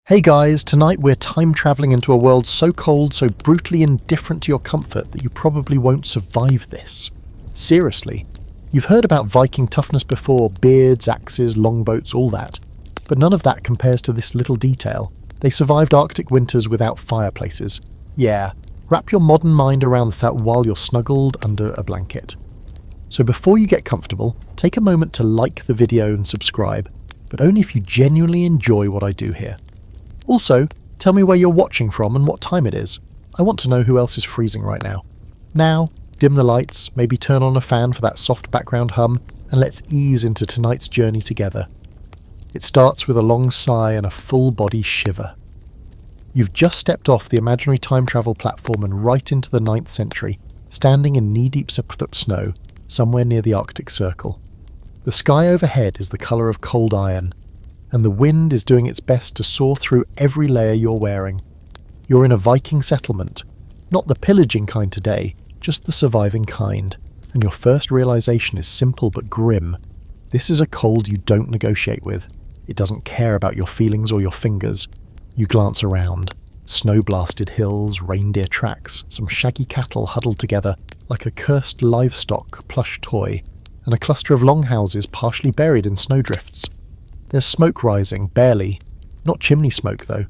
Hey guys, tonight we're time travelling into a world so cold, so brutally indifferent to your comfort that you probably won't survive this. Seriously. You've heard about Viking toughness before, beards, axes, longboats, all that. But none of that compares to this little detail. They survived Arctic winters without fireplaces. Yeah, wrap your modern mind around that while you're snuggled under a blanket. So before you get comfortable, take a moment to like the video and subscribe, but only if you genuinely enjoy what I do here. Also, tell me where you're watching from and what time it is. I want to know who else is freezing right now. Now, dim the lights, maybe turn on a fan for that soft background hum, and let's ease into tonight's journey together. It starts with a long sigh and a full body shiver. You've just stepped off the imaginary time travel platform and right into the 9th century, standing in knee-deep snow, somewhere near the Arctic Circle. The sky overhead is the colour of cold iron, and the wind is doing its best to saw through every layer you're wearing. You're in a Viking settlement, not the pillaging kind today, just the surviving kind, and your first realization is simple but grim. This is a cold you don't negotiate with. It doesn't care about your feelings or your fingers. You glance around. Snow-blasted hills, reindeer tracks, some shaggy cattle huddled together like a cursed livestock plush toy, and a cluster of longhouses partially buried in snowdrifts. There's smoke rising, barely. Not chimney smoke, though.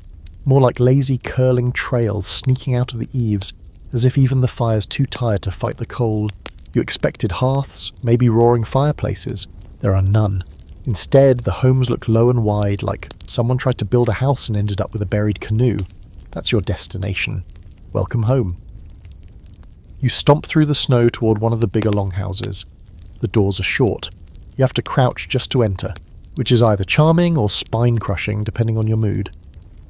More like lazy, curling trails sneaking out of the eaves, as if even the fire's too tired to fight the cold. You expected hearths, maybe roaring fireplaces. There are none. Instead, the homes look low and wide, like someone tried to build a house and ended up with a buried canoe. That's your destination. Welcome home. You stomp through the snow toward one of the bigger longhouses. The doors are short. You have to crouch just to enter, which is either charming or spine-crushing depending on your mood.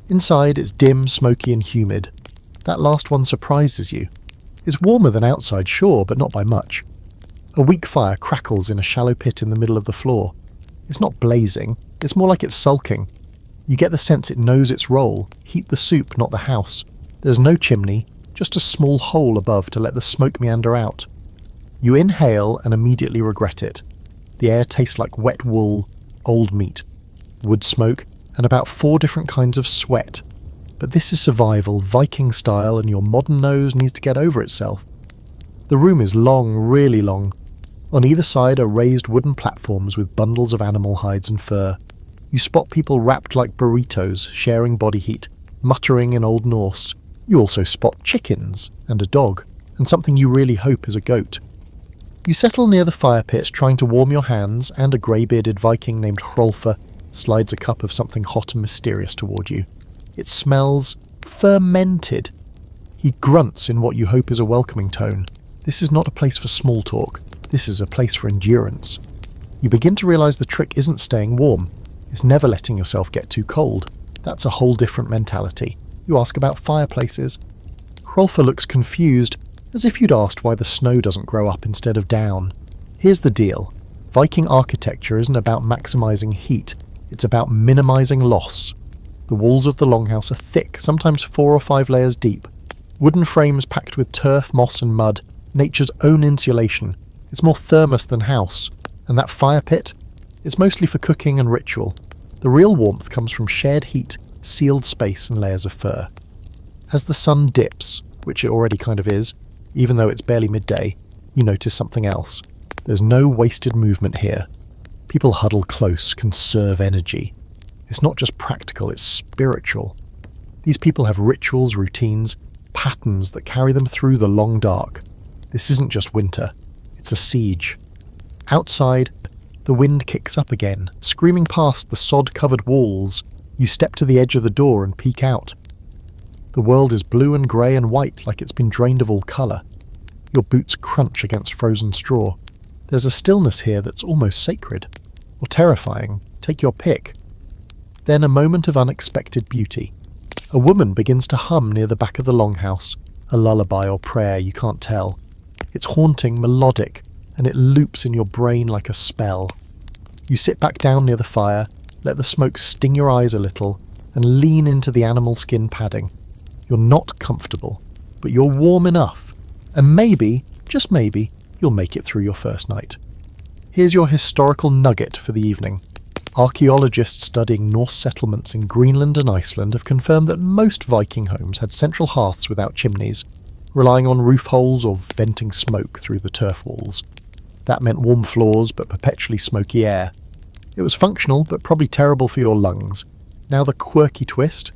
Inside it's dim, smoky and humid. That last one surprises you. It's warmer than outside, sure, but not by much. A weak fire crackles in a shallow pit in the middle of the floor. It's not blazing, it's more like it's sulking. You get the sense it knows its role, heat the soup, not the house. There's no chimney, just a small hole above to let the smoke meander out. You inhale and immediately regret it. The air tastes like wet wool, old meat, wood smoke, and about 4 different kinds of sweat. But this is survival, Viking style, and your modern nose needs to get over itself. The room is long, really long. On either side are raised wooden platforms with bundles of animal hides and fur. You spot people wrapped like burritos, sharing body heat, muttering in Old Norse. You also spot chickens, and a dog, and something you really hope is a goat. You settle near the fire pit trying to warm your hands, and a grey-bearded Viking named Hrolfr slides a cup of something hot and mysterious toward you. It smells fermented. He grunts in what you hope is a welcoming tone. This is not a place for small talk. This is a place for endurance. You begin to realise the trick isn't staying warm. It's never letting yourself get too cold. That's a whole different mentality. You ask about fireplaces. Hrolfr looks confused, as if you'd asked why the snow doesn't grow up instead of down. Here's the deal. Viking architecture isn't about maximising heat, it's about minimising loss. The walls of the longhouse are thick, sometimes 4 or 5 layers deep. Wooden frames packed with turf, moss and mud, nature's own insulation. It's more thermos than house. And that fire pit? It's mostly for cooking and ritual. The real warmth comes from shared heat, sealed space and layers of fur. As the sun dips, which it already kind of is, even though it's barely midday, you notice something else. There's no wasted movement here. People huddle close, conserve energy. It's not just practical, it's spiritual. These people have rituals, routines, patterns that carry them through the long dark. This isn't just winter, it's a siege. Outside, the wind kicks up again, screaming past the sod-covered walls. You step to the edge of the door and peek out. The world is blue and grey and white like it's been drained of all colour. Your boots crunch against frozen straw. There's a stillness here that's almost sacred. Or terrifying. Take your pick. Then a moment of unexpected beauty. A woman begins to hum near the back of the longhouse. A lullaby or prayer, you can't tell. It's haunting, melodic, and it loops in your brain like a spell. You sit back down near the fire, let the smoke sting your eyes a little, and lean into the animal skin padding. You're not comfortable, but you're warm enough, and maybe, just maybe, you'll make it through your first night. Here's your historical nugget for the evening. Archaeologists studying Norse settlements in Greenland and Iceland have confirmed that most Viking homes had central hearths without chimneys, relying on roof holes or venting smoke through the turf walls. That meant warm floors but perpetually smoky air. It was functional but probably terrible for your lungs. Now the quirky twist.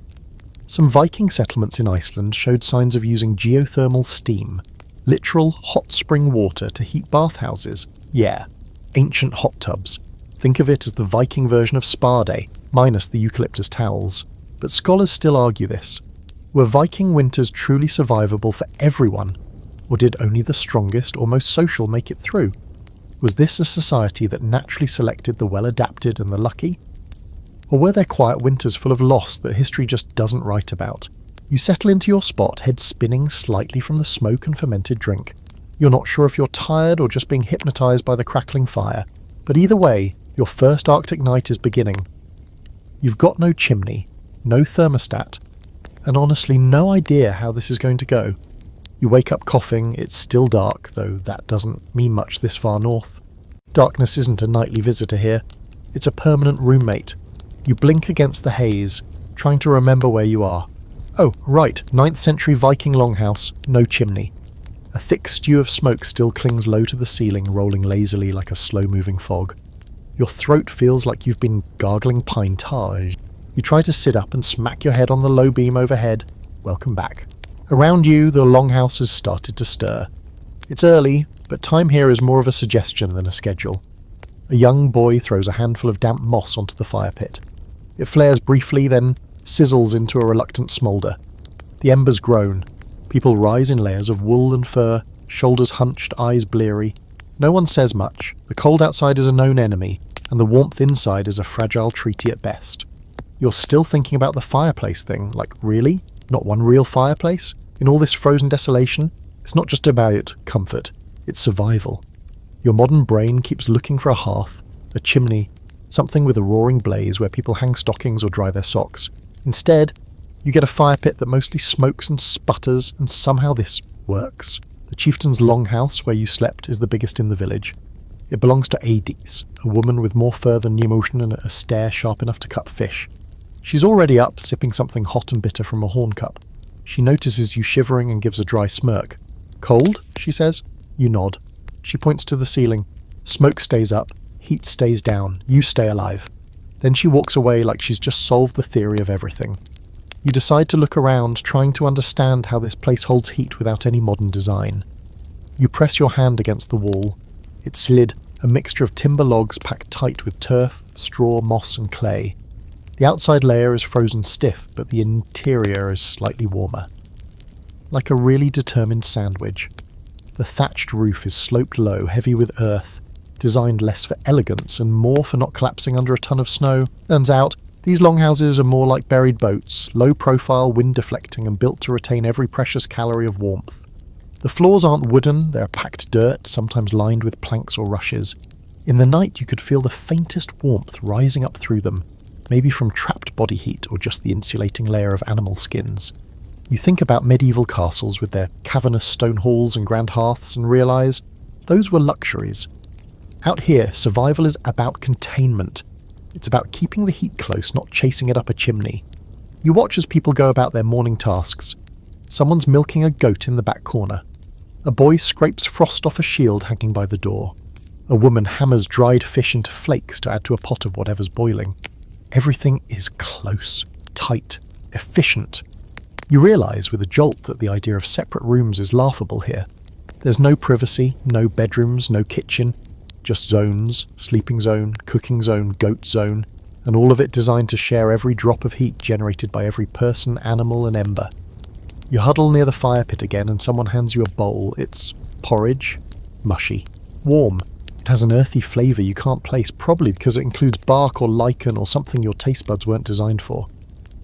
Some Viking settlements in Iceland showed signs of using geothermal steam, literal hot spring water to heat bathhouses. Yeah, ancient hot tubs. Think of it as the Viking version of spa day, minus the eucalyptus towels. But scholars still argue this. Were Viking winters truly survivable for everyone? Or did only the strongest or most social make it through? Was this a society that naturally selected the well-adapted and the lucky? Or were there quiet winters full of loss that history just doesn't write about? You settle into your spot, head spinning slightly from the smoke and fermented drink. You're not sure if you're tired or just being hypnotised by the crackling fire. But either way, your first Arctic night is beginning. You've got no chimney, no thermostat, and honestly no idea how this is going to go. You wake up coughing, it's still dark, though that doesn't mean much this far north. Darkness isn't a nightly visitor here, it's a permanent roommate. You blink against the haze, trying to remember where you are. Oh, right, 9th century Viking longhouse, no chimney. A thick stew of smoke still clings low to the ceiling, rolling lazily like a slow-moving fog. Your throat feels like you've been gargling pine tar. You try to sit up and smack your head on the low beam overhead. Welcome back. Around you, the longhouse has started to stir. It's early, but time here is more of a suggestion than a schedule. A young boy throws a handful of damp moss onto the fire pit. It flares briefly, then sizzles into a reluctant smoulder. The embers groan. People rise in layers of wool and fur, shoulders hunched, eyes bleary. No one says much. The cold outside is a known enemy, and the warmth inside is a fragile treaty at best. You're still thinking about the fireplace thing, like really? Not one real fireplace? In all this frozen desolation? It's not just about comfort, it's survival. Your modern brain keeps looking for a hearth, a chimney, something with a roaring blaze where people hang stockings or dry their socks. Instead, you get a fire pit that mostly smokes and sputters, and somehow this works. The chieftain's longhouse where you slept is the biggest in the village. It belongs to Adis, a woman with more fur than Nemotion and a stare sharp enough to cut fish. She's already up, sipping something hot and bitter from a horn cup. She notices you shivering and gives a dry smirk. Cold? She says. You nod. She points to the ceiling. Smoke stays up, heat stays down, you stay alive. Then she walks away like she's just solved the theory of everything. You decide to look around, trying to understand how this place holds heat without any modern design. You press your hand against the wall. It's slid, a mixture of timber logs packed tight with turf, straw, moss and clay. The outside layer is frozen stiff, but the interior is slightly warmer. Like a really determined sandwich. The thatched roof is sloped low, heavy with earth, designed less for elegance and more for not collapsing under a ton of snow. Turns out, these longhouses are more like buried boats, low profile, wind deflecting and built to retain every precious calorie of warmth. The floors aren't wooden, they're packed dirt, sometimes lined with planks or rushes. In the night you could feel the faintest warmth rising up through them, maybe from trapped body heat or just the insulating layer of animal skins. You think about medieval castles with their cavernous stone halls and grand hearths and realise those were luxuries. Out here, survival is about containment. It's about keeping the heat close, not chasing it up a chimney. You watch as people go about their morning tasks. Someone's milking a goat in the back corner. A boy scrapes frost off a shield hanging by the door. A woman hammers dried fish into flakes to add to a pot of whatever's boiling. Everything is close, tight, efficient. You realise with a jolt that the idea of separate rooms is laughable here. There's no privacy, no bedrooms, no kitchen. Just zones, sleeping zone, cooking zone, goat zone, and all of it designed to share every drop of heat generated by every person, animal and ember. You huddle near the fire pit again and someone hands you a bowl. It's porridge, mushy, warm. It has an earthy flavour you can't place, probably because it includes bark or lichen or something your taste buds weren't designed for.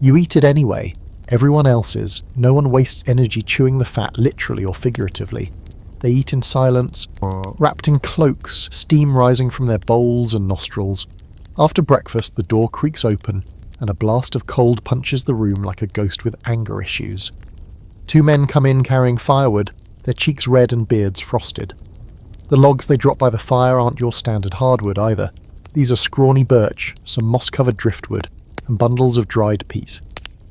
You eat it anyway. Everyone else is. No one wastes energy chewing the fat, literally or figuratively. They eat in silence, wrapped in cloaks, steam rising from their bowls and nostrils. After breakfast, the door creaks open, and a blast of cold punches the room like a ghost with anger issues. 2 men come in carrying firewood, their cheeks red and beards frosted. The logs they drop by the fire aren't your standard hardwood either. These are scrawny birch, some moss-covered driftwood, and bundles of dried peat.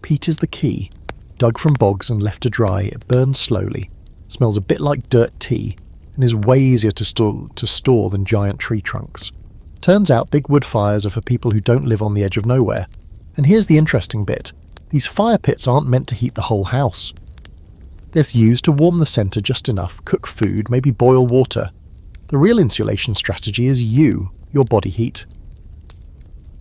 Peat is the key. Dug from bogs and left to dry, it burns slowly, smells a bit like dirt tea, and is way easier to store than giant tree trunks. Turns out big wood fires are for people who don't live on the edge of nowhere. And here's the interesting bit. These fire pits aren't meant to heat the whole house. They're used to warm the centre just enough, cook food, maybe boil water. The real insulation strategy is you, your body heat.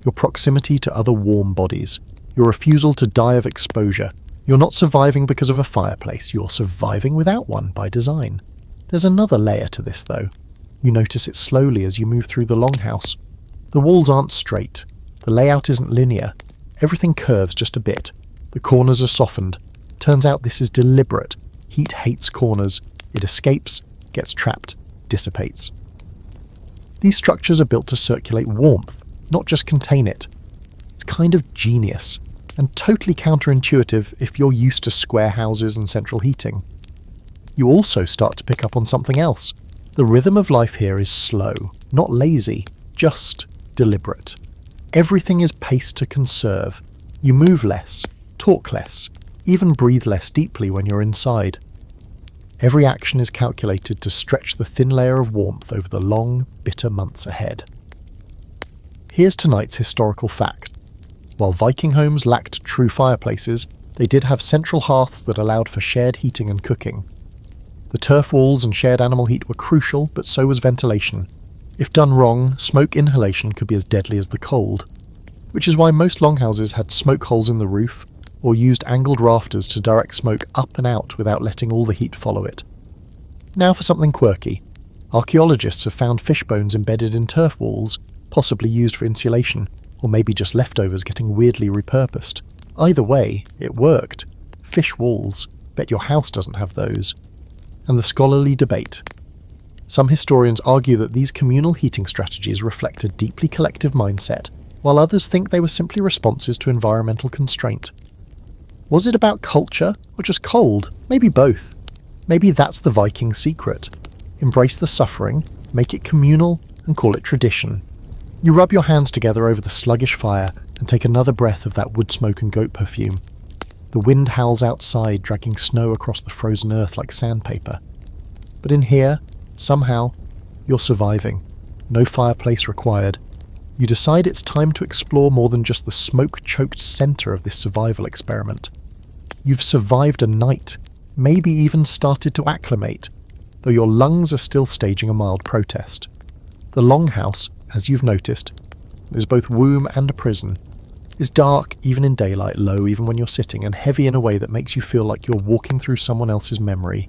Your proximity to other warm bodies. Your refusal to die of exposure. You're not surviving because of a fireplace, you're surviving without one by design. There's another layer to this though. You notice it slowly as you move through the longhouse. The walls aren't straight. The layout isn't linear. Everything curves just a bit. The corners are softened. Turns out this is deliberate. Heat hates corners. It escapes, gets trapped, dissipates. These structures are built to circulate warmth, not just contain it. It's kind of genius, and totally counterintuitive if you're used to square houses and central heating. You also start to pick up on something else. The rhythm of life here is slow, not lazy, just deliberate. Everything is paced to conserve. You move less, talk less, even breathe less deeply when you're inside. Every action is calculated to stretch the thin layer of warmth over the long, bitter months ahead. Here's tonight's historical fact. While Viking homes lacked true fireplaces, they did have central hearths that allowed for shared heating and cooking. The turf walls and shared animal heat were crucial, but so was ventilation. If done wrong, smoke inhalation could be as deadly as the cold, which is why most longhouses had smoke holes in the roof, or used angled rafters to direct smoke up and out without letting all the heat follow it. Now for something quirky. Archaeologists have found fish bones embedded in turf walls, possibly used for insulation, or maybe just leftovers getting weirdly repurposed. Either way, it worked. Fish walls. Bet your house doesn't have those. And the scholarly debate. Some historians argue that these communal heating strategies reflect a deeply collective mindset, while others think they were simply responses to environmental constraint. Was it about culture, or just cold? Maybe both. Maybe that's the Viking secret. Embrace the suffering, make it communal, and call it tradition. You rub your hands together over the sluggish fire and take another breath of that wood smoke and goat perfume. The wind howls outside, dragging snow across the frozen earth like sandpaper. But in here, somehow, you're surviving. No fireplace required. You decide it's time to explore more than just the smoke-choked centre of this survival experiment. You've survived a night, maybe even started to acclimate, though your lungs are still staging a mild protest. The longhouse, as you've noticed, is both womb and a prison, is dark even in daylight, low even when you're sitting, and heavy in a way that makes you feel like you're walking through someone else's memory.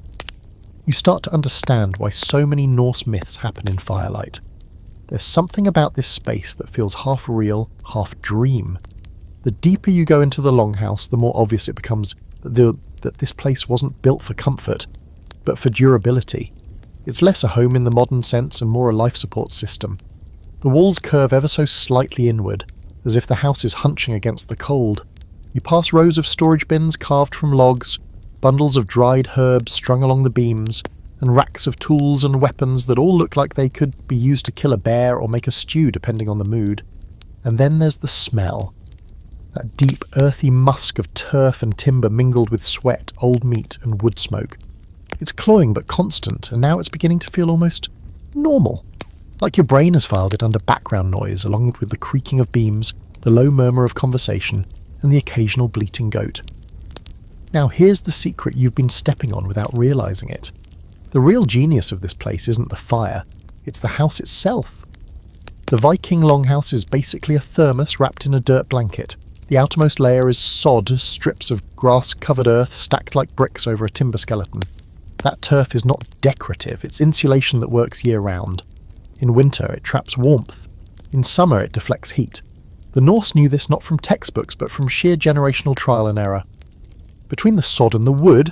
You start to understand why so many Norse myths happen in firelight. There's something about this space that feels half real, half dream. The deeper you go into the longhouse, the more obvious it becomes that this place wasn't built for comfort, but for durability. It's less a home in the modern sense and more a life support system. The walls curve ever so slightly inward, as if the house is hunching against the cold. You pass rows of storage bins carved from logs, bundles of dried herbs strung along the beams, and racks of tools and weapons that all look like they could be used to kill a bear or make a stew depending on the mood. And then there's the smell. That deep, earthy musk of turf and timber mingled with sweat, old meat and wood smoke. It's cloying but constant, and now it's beginning to feel almost normal. Like your brain has filed it under background noise, along with the creaking of beams, the low murmur of conversation, and the occasional bleating goat. Now here's the secret you've been stepping on without realising it. The real genius of this place isn't the fire, it's the house itself. The Viking longhouse is basically a thermos wrapped in a dirt blanket. The outermost layer is sod, strips of grass-covered earth stacked like bricks over a timber skeleton. That turf is not decorative, it's insulation that works year-round. In winter, it traps warmth. In summer, it deflects heat. The Norse knew this not from textbooks, but from sheer generational trial and error. Between the sod and the wood,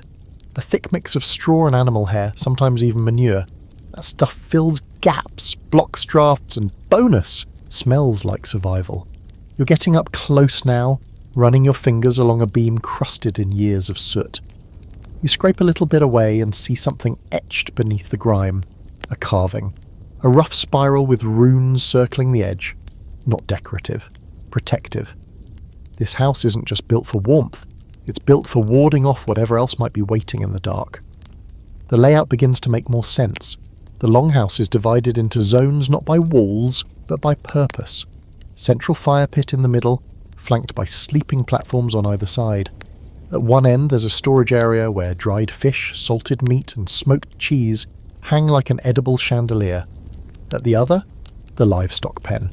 a thick mix of straw and animal hair, sometimes even manure. That stuff fills gaps, blocks drafts, and bonus, smells like survival. You're getting up close now, running your fingers along a beam crusted in years of soot. You scrape a little bit away and see something etched beneath the grime. A carving. A rough spiral with runes circling the edge. not decorative, protective. This house isn't just built for warmth, it's built for warding off whatever else might be waiting in the dark. The layout begins to make more sense. The longhouse is divided into zones not by walls, but by purpose. Central fire pit in the middle, flanked by sleeping platforms on either side. At one end there's a storage area where dried fish, salted meat and smoked cheese hang like an edible chandelier. At the other, the livestock pen.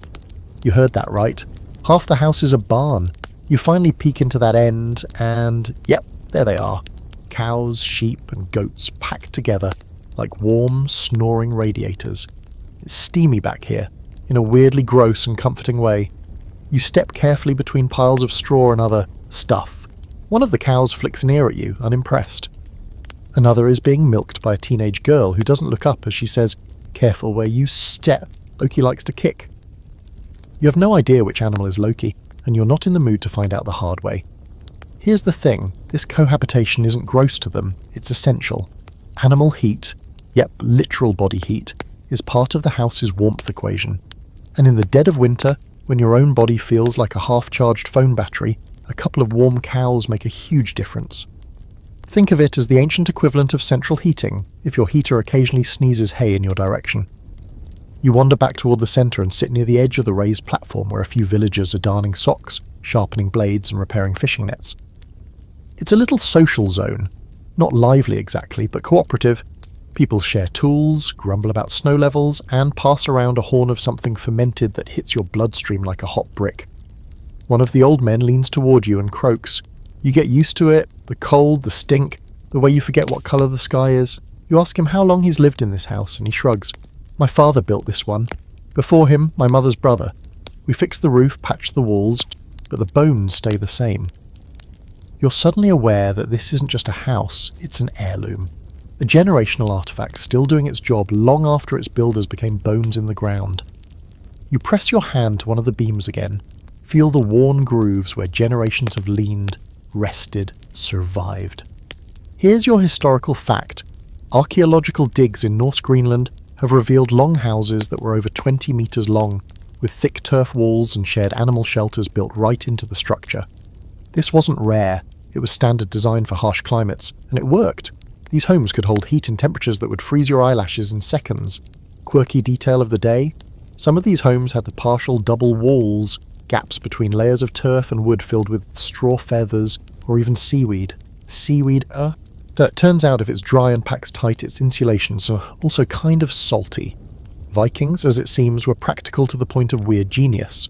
You heard that right. Half the house is a barn. You finally peek into that end and, yep, there they are. Cows, sheep and goats packed together like warm, snoring radiators. It's steamy back here, in a weirdly gross and comforting way. You step carefully between piles of straw and other stuff. One of the cows flicks an ear at you, unimpressed. Another is being milked by a teenage girl who doesn't look up as she says, "Careful where you step, Loki likes to kick." You have no idea which animal is Loki, and you're not in the mood to find out the hard way. Here's the thing, this cohabitation isn't gross to them, it's essential. Animal heat, yep, literal body heat, is part of the house's warmth equation. And in the dead of winter, when your own body feels like a half-charged phone battery, a couple of warm cows make a huge difference. Think of it as the ancient equivalent of central heating, if your heater occasionally sneezes hay in your direction. You wander back toward the centre and sit near the edge of the raised platform where a few villagers are darning socks, sharpening blades and repairing fishing nets. It's a little social zone, not lively exactly, but cooperative. People share tools, grumble about snow levels, and pass around a horn of something fermented that hits your bloodstream like a hot brick. One of the old men leans toward you and croaks. You get used to it, the cold, the stink, the way you forget what colour the sky is. You ask him how long he's lived in this house, and he shrugs. "My father built this one. Before him, my mother's brother. We fixed the roof, patched the walls, but the bones stay the same." You're suddenly aware that this isn't just a house, it's an heirloom. A generational artifact still doing its job long after its builders became bones in the ground. You press your hand to one of the beams again, feel the worn grooves where generations have leaned, rested, survived. Here's your historical fact. Archaeological digs in Norse Greenland have revealed longhouses that were over 20 metres long, with thick turf walls and shared animal shelters built right into the structure. This wasn't rare, it was standard design for harsh climates, and it worked. These homes could hold heat and temperatures that would freeze your eyelashes in seconds. Quirky detail of the day? Some of these homes had the partial double walls, gaps between layers of turf and wood filled with straw feathers or even seaweed. It turns out if it's dry and packs tight, its insulations are also kind of salty. Vikings, as it seems, were practical to the point of weird genius.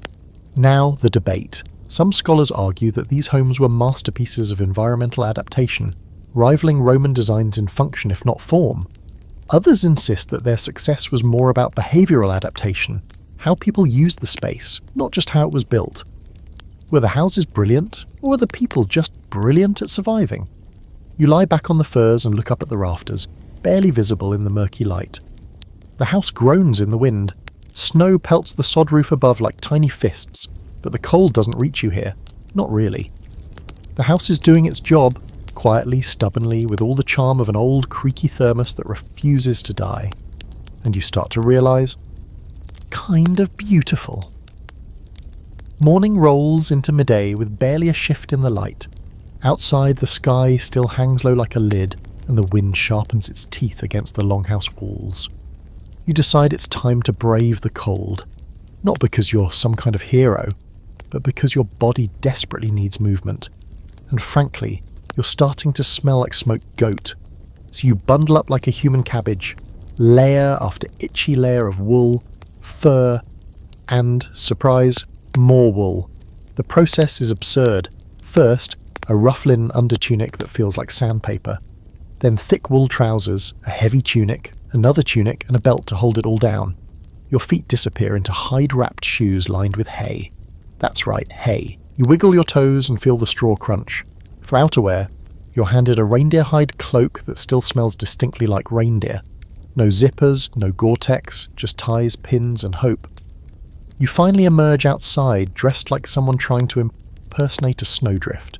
Now, the debate. Some scholars argue that these homes were masterpieces of environmental adaptation, rivaling Roman designs in function if not form. Others insist that their success was more about behavioural adaptation, how people used the space, not just how it was built. Were the houses brilliant, or were the people just brilliant at surviving? You lie back on the furs and look up at the rafters, barely visible in the murky light. The house groans in the wind. Snow pelts the sod roof above like tiny fists, but the cold doesn't reach you here. Not really. The house is doing its job, quietly, stubbornly, with all the charm of an old, creaky thermos that refuses to die. And you start to realise, kind of beautiful. Morning rolls into midday with barely a shift in the light. Outside, the sky still hangs low like a lid, and the wind sharpens its teeth against the longhouse walls. You decide it's time to brave the cold, not because you're some kind of hero, but because your body desperately needs movement. And frankly, you're starting to smell like smoked goat. So you bundle up like a human cabbage, layer after itchy layer of wool, fur, and, surprise, more wool. The process is absurd. First, a rough linen undertunic that feels like sandpaper. Then thick wool trousers, a heavy tunic, another tunic, and a belt to hold it all down. Your feet disappear into hide-wrapped shoes lined with hay. That's right, hay. You wiggle your toes and feel the straw crunch. For outerwear, you're handed a reindeer hide cloak that still smells distinctly like reindeer. No zippers, no Gore-Tex, just ties, pins, and hope. You finally emerge outside, dressed like someone trying to impersonate a snowdrift.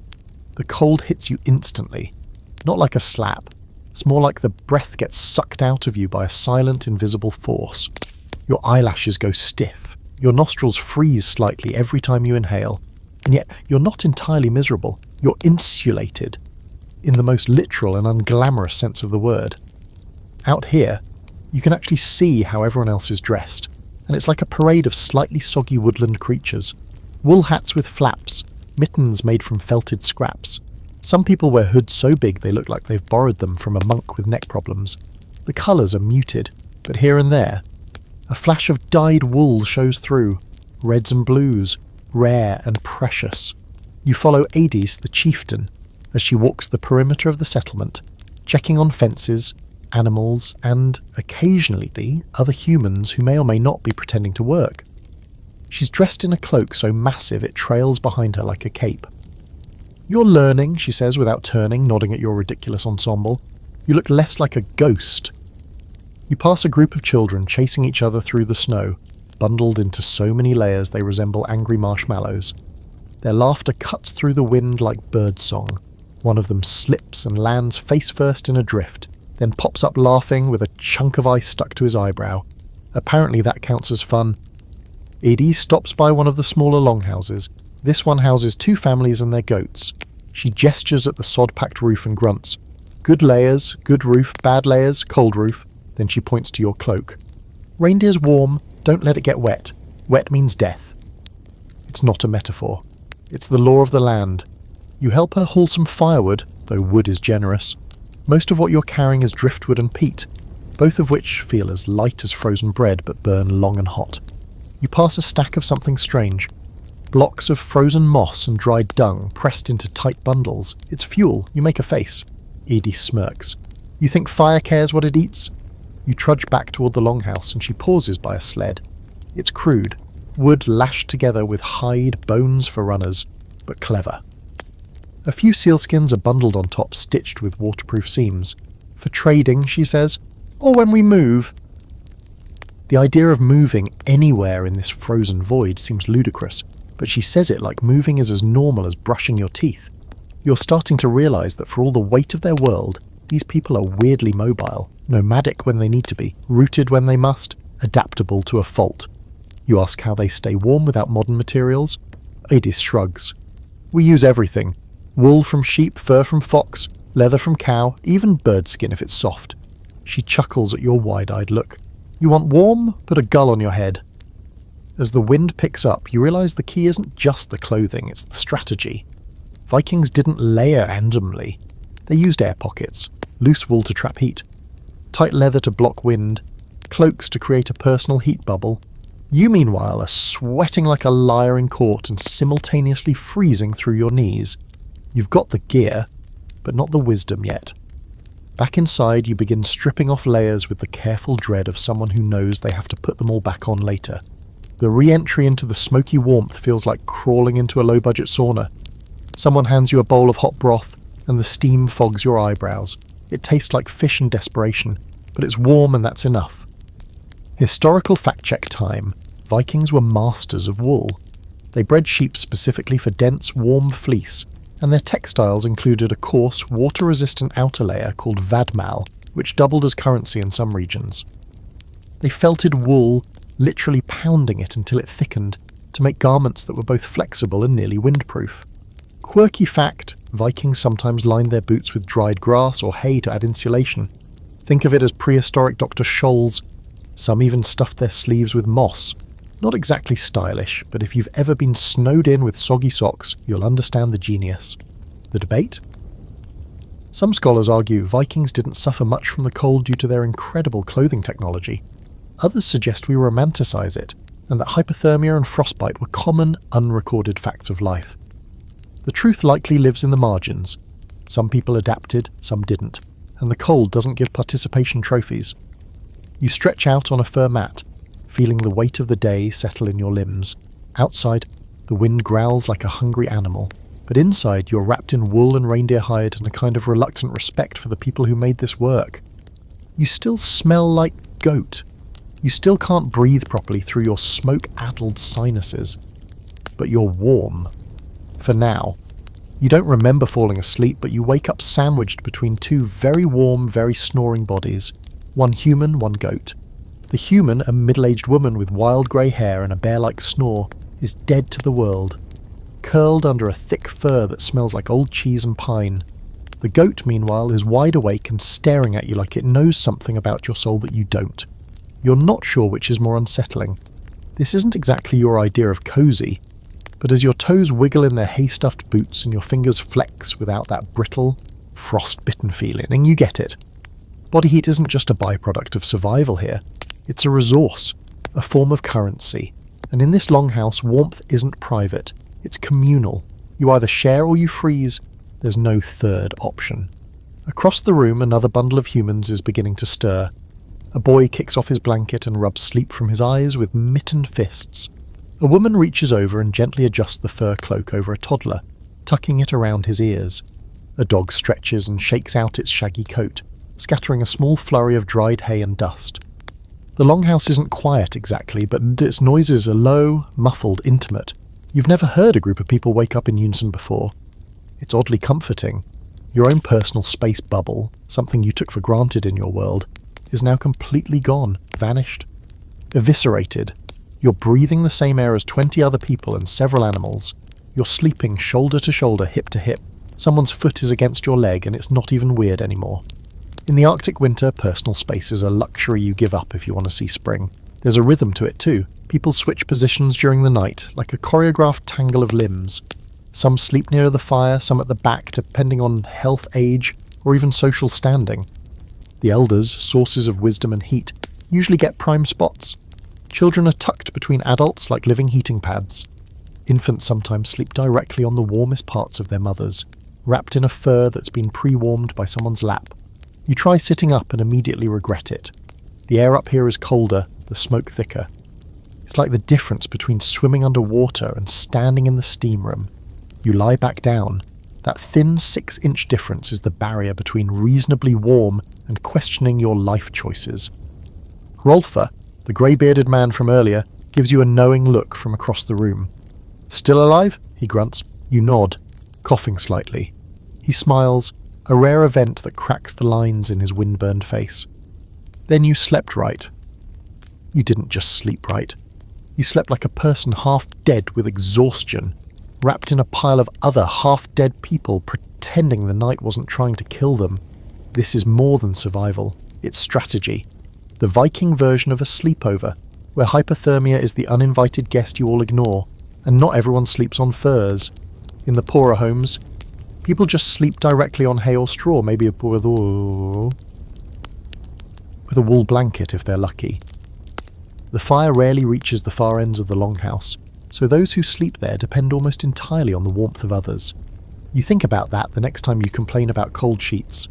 The cold hits you instantly, not like a slap. It's more like the breath gets sucked out of you by a silent, invisible force. Your eyelashes go stiff, Your nostrils freeze slightly every time you inhale, and yet you're not entirely miserable. You're insulated, in the most literal and unglamorous sense of the word. Out here, you can actually see how everyone else is dressed, and it's like a parade of slightly soggy woodland creatures. Wool hats with flaps, mittens made from felted scraps. Some people wear hoods so big they look like they've borrowed them from a monk with neck problems. The colours are muted, but here and there, a flash of dyed wool shows through, reds and blues, rare and precious. You follow Adis, the chieftain, as she walks the perimeter of the settlement, checking on fences, animals, and, occasionally, other humans who may or may not be pretending to work. She's dressed in a cloak so massive it trails behind her like a cape. "You're learning," she says without turning, nodding at your ridiculous ensemble. "You look less like a ghost." You pass a group of children chasing each other through the snow, bundled into so many layers they resemble angry marshmallows. Their laughter cuts through the wind like birdsong. One of them slips and lands face first in a drift, then pops up laughing with a chunk of ice stuck to his eyebrow. Apparently that counts as fun. Edie stops by one of the smaller longhouses. This one houses 2 families and their goats. She gestures at the sod-packed roof and grunts. "Good layers, good roof, bad layers, cold roof." Then she points to your cloak. "Reindeer's warm, don't let it get wet. Wet means death." It's not a metaphor. It's the law of the land. You help her haul some firewood, though wood is generous. Most of what you're carrying is driftwood and peat, both of which feel as light as frozen bread but burn long and hot. You pass a stack of something strange. Blocks of frozen moss and dried dung pressed into tight bundles. It's fuel. You make a face. Edie smirks. "You think fire cares what it eats?" You trudge back toward the longhouse and she pauses by a sled. It's crude, wood lashed together with hide, bones for runners, but clever. A few sealskins are bundled on top, stitched with waterproof seams. "For trading," she says, "or when we move." The idea of moving anywhere in this frozen void seems ludicrous, but she says it like moving is as normal as brushing your teeth. You're starting to realise that for all the weight of their world, these people are weirdly mobile, nomadic when they need to be, rooted when they must, adaptable to a fault. You ask how they stay warm without modern materials. Adis shrugs. "We use everything. Wool from sheep, fur from fox, leather from cow, even bird skin if it's soft." She chuckles at your wide-eyed look. "You want warm? Put a gull on your head." As the wind picks up, you realise the key isn't just the clothing, it's the strategy. Vikings didn't layer randomly. They used air pockets, loose wool to trap heat, tight leather to block wind, cloaks to create a personal heat bubble. You, meanwhile, are sweating like a liar in court and simultaneously freezing through your knees. You've got the gear, but not the wisdom yet. Back inside, you begin stripping off layers with the careful dread of someone who knows they have to put them all back on later. The re-entry into the smoky warmth feels like crawling into a low-budget sauna. Someone hands you a bowl of hot broth, and the steam fogs your eyebrows. It tastes like fish and desperation, but it's warm and that's enough. Historical fact-check time. Vikings were masters of wool. They bred sheep specifically for dense, warm fleece, and their textiles included a coarse, water-resistant outer layer called vadmal, which doubled as currency in some regions. They felted wool, literally pounding it until it thickened, to make garments that were both flexible and nearly windproof. Quirky fact, Vikings sometimes lined their boots with dried grass or hay to add insulation. Think of it as prehistoric Dr. Scholl's. Some even stuffed their sleeves with moss. Not exactly stylish, but if you've ever been snowed in with soggy socks, you'll understand the genius. The debate? Some scholars argue Vikings didn't suffer much from the cold due to their incredible clothing technology. Others suggest we romanticize it, and that hypothermia and frostbite were common, unrecorded facts of life. The truth likely lives in the margins. Some people adapted, some didn't, and the cold doesn't give participation trophies. You stretch out on a fur mat, feeling the weight of the day settle in your limbs. Outside, the wind growls like a hungry animal, but inside you're wrapped in wool and reindeer hide and a kind of reluctant respect for the people who made this work. You still smell like goat. You still can't breathe properly through your smoke-addled sinuses. But you're warm. For now. You don't remember falling asleep, but you wake up sandwiched between 2 very warm, very snoring bodies. One human, one goat. The human, a middle-aged woman with wild grey hair and a bear-like snore, is dead to the world, curled under a thick fur that smells like old cheese and pine. The goat, meanwhile, is wide awake and staring at you like it knows something about your soul that you don't. You're not sure which is more unsettling. This isn't exactly your idea of cosy, but as your toes wiggle in their hay-stuffed boots and your fingers flex without that brittle, frost-bitten feeling, and you get it. Body heat isn't just a byproduct of survival here. It's a resource, a form of currency. And in this longhouse, warmth isn't private. It's communal. You either share or you freeze. There's no third option. Across the room, another bundle of humans is beginning to stir. A boy kicks off his blanket and rubs sleep from his eyes with mittened fists. A woman reaches over and gently adjusts the fur cloak over a toddler, tucking it around his ears. A dog stretches and shakes out its shaggy coat, scattering a small flurry of dried hay and dust. The longhouse isn't quiet exactly, but its noises are low, muffled, intimate. You've never heard a group of people wake up in unison before. It's oddly comforting. Your own personal space bubble, something you took for granted in your world, is now completely gone, vanished, eviscerated. You're breathing the same air as 20 other people and several animals. You're sleeping shoulder to shoulder, hip to hip. Someone's foot is against your leg and it's not even weird anymore. In the Arctic winter, personal space is a luxury you give up if you want to see spring. There's a rhythm to it too. People switch positions during the night, like a choreographed tangle of limbs. Some sleep near the fire, some at the back, depending on health, age, or even social standing. The elders, sources of wisdom and heat, usually get prime spots. Children are tucked between adults like living heating pads. Infants sometimes sleep directly on the warmest parts of their mothers, wrapped in a fur that's been pre-warmed by someone's lap. You try sitting up and immediately regret it. The air up here is colder, the smoke thicker. It's like the difference between swimming underwater and standing in the steam room. You lie back down. That thin 6-inch difference is the barrier between reasonably warm and questioning your life choices. Rolfer, the grey-bearded man from earlier, gives you a knowing look from across the room. "Still alive?" he grunts. You nod, coughing slightly. He smiles, a rare event that cracks the lines in his wind-burned face. "Then you slept right." You didn't just sleep right. You slept like a person half dead with exhaustion, wrapped in a pile of other half-dead people pretending the night wasn't trying to kill them. This is more than survival. It's strategy. The Viking version of a sleepover, where hypothermia is the uninvited guest you all ignore, and not everyone sleeps on furs. In the poorer homes, people just sleep directly on hay or straw, maybe with a wool blanket if they're lucky. The fire rarely reaches the far ends of the longhouse, so those who sleep there depend almost entirely on the warmth of others. You think about that the next time you complain about cold sheets.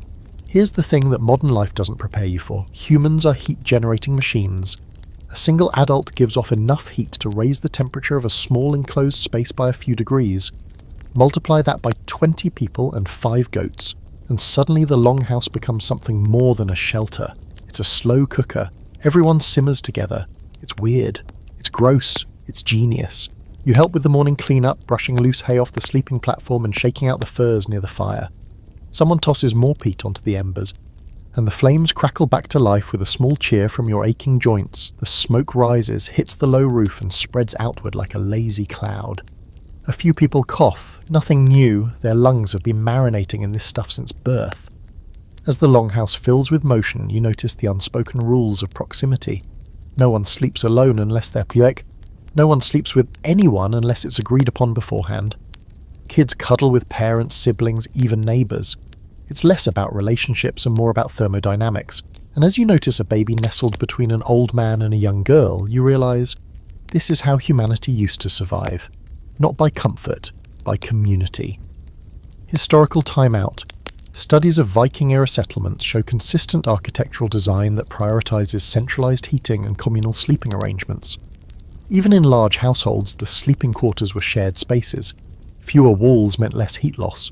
Here's the thing that modern life doesn't prepare you for. Humans are heat-generating machines. A single adult gives off enough heat to raise the temperature of a small enclosed space by a few degrees. Multiply that by 20 people and 5 goats, and suddenly the longhouse becomes something more than a shelter. It's a slow cooker. Everyone simmers together. It's weird. It's gross. It's genius. You help with the morning clean-up, brushing loose hay off the sleeping platform and shaking out the furs near the fire. Someone tosses more peat onto the embers, and the flames crackle back to life with a small cheer from your aching joints. The smoke rises, hits the low roof, and spreads outward like a lazy cloud. A few people cough. Nothing new. Their lungs have been marinating in this stuff since birth. As the longhouse fills with motion, you notice the unspoken rules of proximity. No one sleeps alone unless they're quick. No one sleeps with anyone unless it's agreed upon beforehand. Kids cuddle with parents, siblings, even neighbours. It's less about relationships and more about thermodynamics. And as you notice a baby nestled between an old man and a young girl, you realise this is how humanity used to survive. Not by comfort, by community. Historical timeout. Studies of Viking-era settlements show consistent architectural design that prioritises centralised heating and communal sleeping arrangements. Even in large households, the sleeping quarters were shared spaces. Fewer walls meant less heat loss.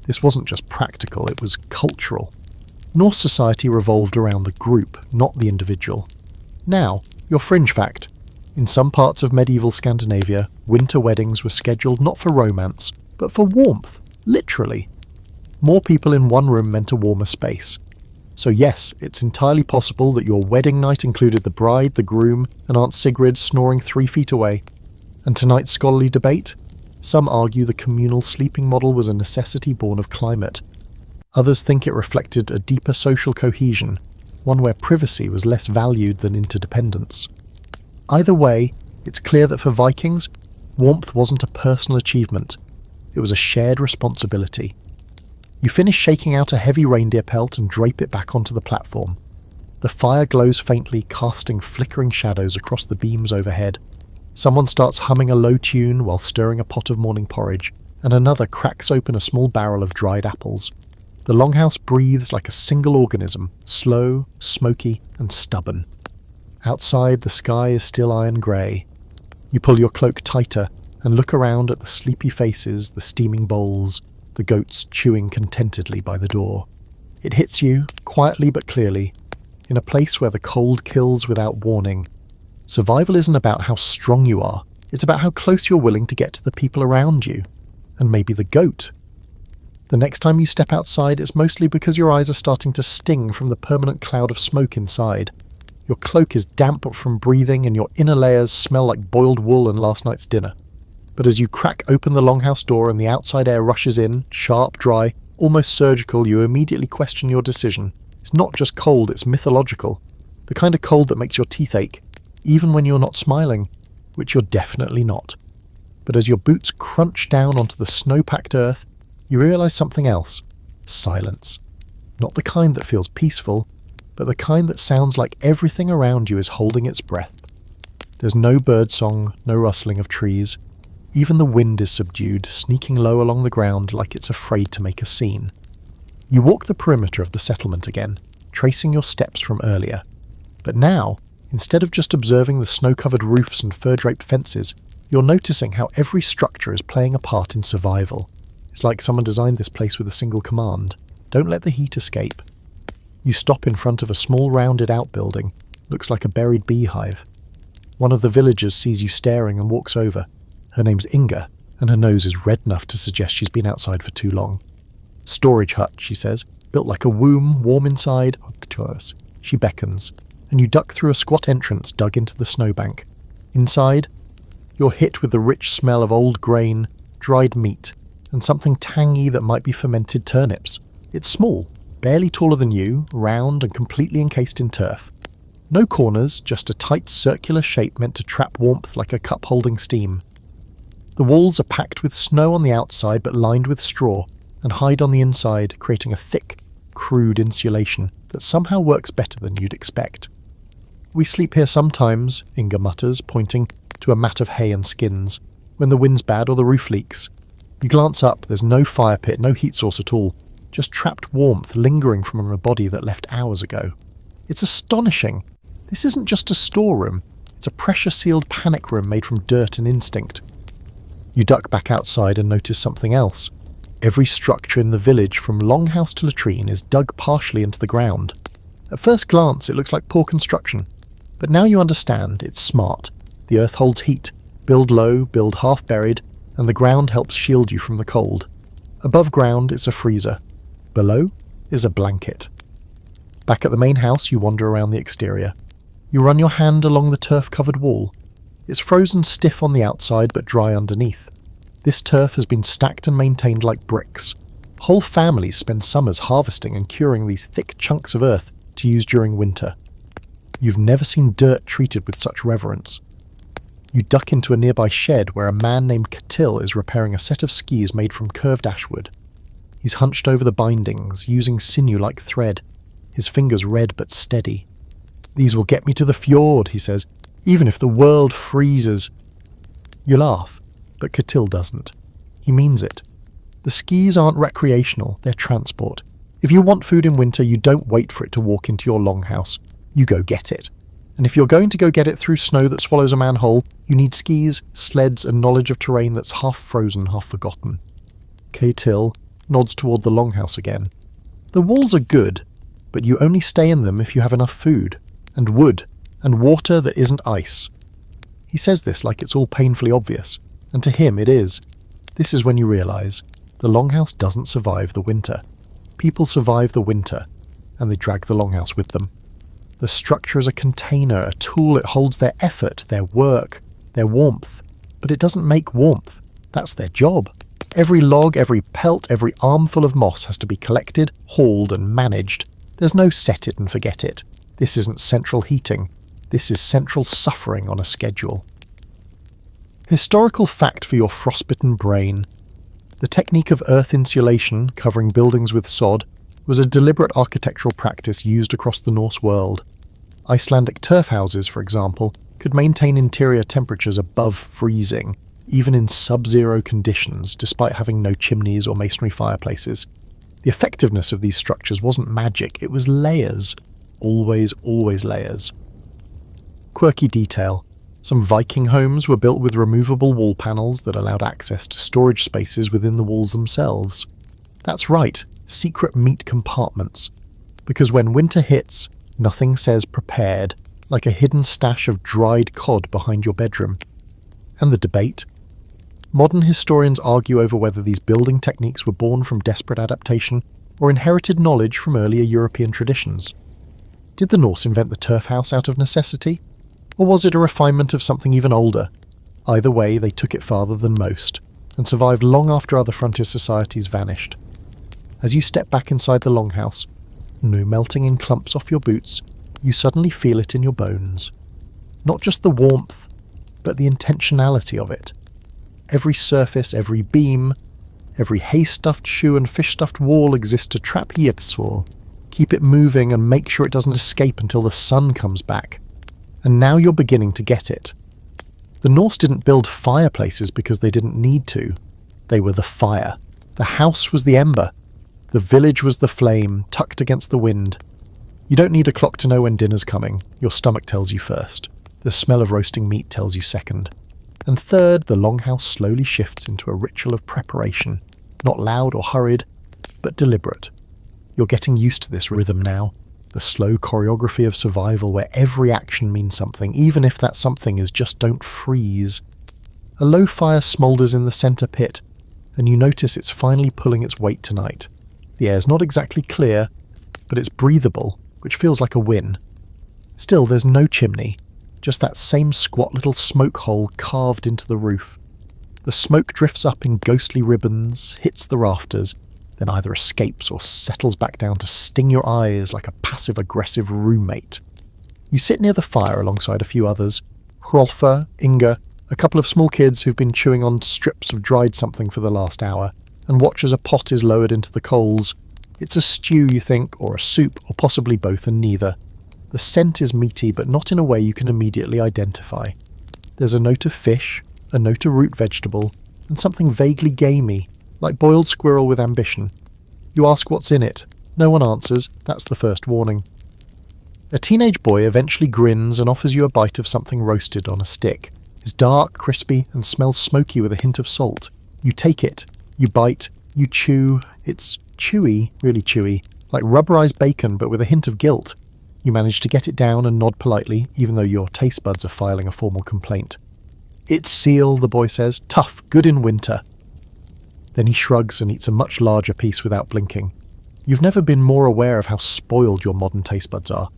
This wasn't just practical, it was cultural. Norse society revolved around the group, not the individual. Now, your fringe fact. In some parts of medieval Scandinavia, winter weddings were scheduled not for romance, but for warmth, literally. More people in one room meant a warmer space. So yes, it's entirely possible that your wedding night included the bride, the groom, and Aunt Sigrid snoring 3 feet away. And tonight's scholarly debate? Some argue the communal sleeping model was a necessity born of climate. Others think it reflected a deeper social cohesion, one where privacy was less valued than interdependence. Either way, it's clear that for Vikings, warmth wasn't a personal achievement. It was a shared responsibility. You finish shaking out a heavy reindeer pelt and drape it back onto the platform. The fire glows faintly, casting flickering shadows across the beams overhead. Someone starts humming a low tune while stirring a pot of morning porridge, and another cracks open a small barrel of dried apples. The longhouse breathes like a single organism, slow, smoky, and stubborn. Outside, the sky is still iron grey. You pull your cloak tighter and look around at the sleepy faces, the steaming bowls, the goats chewing contentedly by the door. It hits you, quietly but clearly, in a place where the cold kills without warning. Survival isn't about how strong you are, it's about how close you're willing to get to the people around you, and maybe the goat. The next time you step outside, it's mostly because your eyes are starting to sting from the permanent cloud of smoke inside. Your cloak is damp from breathing, and your inner layers smell like boiled wool and last night's dinner. But as you crack open the longhouse door and the outside air rushes in, sharp, dry, almost surgical, you immediately question your decision. It's not just cold, it's mythological. The kind of cold that makes your teeth ache, even when you're not smiling, which you're definitely not. But as your boots crunch down onto the snow-packed earth, you realise something else. Silence. Not the kind that feels peaceful, but the kind that sounds like everything around you is holding its breath. There's no birdsong, no rustling of trees. Even the wind is subdued, sneaking low along the ground like it's afraid to make a scene. You walk the perimeter of the settlement again, tracing your steps from earlier. But now, instead of just observing the snow-covered roofs and fur-draped fences, you're noticing how every structure is playing a part in survival. It's like someone designed this place with a single command. Don't let the heat escape. You stop in front of a small rounded outbuilding. Looks like a buried beehive. One of the villagers sees you staring and walks over. Her name's Inga, and her nose is red enough to suggest she's been outside for too long. Storage hut, she says, built like a womb, warm inside. She beckons, and you duck through a squat entrance dug into the snowbank. Inside, you're hit with the rich smell of old grain, dried meat, and something tangy that might be fermented turnips. It's small, barely taller than you, round and completely encased in turf. No corners, just a tight circular shape meant to trap warmth like a cup holding steam. The walls are packed with snow on the outside but lined with straw, and hide on the inside, creating a thick, crude insulation that somehow works better than you'd expect. We sleep here sometimes, Inga mutters, pointing to a mat of hay and skins, when the wind's bad or the roof leaks. You glance up, there's no fire pit, no heat source at all, just trapped warmth lingering from a body that left hours ago. It's astonishing. This isn't just a storeroom, it's a pressure-sealed panic room made from dirt and instinct. You duck back outside and notice something else. Every structure in the village, from longhouse to latrine, is dug partially into the ground. At first glance, it looks like poor construction. But now you understand, it's smart. The earth holds heat. Build low, build half-buried, and the ground helps shield you from the cold. Above ground is a freezer. Below is a blanket. Back at the main house, you wander around the exterior. You run your hand along the turf-covered wall. It's frozen stiff on the outside but dry underneath. This turf has been stacked and maintained like bricks. Whole families spend summers harvesting and curing these thick chunks of earth to use during winter. You've never seen dirt treated with such reverence. You duck into a nearby shed where a man named Catil is repairing a set of skis made from curved ashwood. He's hunched over the bindings, using sinew like thread, his fingers red but steady. "These will get me to the fjord," he says, "even if the world freezes." You laugh, but Catil doesn't. He means it. The skis aren't recreational, they're transport. If you want food in winter, you don't wait for it to walk into your longhouse. You go get it. And if you're going to go get it through snow that swallows a man whole, you need skis, sleds, and knowledge of terrain that's half frozen, half forgotten. Catil nods toward the longhouse again. The walls are good, but you only stay in them if you have enough food, and wood, and water that isn't ice. He says this like it's all painfully obvious, and to him it is. This is when you realise the longhouse doesn't survive the winter. People survive the winter. and they drag the longhouse with them. The structure is a container, a tool. It holds their effort, their work, their warmth. But it doesn't make warmth. That's their job. Every log, every pelt, every armful of moss has to be collected, hauled, and managed. There's no set it and forget it. This isn't central heating. This is central suffering on a schedule. Historical fact for your frostbitten brain. The technique of earth insulation, covering buildings with sod, was a deliberate architectural practice used across the Norse world. Icelandic turf houses, for example, could maintain interior temperatures above freezing, even in sub-zero conditions, despite having no chimneys or masonry fireplaces. The effectiveness of these structures wasn't magic, it was layers. Always, always layers. Quirky detail. Some Viking homes were built with removable wall panels that allowed access to storage spaces within the walls themselves. That's right, secret meat compartments. Because when winter hits, nothing says prepared, like a hidden stash of dried cod behind your bedroom. And the debate? Modern historians argue over whether these building techniques were born from desperate adaptation or inherited knowledge from earlier European traditions. Did the Norse invent the turf house out of necessity? Or was it a refinement of something even older? Either way, they took it farther than most, and survived long after other frontier societies vanished. As you step back inside the longhouse, no melting in clumps off your boots, you suddenly feel it in your bones. Not just the warmth, but the intentionality of it. Every surface, every beam, every hay-stuffed shoe and fish-stuffed wall exists to trap Yggdrasil, keep it moving and make sure it doesn't escape until the sun comes back. And now you're beginning to get it. The Norse didn't build fireplaces because they didn't need to. They were the fire. The house was the ember. The village was the flame, tucked against the wind. You don't need a clock to know when dinner's coming. Your stomach tells you first. The smell of roasting meat tells you second. And third, the longhouse slowly shifts into a ritual of preparation. Not loud or hurried, but deliberate. You're getting used to this rhythm now. The slow choreography of survival where every action means something, even if that something is just don't freeze. A low fire smoulders in the centre pit, and you notice it's finally pulling its weight tonight. The air's not exactly clear, but it's breathable, which feels like a win. Still, there's no chimney, just that same squat little smoke hole carved into the roof. The smoke drifts up in ghostly ribbons, hits the rafters, then either escapes or settles back down to sting your eyes like a passive-aggressive roommate. You sit near the fire alongside a few others, Hrolfa, Inga, a couple of small kids who've been chewing on strips of dried something for the last hour, and watch as a pot is lowered into the coals. It's a stew, you think, or a soup, or possibly both and neither. The scent is meaty, but not in a way you can immediately identify. There's a note of fish, a note of root vegetable, and something vaguely gamey, like boiled squirrel with ambition. You ask what's in it. No one answers. That's the first warning. A teenage boy eventually grins and offers you a bite of something roasted on a stick. It's dark, crispy, and smells smoky with a hint of salt. You take it. You bite. You chew. It's chewy, really chewy, like rubberized bacon but with a hint of guilt. You manage to get it down and nod politely, even though your taste buds are filing a formal complaint. It's seal, the boy says. Tough, good in winter. Then he shrugs and eats a much larger piece without blinking. You've never been more aware of how spoiled your modern taste buds are.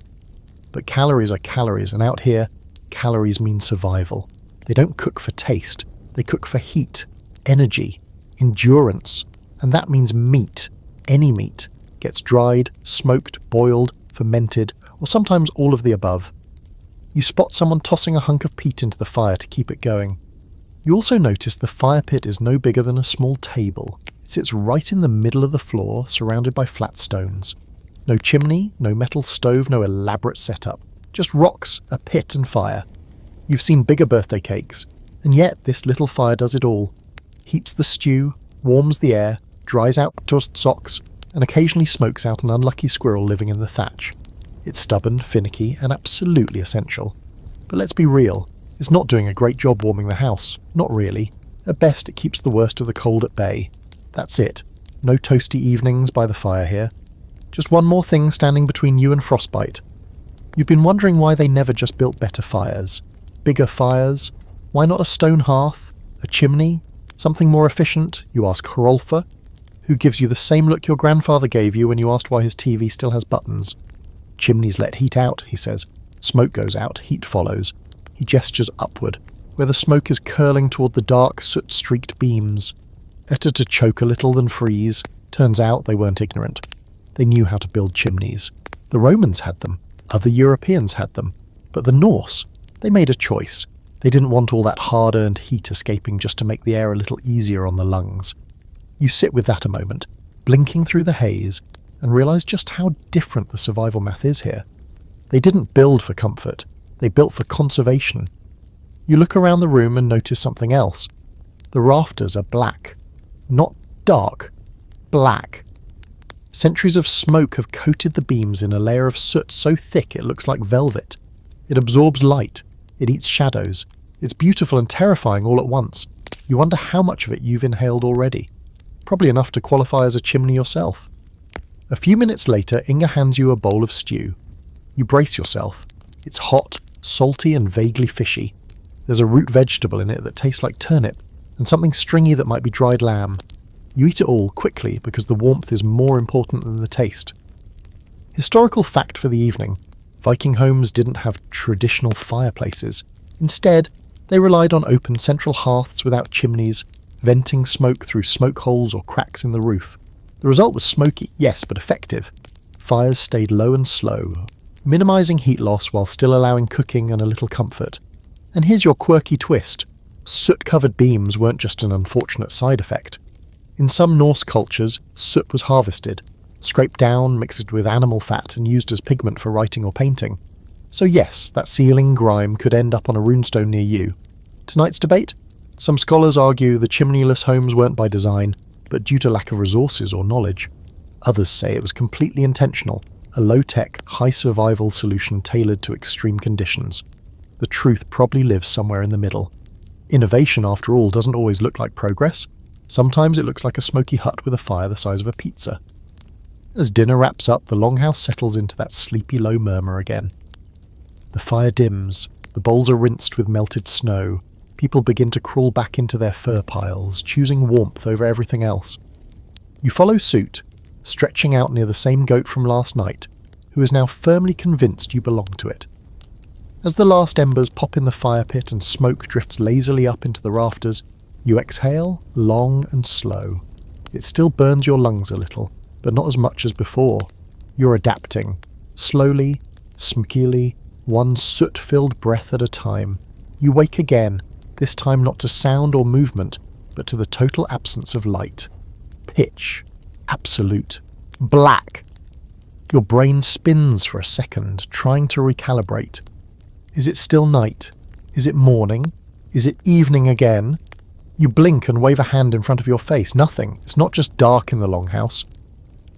But calories are calories, and out here, calories mean survival. They don't cook for taste. They cook for heat, energy, endurance. And that means meat, any meat, gets dried, smoked, boiled, fermented, or sometimes all of the above. You spot someone tossing a hunk of peat into the fire to keep it going. You also notice the fire pit is no bigger than a small table. It sits right in the middle of the floor, surrounded by flat stones. No chimney, no metal stove, no elaborate setup. Just rocks, a pit and fire. You've seen bigger birthday cakes, and yet this little fire does it all. Heats the stew, warms the air, dries out tossed socks, and occasionally smokes out an unlucky squirrel living in the thatch. It's stubborn, finicky, and absolutely essential. But let's be real. It's not doing a great job warming the house. Not really. At best, it keeps the worst of the cold at bay. That's it. No toasty evenings by the fire here. Just one more thing standing between you and frostbite. You've been wondering why they never just built better fires. Bigger fires? Why not a stone hearth? A chimney? Something more efficient? You ask Hrolfa, who gives you the same look your grandfather gave you when you asked why his TV still has buttons. Chimneys let heat out, he says. Smoke goes out, heat follows. He gestures upward, where the smoke is curling toward the dark, soot-streaked beams. Better to choke a little than freeze. Turns out they weren't ignorant. They knew how to build chimneys. The Romans had them. Other Europeans had them. But the Norse, they made a choice. They didn't want all that hard-earned heat escaping just to make the air a little easier on the lungs. You sit with that a moment, blinking through the haze, and realise just how different the survival math is here. They didn't build for comfort. They built for conservation. You look around the room and notice something else. The rafters are black. Not dark. Black. Centuries of smoke have coated the beams in a layer of soot so thick it looks like velvet. It absorbs light. It eats shadows. It's beautiful and terrifying all at once. You wonder how much of it you've inhaled already. Probably enough to qualify as a chimney yourself. A few minutes later, Inga hands you a bowl of stew. You brace yourself. It's hot, salty and vaguely fishy. There's a root vegetable in it that tastes like turnip, and something stringy that might be dried lamb. You eat it all quickly because the warmth is more important than the taste. Historical fact for the evening: Viking homes didn't have traditional fireplaces. Instead, they relied on open central hearths without chimneys, venting smoke through smoke holes or cracks in the roof. The result was smoky, yes, but effective. Fires stayed low and slow, minimising heat loss while still allowing cooking and a little comfort. And here's your quirky twist. Soot-covered beams weren't just an unfortunate side effect. In some Norse cultures, soot was harvested, scraped down, mixed with animal fat and used as pigment for writing or painting. So yes, that ceiling grime could end up on a runestone near you. Tonight's debate? Some scholars argue the chimneyless homes weren't by design, but due to lack of resources or knowledge. Others say it was completely intentional, a low-tech, high-survival solution tailored to extreme conditions. The truth probably lives somewhere in the middle. Innovation, after all, doesn't always look like progress. Sometimes it looks like a smoky hut with a fire the size of a pizza. As dinner wraps up, the longhouse settles into that sleepy low murmur again. The fire dims, the bowls are rinsed with melted snow. People begin to crawl back into their fur piles, choosing warmth over everything else. You follow suit, stretching out near the same goat from last night, who is now firmly convinced you belong to it. As the last embers pop in the fire pit and smoke drifts lazily up into the rafters, you exhale, long and slow. It still burns your lungs a little, but not as much as before. You're adapting, slowly, smokily, one soot-filled breath at a time. You wake again, this time not to sound or movement, but to the total absence of light. Pitch. Absolute. Black. Your brain spins for a second, trying to recalibrate. Is it still night? Is it morning? Is it evening again? You blink and wave a hand in front of your face. Nothing. It's not just dark in the longhouse.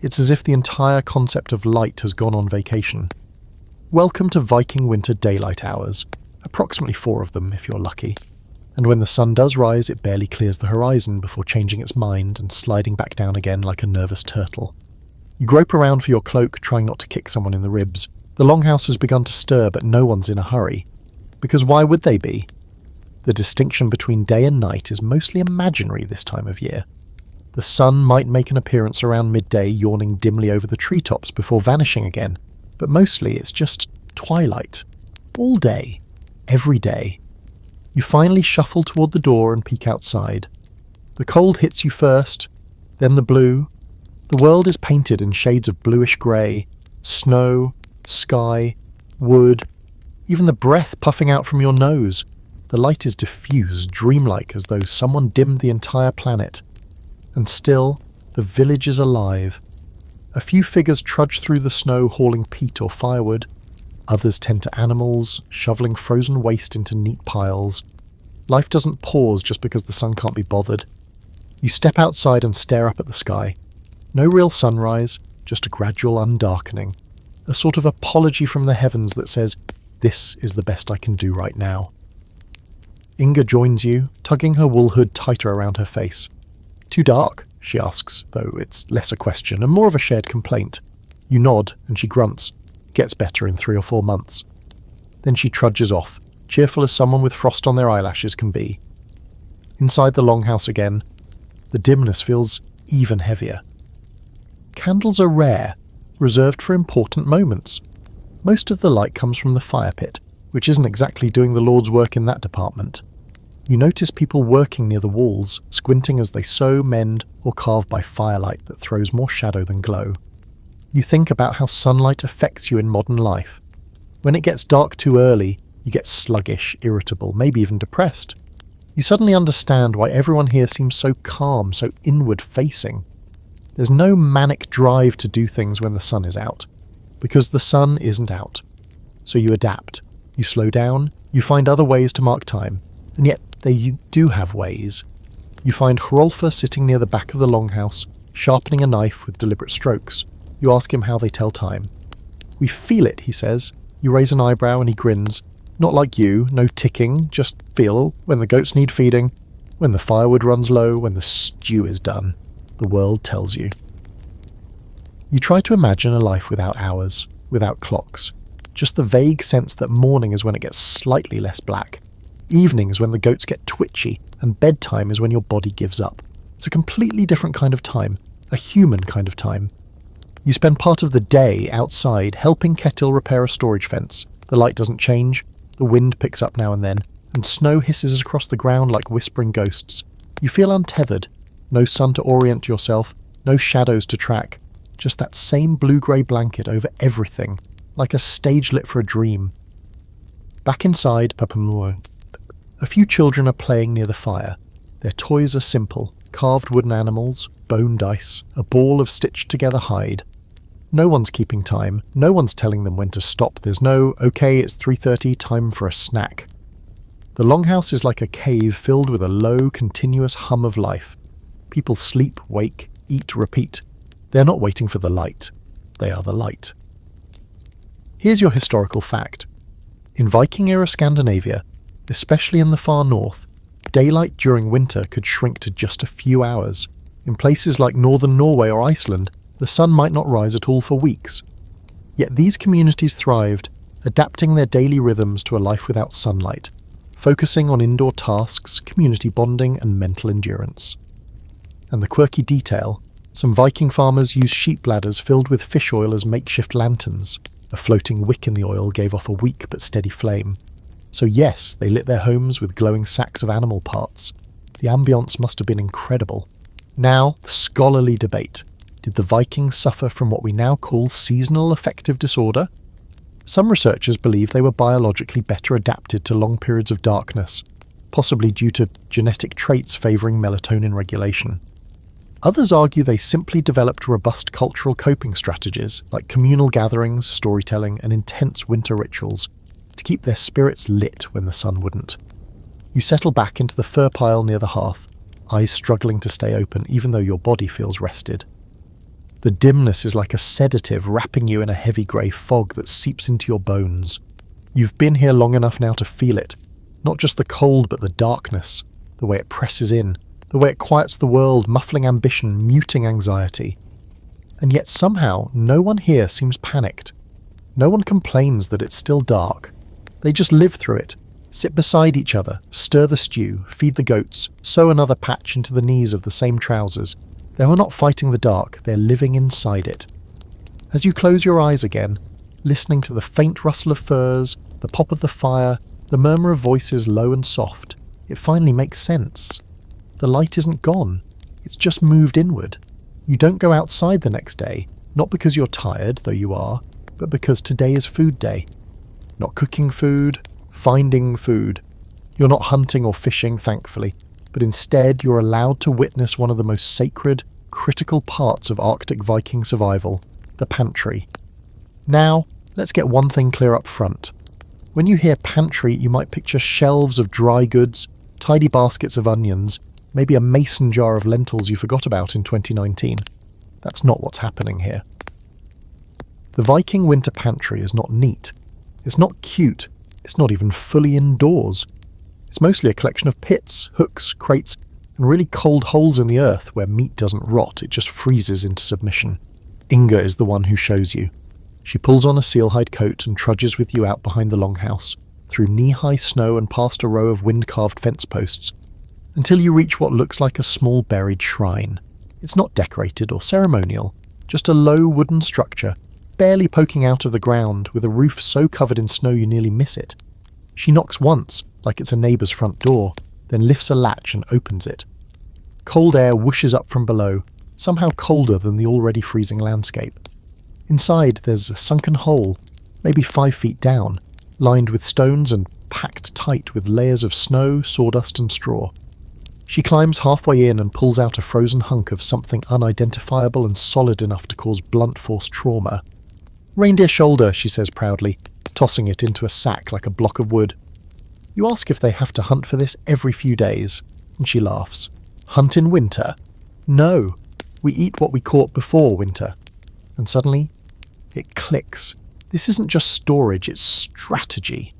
It's as if the entire concept of light has gone on vacation. Welcome to Viking winter daylight hours. Approximately 4 of them, if you're lucky. And when the sun does rise, it barely clears the horizon before changing its mind and sliding back down again like a nervous turtle. You grope around for your cloak, trying not to kick someone in the ribs. The longhouse has begun to stir, but no one's in a hurry. Because why would they be? The distinction between day and night is mostly imaginary this time of year. The sun might make an appearance around midday, yawning dimly over the treetops before vanishing again, but mostly it's just twilight. All day. Every day. You finally shuffle toward the door and peek outside. The cold hits you first, then the blue. The world is painted in shades of bluish grey. Snow, sky, wood, even the breath puffing out from your nose. The light is diffused, dreamlike, as though someone dimmed the entire planet. And still, the village is alive. A few figures trudge through the snow hauling peat or firewood. Others tend to animals, shoveling frozen waste into neat piles. Life doesn't pause just because the sun can't be bothered. You step outside and stare up at the sky. No real sunrise, just a gradual undarkening. A sort of apology from the heavens that says, "This is the best I can do right now." Inga joins you, tugging her wool hood tighter around her face. "Too dark?" she asks, though it's less a question and more of a shared complaint. You nod, and she grunts. Gets better in 3 or 4 months. Then she trudges off, cheerful as someone with frost on their eyelashes can be. Inside the longhouse again, the dimness feels even heavier. Candles are rare, reserved for important moments. Most of the light comes from the fire pit, which isn't exactly doing the Lord's work in that department. You notice people working near the walls, squinting as they sew, mend, or carve by firelight that throws more shadow than glow. You think about how sunlight affects you in modern life. When it gets dark too early, you get sluggish, irritable, maybe even depressed. You suddenly understand why everyone here seems so calm, so inward-facing. There's no manic drive to do things when the sun is out, because the sun isn't out. So you adapt, you slow down, you find other ways to mark time, and yet they do have ways. You find Hrolfa sitting near the back of the longhouse, sharpening a knife with deliberate strokes. You ask him how they tell time. "We feel it," he says. You raise an eyebrow and he grins. "Not like you, no ticking, just feel when the goats need feeding, when the firewood runs low, when the stew is done. The world tells you." You try to imagine a life without hours, without clocks. Just the vague sense that morning is when it gets slightly less black, evening is when the goats get twitchy, and bedtime is when your body gives up. It's a completely different kind of time, a human kind of time. You spend part of the day outside helping Ketil repair a storage fence. The light doesn't change, the wind picks up now and then, and snow hisses across the ground like whispering ghosts. You feel untethered, no sun to orient yourself, no shadows to track, just that same blue-grey blanket over everything, like a stage lit for a dream. Back inside Papamuo, a few children are playing near the fire. Their toys are simple, carved wooden animals, bone dice, a ball of stitched-together hide. No one's keeping time, no one's telling them when to stop. There's no, "Okay, it's 3:30, time for a snack." The longhouse is like a cave filled with a low, continuous hum of life. People sleep, wake, eat, repeat. They're not waiting for the light. They are the light. Here's your historical fact. In Viking-era Scandinavia, especially in the far north, daylight during winter could shrink to just a few hours. In places like northern Norway or Iceland, the sun might not rise at all for weeks. Yet these communities thrived, adapting their daily rhythms to a life without sunlight, focusing on indoor tasks, community bonding, and mental endurance. And the quirky detail, some Viking farmers used sheep bladders filled with fish oil as makeshift lanterns. A floating wick in the oil gave off a weak but steady flame. So yes, they lit their homes with glowing sacks of animal parts. The ambience must have been incredible. Now, the scholarly debate. Did the Vikings suffer from what we now call seasonal affective disorder? Some researchers believe they were biologically better adapted to long periods of darkness, possibly due to genetic traits favouring melatonin regulation. Others argue they simply developed robust cultural coping strategies, like communal gatherings, storytelling, and intense winter rituals, to keep their spirits lit when the sun wouldn't. You settle back into the fur pile near the hearth, eyes struggling to stay open even though your body feels rested. The dimness is like a sedative wrapping you in a heavy grey fog that seeps into your bones. You've been here long enough now to feel it, not just the cold but the darkness, the way it presses in, the way it quiets the world, muffling ambition, muting anxiety. And yet somehow no one here seems panicked. No one complains that it's still dark. They just live through it, sit beside each other, stir the stew, feed the goats, sew another patch into the knees of the same trousers. They are not fighting the dark, they're living inside it. As you close your eyes again, listening to the faint rustle of furs, the pop of the fire, the murmur of voices low and soft, it finally makes sense. The light isn't gone, it's just moved inward. You don't go outside the next day, not because you're tired, though you are, but because today is food day. Not cooking food, finding food. You're not hunting or fishing, thankfully, but instead you're allowed to witness one of the most sacred, critical parts of Arctic Viking survival, the pantry. Now, let's get one thing clear up front. When you hear pantry, you might picture shelves of dry goods, tidy baskets of onions, maybe a mason jar of lentils you forgot about in 2019. That's not what's happening here. The Viking winter pantry is not neat. It's not cute. It's not even fully indoors. It's mostly a collection of pits, hooks, crates, and really cold holes in the earth where meat doesn't rot, it just freezes into submission. Inga is the one who shows you. She pulls on a sealhide coat and trudges with you out behind the longhouse, through knee-high snow and past a row of wind-carved fence posts, until you reach what looks like a small buried shrine. It's not decorated or ceremonial, just a low wooden structure, barely poking out of the ground with a roof so covered in snow you nearly miss it. She knocks once, like it's a neighbour's front door, then lifts a latch and opens it. Cold air whooshes up from below, somehow colder than the already freezing landscape. Inside there's a sunken hole, maybe 5 feet down, lined with stones and packed tight with layers of snow, sawdust and straw. She climbs halfway in and pulls out a frozen hunk of something unidentifiable and solid enough to cause blunt force trauma. "Reindeer shoulder," she says proudly, tossing it into a sack like a block of wood. You ask if they have to hunt for this every few days, and she laughs. "Hunt in winter? No, we eat what we caught before winter." And suddenly, it clicks. This isn't just storage, it's strategy.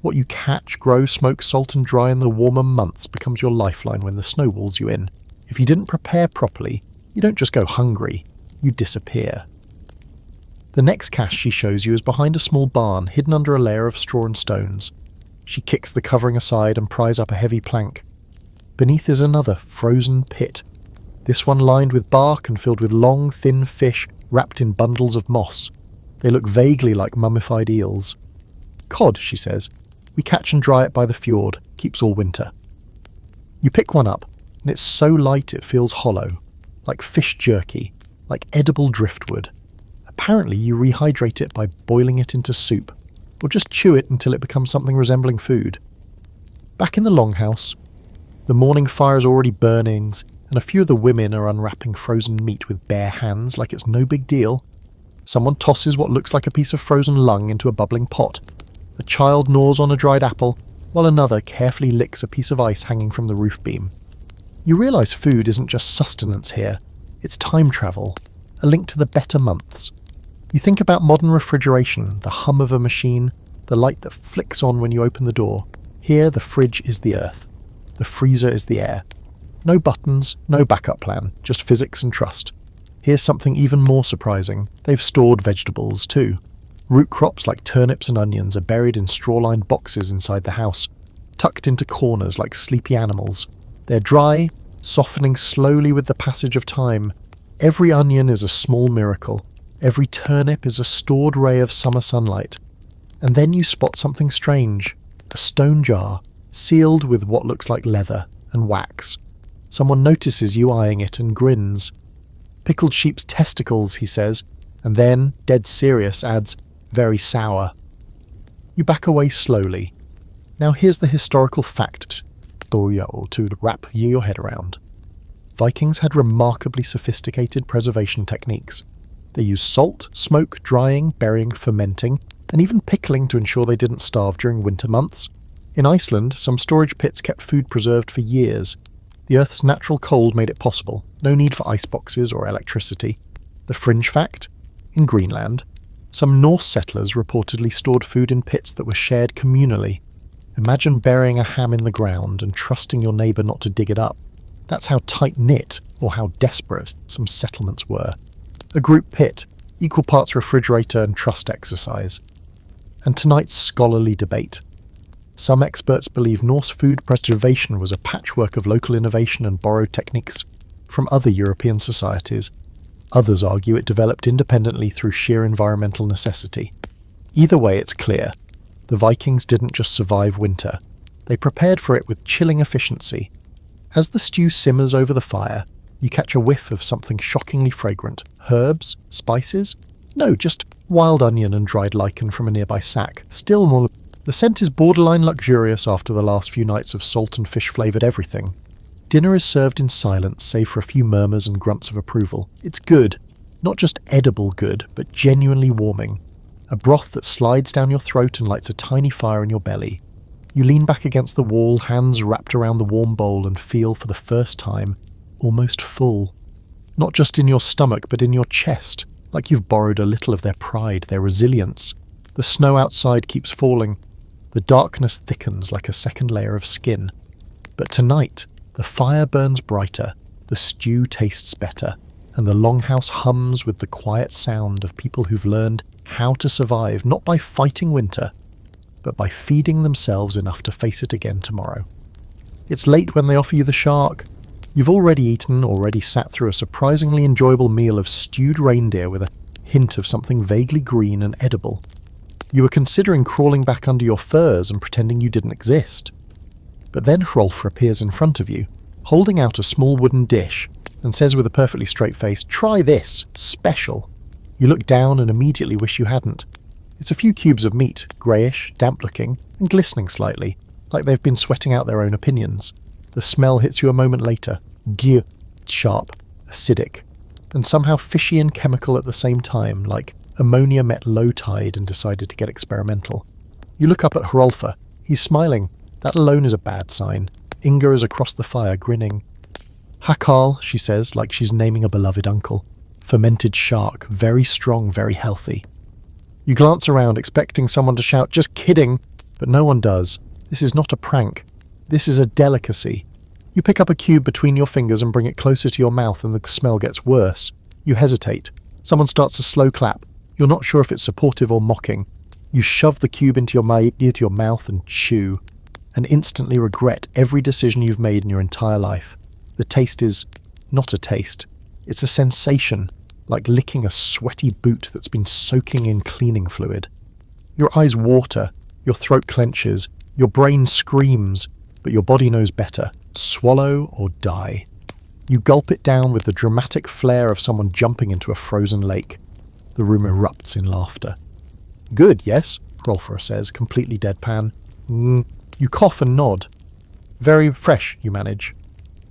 What you catch, grow, smoke, salt and dry in the warmer months becomes your lifeline when the snow walls you in. If you didn't prepare properly, you don't just go hungry, you disappear. The next cache she shows you is behind a small barn hidden under a layer of straw and stones. She kicks the covering aside and pries up a heavy plank. Beneath is another frozen pit, this one lined with bark and filled with long, thin fish wrapped in bundles of moss. They look vaguely like mummified eels. "Cod," she says. "We catch and dry it by the fjord, keeps all winter." You pick one up, and it's so light it feels hollow, like fish jerky, like edible driftwood. Apparently you rehydrate it by boiling it into soup, or just chew it until it becomes something resembling food. Back in the longhouse, the morning fire is already burning, and a few of the women are unwrapping frozen meat with bare hands like it's no big deal. Someone tosses what looks like a piece of frozen lung into a bubbling pot. A child gnaws on a dried apple, while another carefully licks a piece of ice hanging from the roof beam. You realise food isn't just sustenance here, it's time travel, a link to the better months. You think about modern refrigeration, the hum of a machine, the light that flicks on when you open the door. Here the fridge is the earth, the freezer is the air. No buttons, no backup plan, just physics and trust. Here's something even more surprising. They've stored vegetables too. Root crops like turnips and onions are buried in straw-lined boxes inside the house, tucked into corners like sleepy animals. They're dry, softening slowly with the passage of time. Every onion is a small miracle. Every turnip is a stored ray of summer sunlight. And then you spot something strange. A stone jar, sealed with what looks like leather and wax. Someone notices you eyeing it and grins. "Pickled sheep's testicles," he says, and then, dead serious, adds, "very sour." You back away slowly. Now here's the historical fact to wrap your head around. Vikings had remarkably sophisticated preservation techniques. They used salt, smoke, drying, burying, fermenting, and even pickling to ensure they didn't starve during winter months. In Iceland, some storage pits kept food preserved for years. The Earth's natural cold made it possible. No need for iceboxes or electricity. The fringe fact? In Greenland, some Norse settlers reportedly stored food in pits that were shared communally. Imagine burying a ham in the ground and trusting your neighbour not to dig it up. That's how tight-knit, or how desperate, some settlements were. A group pit, equal parts refrigerator and trust exercise. And tonight's scholarly debate. Some experts believe Norse food preservation was a patchwork of local innovation and borrowed techniques from other European societies. Others argue it developed independently through sheer environmental necessity. Either way, it's clear. The Vikings didn't just survive winter. They prepared for it with chilling efficiency. As the stew simmers over the fire, you catch a whiff of something shockingly fragrant. Herbs? Spices? No, just wild onion and dried lichen from a nearby sack. Still more. The scent is borderline luxurious after the last few nights of salt and fish-flavoured everything. Dinner is served in silence, save for a few murmurs and grunts of approval. It's good. Not just edible good, but genuinely warming. A broth that slides down your throat and lights a tiny fire in your belly. You lean back against the wall, hands wrapped around the warm bowl, and feel, for the first time, almost full. Not just in your stomach, but in your chest, like you've borrowed a little of their pride, their resilience. The snow outside keeps falling. The darkness thickens like a second layer of skin. But tonight, the fire burns brighter, the stew tastes better, and the longhouse hums with the quiet sound of people who've learned how to survive not by fighting winter, but by feeding themselves enough to face it again tomorrow. It's late when they offer you the shark, You've already sat through a surprisingly enjoyable meal of stewed reindeer with a hint of something vaguely green and edible. You were considering crawling back under your furs and pretending you didn't exist. But then Hrolfr appears in front of you, holding out a small wooden dish, and says with a perfectly straight face, "Try this, special." You look down and immediately wish you hadn't. It's a few cubes of meat, greyish, damp-looking, and glistening slightly, like they've been sweating out their own opinions. The smell hits you a moment later, sharp, acidic, and somehow fishy and chemical at the same time, like ammonia met low tide and decided to get experimental. You look up at Hrolfr. He's smiling. That alone is a bad sign. Inga is across the fire, grinning. "Hakal," she says, like she's naming a beloved uncle. "Fermented shark, very strong, very healthy." You glance around, expecting someone to shout, "Just kidding," but no one does. This is not a prank. This is a delicacy. You pick up a cube between your fingers and bring it closer to your mouth, and the smell gets worse. You hesitate. Someone starts a slow clap. You're not sure if it's supportive or mocking. You shove the cube into your mouth and chew, and instantly regret every decision you've made in your entire life. The taste is not a taste. It's a sensation, like licking a sweaty boot that's been soaking in cleaning fluid. Your eyes water, your throat clenches, your brain screams, but your body knows better. Swallow or die. You gulp it down with the dramatic flair of someone jumping into a frozen lake. The room erupts in laughter. "Good, yes?" Hrolfr says, completely deadpan. You cough and nod. "Very fresh," you manage.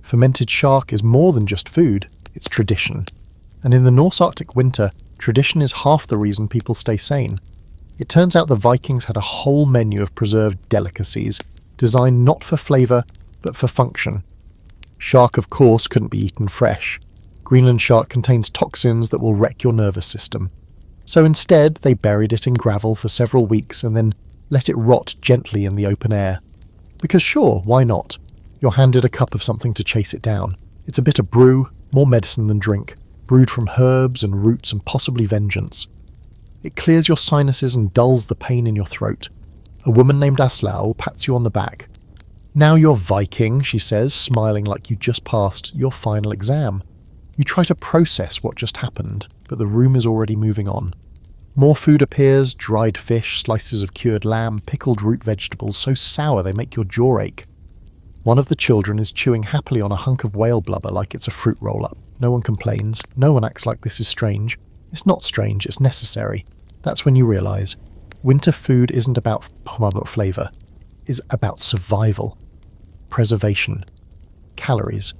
Fermented shark is more than just food, it's tradition. And in the Norse Arctic winter, tradition is half the reason people stay sane. It turns out the Vikings had a whole menu of preserved delicacies, designed not for flavour, but for function. Shark, of course, couldn't be eaten fresh. Greenland shark contains toxins that will wreck your nervous system. So instead, they buried it in gravel for several weeks and then let it rot gently in the open air. Because sure, why not? You're handed a cup of something to chase it down. It's a bitter brew, more medicine than drink, brewed from herbs and roots and possibly vengeance. It clears your sinuses and dulls the pain in your throat. A woman named Aslao pats you on the back. "Now you're Viking," she says, smiling like you just passed your final exam. You try to process what just happened, but the room is already moving on. More food appears, dried fish, slices of cured lamb, pickled root vegetables so sour they make your jaw ache. One of the children is chewing happily on a hunk of whale blubber like it's a fruit roll-up. No one complains. No one acts like this is strange. It's not strange, it's necessary. That's when you realise winter food isn't about flavour. It's about survival. Preservation. Calories.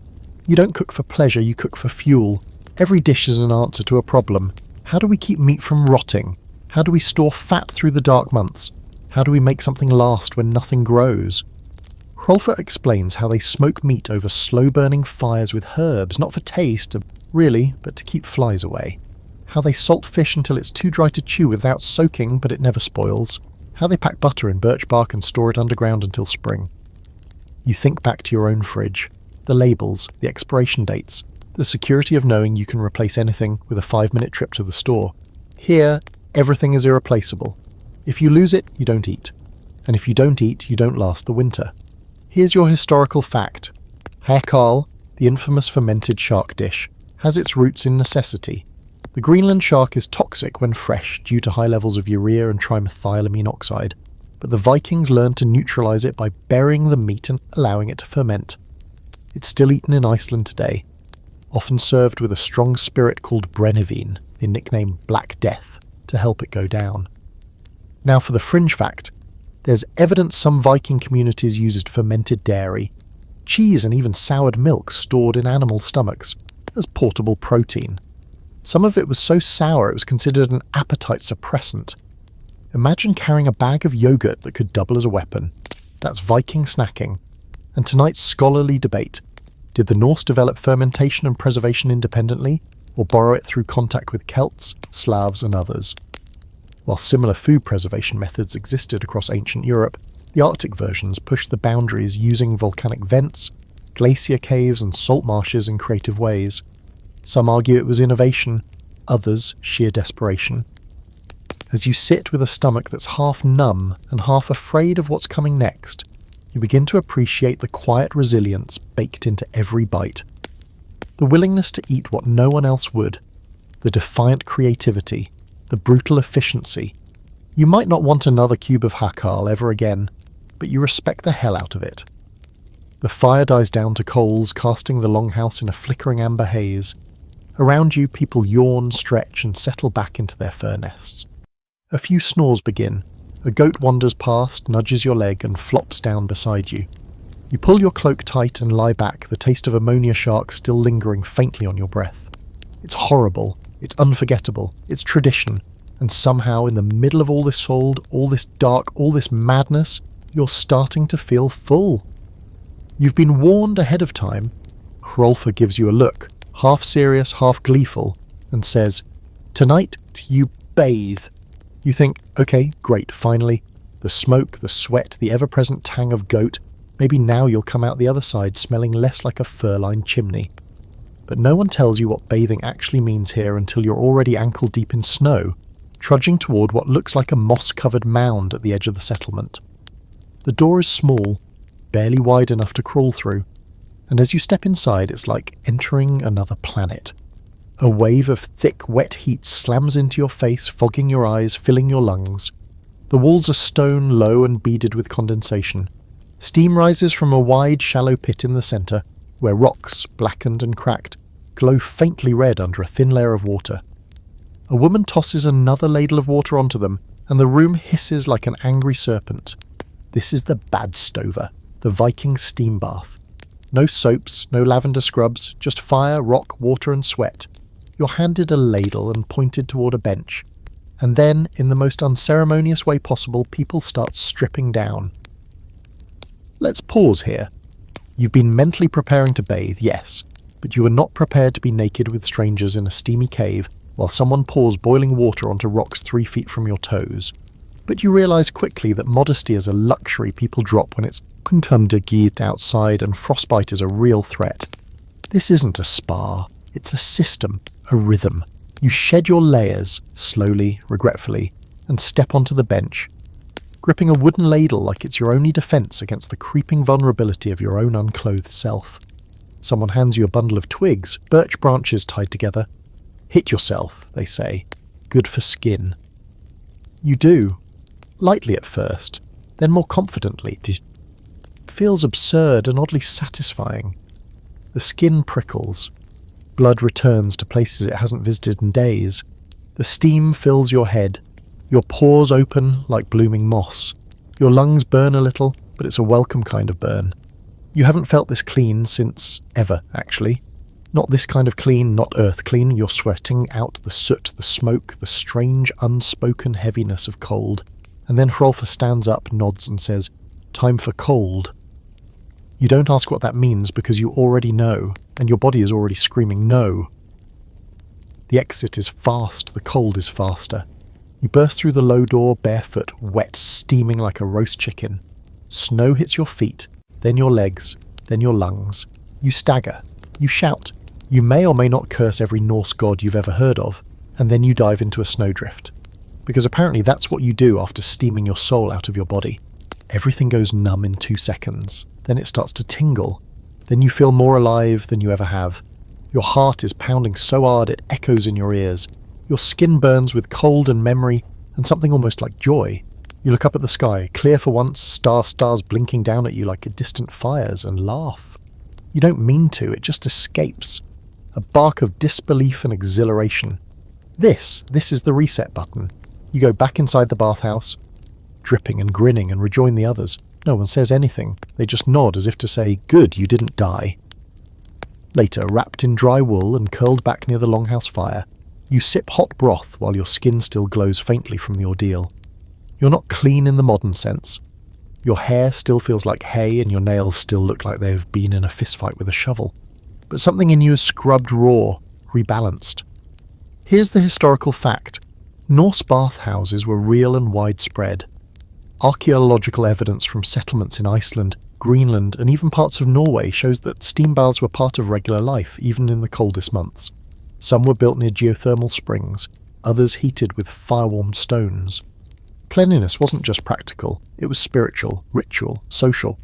You don't cook for pleasure, you cook for fuel. Every dish is an answer to a problem. How do we keep meat from rotting? How do we store fat through the dark months? How do we make something last when nothing grows? Hrolfr explains how they smoke meat over slow-burning fires with herbs, not for taste, really, but to keep flies away. How they salt fish until it's too dry to chew without soaking, but it never spoils. How they pack butter in birch bark and store it underground until spring. You think back to your own fridge. The labels, the expiration dates, the security of knowing you can replace anything with a 5-minute trip to the store. Here, everything is irreplaceable. If you lose it, you don't eat. And if you don't eat, you don't last the winter. Here's your historical fact. Hakal, the infamous fermented shark dish, has its roots in necessity. The Greenland shark is toxic when fresh due to high levels of urea and trimethylamine oxide, but the Vikings learned to neutralize it by burying the meat and allowing it to ferment. It's still eaten in Iceland today, often served with a strong spirit called brennivine, a nickname Black Death, to help it go down. Now for the fringe fact. There's evidence some Viking communities used fermented dairy, cheese and even soured milk stored in animal stomachs, as portable protein. Some of it was so sour it was considered an appetite suppressant. Imagine carrying a bag of yogurt that could double as a weapon. That's Viking snacking. And tonight's scholarly debate. Did the Norse develop fermentation and preservation independently, or borrow it through contact with Celts, Slavs and others? While similar food preservation methods existed across ancient Europe, the Arctic versions pushed the boundaries using volcanic vents, glacier caves and salt marshes in creative ways. Some argue it was innovation, others sheer desperation. As you sit with a stomach that's half numb and half afraid of what's coming next, you begin to appreciate the quiet resilience baked into every bite. The willingness to eat what no one else would, the defiant creativity, the brutal efficiency. You might not want another cube of hakal ever again, but you respect the hell out of it. The fire dies down to coals, casting the longhouse in a flickering amber haze. Around you, people yawn, stretch, and settle back into their fur nests. A few snores begin. A goat wanders past, nudges your leg, and flops down beside you. You pull your cloak tight and lie back, the taste of ammonia shark still lingering faintly on your breath. It's horrible, it's unforgettable, it's tradition, and somehow in the middle of all this cold, all this dark, all this madness, you're starting to feel full. You've been warned ahead of time. Hrolfa gives you a look, half serious, half gleeful, and says, "Tonight, you bathe." You think, okay, great, finally. The smoke, the sweat, the ever-present tang of goat, maybe now you'll come out the other side smelling less like a fur-lined chimney. But no one tells you what bathing actually means here until you're already ankle-deep in snow, trudging toward what looks like a moss-covered mound at the edge of the settlement. The door is small, barely wide enough to crawl through, and as you step inside it's like entering another planet. A wave of thick, wet heat slams into your face, fogging your eyes, filling your lungs. The walls are stone, low and beaded with condensation. Steam rises from a wide, shallow pit in the centre, where rocks, blackened and cracked, glow faintly red under a thin layer of water. A woman tosses another ladle of water onto them, and the room hisses like an angry serpent. This is the Bad Stover, the Viking steam bath. No soaps, no lavender scrubs, just fire, rock, water and sweat. You're handed a ladle and pointed toward a bench. And then, in the most unceremonious way possible, people start stripping down. Let's pause here. You've been mentally preparing to bathe, yes, but you are not prepared to be naked with strangers in a steamy cave while someone pours boiling water onto rocks 3 feet from your toes. But you realise quickly that modesty is a luxury people drop when it's kuntundergeet outside and frostbite is a real threat. This isn't a spa, it's a system, a rhythm. You shed your layers, slowly, regretfully, and step onto the bench, gripping a wooden ladle like it's your only defence against the creeping vulnerability of your own unclothed self. Someone hands you a bundle of twigs, birch branches tied together. Hit yourself, they say. Good for skin. You do. Lightly at first, then more confidently. It feels absurd and oddly satisfying. The skin prickles. Blood returns to places it hasn't visited in days. The steam fills your head. Your pores open like blooming moss. Your lungs burn a little, but it's a welcome kind of burn. You haven't felt this clean since ever, actually. Not this kind of clean, not earth clean. You're sweating out the soot, the smoke, the strange, unspoken heaviness of cold. And then Hrolfa stands up, nods and says, "Time for cold." You don't ask what that means because you already know, and your body is already screaming no. The exit is fast, the cold is faster. You burst through the low door, barefoot, wet, steaming like a roast chicken. Snow hits your feet, then your legs, then your lungs. You stagger. You shout. You may or may not curse every Norse god you've ever heard of, and then you dive into a snowdrift. Because apparently that's what you do after steaming your soul out of your body. Everything goes numb in 2 seconds. Then it starts to tingle. Then you feel more alive than you ever have. Your heart is pounding so hard it echoes in your ears. Your skin burns with cold and memory and something almost like joy. You look up at the sky, clear for once, stars blinking down at you like distant fires, and laugh. You don't mean to, it just escapes. A bark of disbelief and exhilaration. This is the reset button. You go back inside the bathhouse, dripping and grinning, and rejoin the others. No one says anything. They just nod as if to say, "Good, you didn't die." Later, wrapped in dry wool and curled back near the longhouse fire, you sip hot broth while your skin still glows faintly from the ordeal. You're not clean in the modern sense. Your hair still feels like hay and your nails still look like they've been in a fistfight with a shovel. But something in you is scrubbed raw, rebalanced. Here's the historical fact. Norse bathhouses were real and widespread. Archaeological evidence from settlements in Iceland, Greenland, and even parts of Norway shows that steam baths were part of regular life, even in the coldest months. Some were built near geothermal springs, others heated with fire-warmed stones. Cleanliness wasn't just practical, it was spiritual, ritual, social.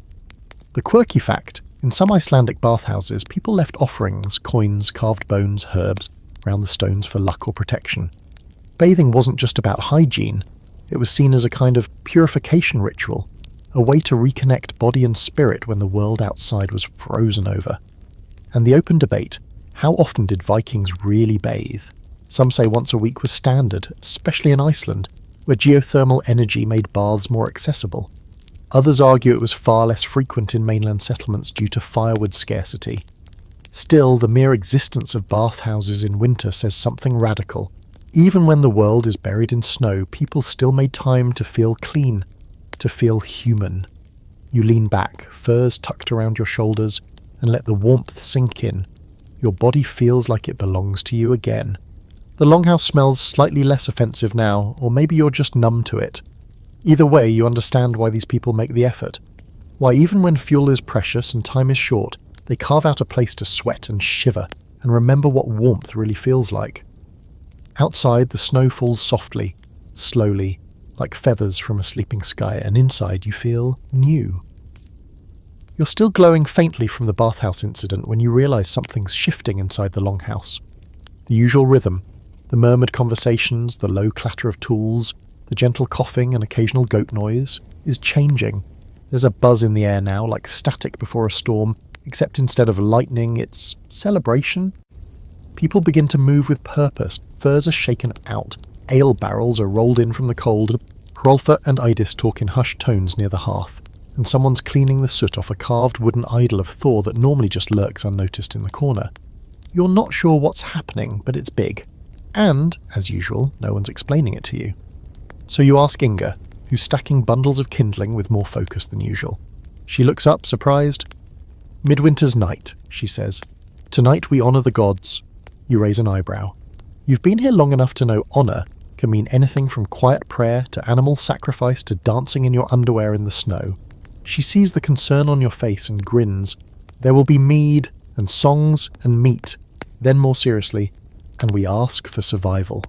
The quirky fact, In some Icelandic bathhouses, people left offerings, coins, carved bones, herbs, around the stones for luck or protection. Bathing wasn't just about hygiene, it was seen as a kind of purification ritual, a way to reconnect body and spirit when the world outside was frozen over. And the open debate, how often did Vikings really bathe? Some say once a week was standard, especially in Iceland, where geothermal energy made baths more accessible. Others argue it was far less frequent in mainland settlements due to firewood scarcity. Still, the mere existence of bathhouses in winter says something radical. Even when the world is buried in snow, people still made time to feel clean, to feel human. You lean back, furs tucked around your shoulders, and let the warmth sink in. Your body feels like it belongs to you again. The longhouse smells slightly less offensive now, or maybe you're just numb to it. Either way, you understand why these people make the effort. Why even when fuel is precious and time is short, they carve out a place to sweat and shiver and remember what warmth really feels like. Outside, the snow falls softly, slowly, like feathers from a sleeping sky, and inside you feel new. You're still glowing faintly from the bathhouse incident when you realise something's shifting inside the longhouse. The usual rhythm, the murmured conversations, the low clatter of tools, the gentle coughing and occasional goat noise, is changing. There's a buzz in the air now, like static before a storm, except instead of lightning, it's celebration. People begin to move with purpose, furs are shaken out, ale barrels are rolled in from the cold, Hrolfa and Idis talk in hushed tones near the hearth, and someone's cleaning the soot off a carved wooden idol of Thor that normally just lurks unnoticed in the corner. You're not sure what's happening, but it's big. And, as usual, no one's explaining it to you. So you ask Inga, who's stacking bundles of kindling with more focus than usual. She looks up, surprised. "Midwinter's night," she says. "Tonight we honour the gods." You raise an eyebrow. You've been here long enough to know honour can mean anything from quiet prayer to animal sacrifice to dancing in your underwear in the snow. She sees the concern on your face and grins. There will be mead and songs and meat. Then more seriously, and we ask for survival.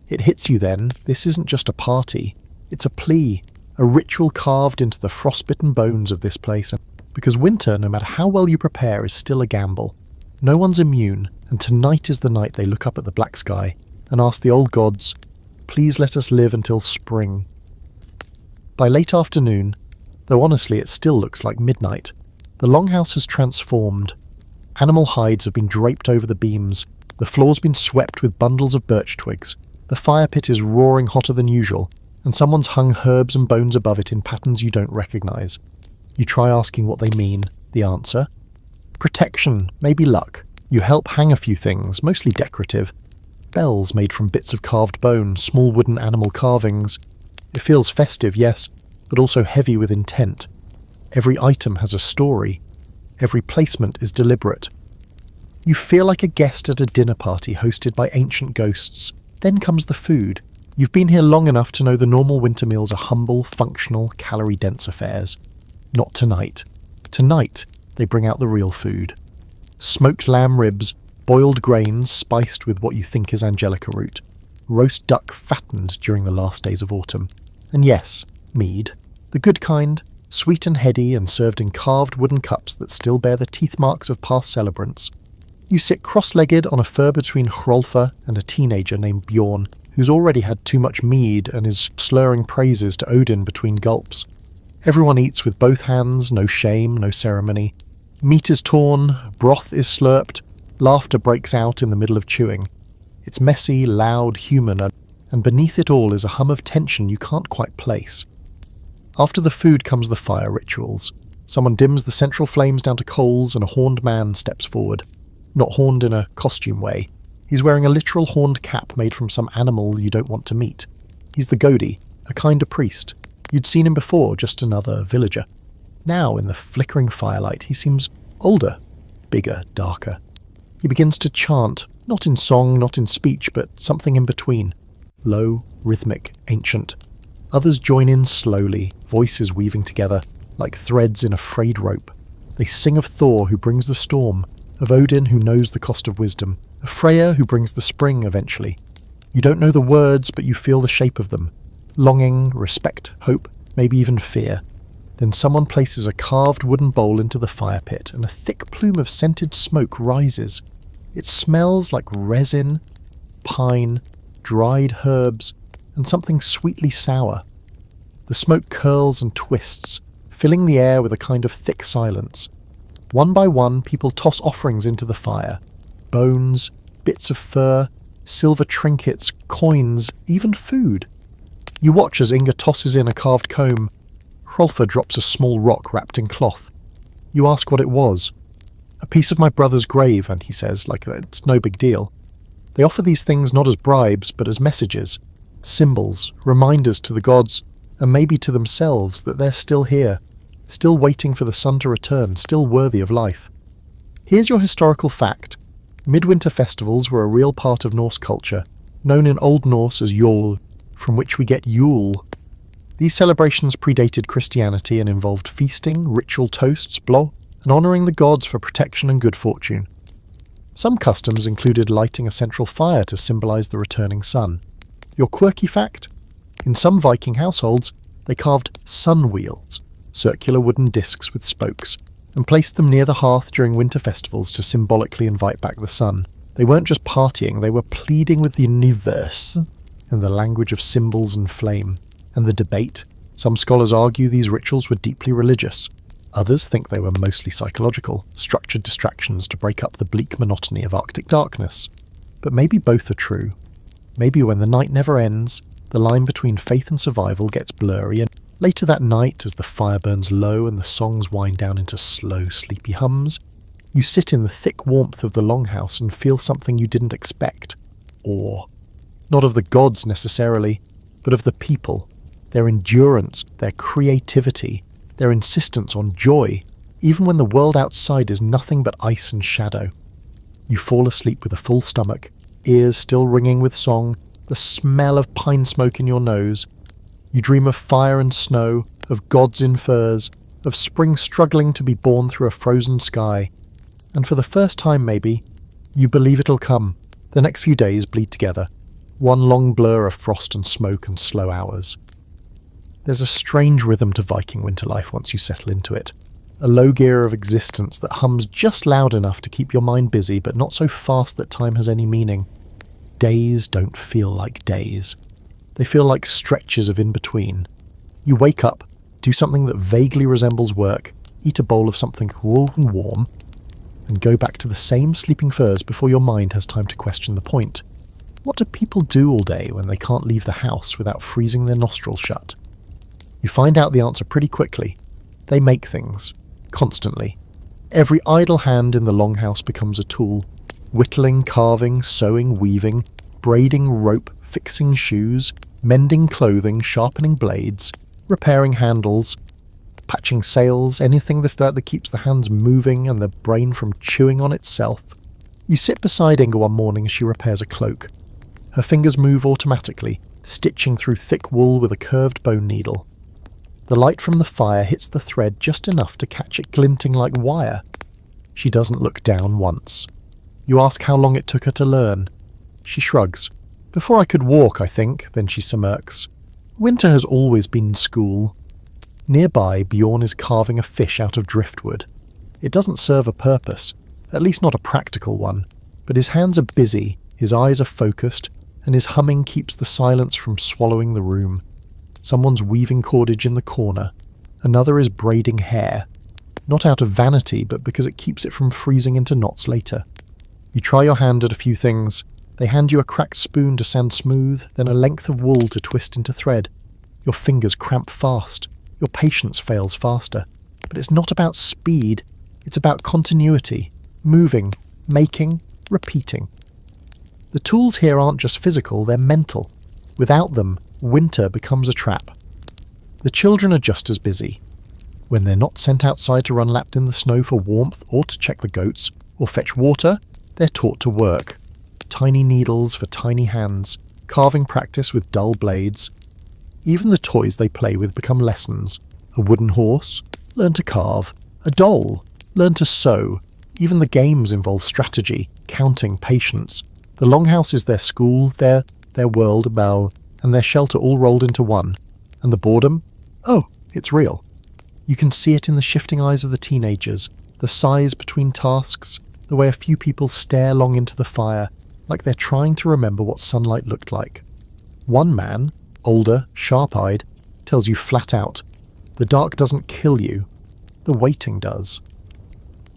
It hits you then, this isn't just a party, it's a plea, a ritual carved into the frostbitten bones of this place, because winter, no matter how well you prepare, is still a gamble. No one's immune, and tonight is the night they look up at the black sky and ask the old gods, "Please let us live until spring." By late afternoon, though honestly it still looks like midnight, the longhouse has transformed. Animal hides have been draped over the beams, the floor's been swept with bundles of birch twigs, the fire pit is roaring hotter than usual, and someone's hung herbs and bones above it in patterns you don't recognise. You try asking what they mean. The answer? Protection, maybe luck. You help hang a few things, mostly decorative. Bells made from bits of carved bone, small wooden animal carvings. It feels festive, yes, but also heavy with intent. Every item has a story. Every placement is deliberate. You feel like a guest at a dinner party hosted by ancient ghosts. Then comes the food. You've been here long enough to know the normal winter meals are humble, functional, calorie-dense affairs. Not tonight. Tonight, they bring out the real food. Smoked lamb ribs, boiled grains spiced with what you think is angelica root, roast duck fattened during the last days of autumn. And yes, mead. The good kind, sweet and heady and served in carved wooden cups that still bear the teeth marks of past celebrants. You sit cross-legged on a fur between Hrolfa and a teenager named Bjorn, who's already had too much mead and is slurring praises to Odin between gulps. Everyone eats with both hands, no shame, no ceremony. Meat is torn, broth is slurped, laughter breaks out in the middle of chewing. It's messy, loud, human, and beneath it all is a hum of tension you can't quite place. After the food comes the fire rituals. Someone dims the central flames down to coals and a horned man steps forward. Not horned in a costume way. He's wearing a literal horned cap made from some animal you don't want to meet. He's the Godi, a kind of priest. You'd seen him before, just another villager. Now, in the flickering firelight, he seems older, bigger, darker. He begins to chant, not in song, not in speech, but something in between. Low, rhythmic, ancient. Others join in slowly, voices weaving together, like threads in a frayed rope. They sing of Thor who brings the storm, of Odin who knows the cost of wisdom, of Freya who brings the spring eventually. You don't know the words, but you feel the shape of them. Longing, respect, hope, maybe even fear. Then someone places a carved wooden bowl into the fire pit, and a thick plume of scented smoke rises. It smells like resin, pine, dried herbs, and something sweetly sour. The smoke curls and twists, filling the air with a kind of thick silence. One by one, people toss offerings into the fire. Bones, bits of fur, silver trinkets, coins, even food. You watch as Inga tosses in a carved comb. Hrolfr drops a small rock wrapped in cloth. You ask what it was. A piece of my brother's grave, and he says, like it's no big deal. They offer these things not as bribes, but as messages, symbols, reminders to the gods, and maybe to themselves that they're still here, still waiting for the sun to return, still worthy of life. Here's your historical fact. Midwinter festivals were a real part of Norse culture, known in Old Norse as Jol, from which we get Yule. These celebrations predated Christianity and involved feasting, ritual toasts, bló, and honouring the gods for protection and good fortune. Some customs included lighting a central fire to symbolise the returning sun. Your quirky fact? In some Viking households, they carved sun wheels, circular wooden discs with spokes, and placed them near the hearth during winter festivals to symbolically invite back the sun. They weren't just partying, they were pleading with the universe in the language of symbols and flame. And the debate? Some scholars argue these rituals were deeply religious. Others think they were mostly psychological, structured distractions to break up the bleak monotony of Arctic darkness. But maybe both are true. Maybe when the night never ends, the line between faith and survival gets blurry, and later that night, as the fire burns low and the songs wind down into slow, sleepy hums, you sit in the thick warmth of the longhouse and feel something you didn't expect. Awe. Not of the gods necessarily, but of the people, their endurance, their creativity, their insistence on joy, even when the world outside is nothing but ice and shadow. You fall asleep with a full stomach, ears still ringing with song, the smell of pine smoke in your nose. You dream of fire and snow, of gods in furs, of spring struggling to be born through a frozen sky. And for the first time maybe, you believe it'll come. The next few days bleed together, one long blur of frost and smoke and slow hours. There's a strange rhythm to Viking winter life once you settle into it. A low gear of existence that hums just loud enough to keep your mind busy, but not so fast that time has any meaning. Days don't feel like days. They feel like stretches of in-between. You wake up, do something that vaguely resembles work, eat a bowl of something cool and warm, and go back to the same sleeping furs before your mind has time to question the point. What do people do all day when they can't leave the house without freezing their nostrils shut? You find out the answer pretty quickly. They make things. Constantly. Every idle hand in the longhouse becomes a tool. Whittling, carving, sewing, weaving, braiding rope, fixing shoes, mending clothing, sharpening blades, repairing handles, patching sails, anything that keeps the hands moving and the brain from chewing on itself. You sit beside Inga one morning as she repairs a cloak. Her fingers move automatically, stitching through thick wool with a curved bone needle. The light from the fire hits the thread just enough to catch it glinting like wire. She doesn't look down once. You ask how long it took her to learn. She shrugs. Before I could walk, I think, then she smirks. Winter has always been school. Nearby, Bjorn is carving a fish out of driftwood. It doesn't serve a purpose, at least not a practical one, but his hands are busy, his eyes are focused, and his humming keeps the silence from swallowing the room. Someone's weaving cordage in the corner. Another is braiding hair. Not out of vanity, but because it keeps it from freezing into knots later. You try your hand at a few things. They hand you a cracked spoon to sand smooth, then a length of wool to twist into thread. Your fingers cramp fast. Your patience fails faster. But it's not about speed. It's about continuity. Moving, making, repeating. The tools here aren't just physical, they're mental. Without them, winter becomes a trap. The children are just as busy. When they're not sent outside to run lapped in the snow for warmth or to check the goats or fetch water, they're taught to work. Tiny needles for tiny hands, carving practice with dull blades. Even the toys they play with become lessons. A wooden horse, learn to carve. A doll, learn to sew. Even the games involve strategy, counting, patience. The longhouse is their school, their world, and their shelter all rolled into one. And the boredom? Oh, it's real. You can see it in the shifting eyes of the teenagers, the sighs between tasks, the way a few people stare long into the fire, like they're trying to remember what sunlight looked like. One man, older, sharp-eyed, tells you flat out, the dark doesn't kill you, the waiting does.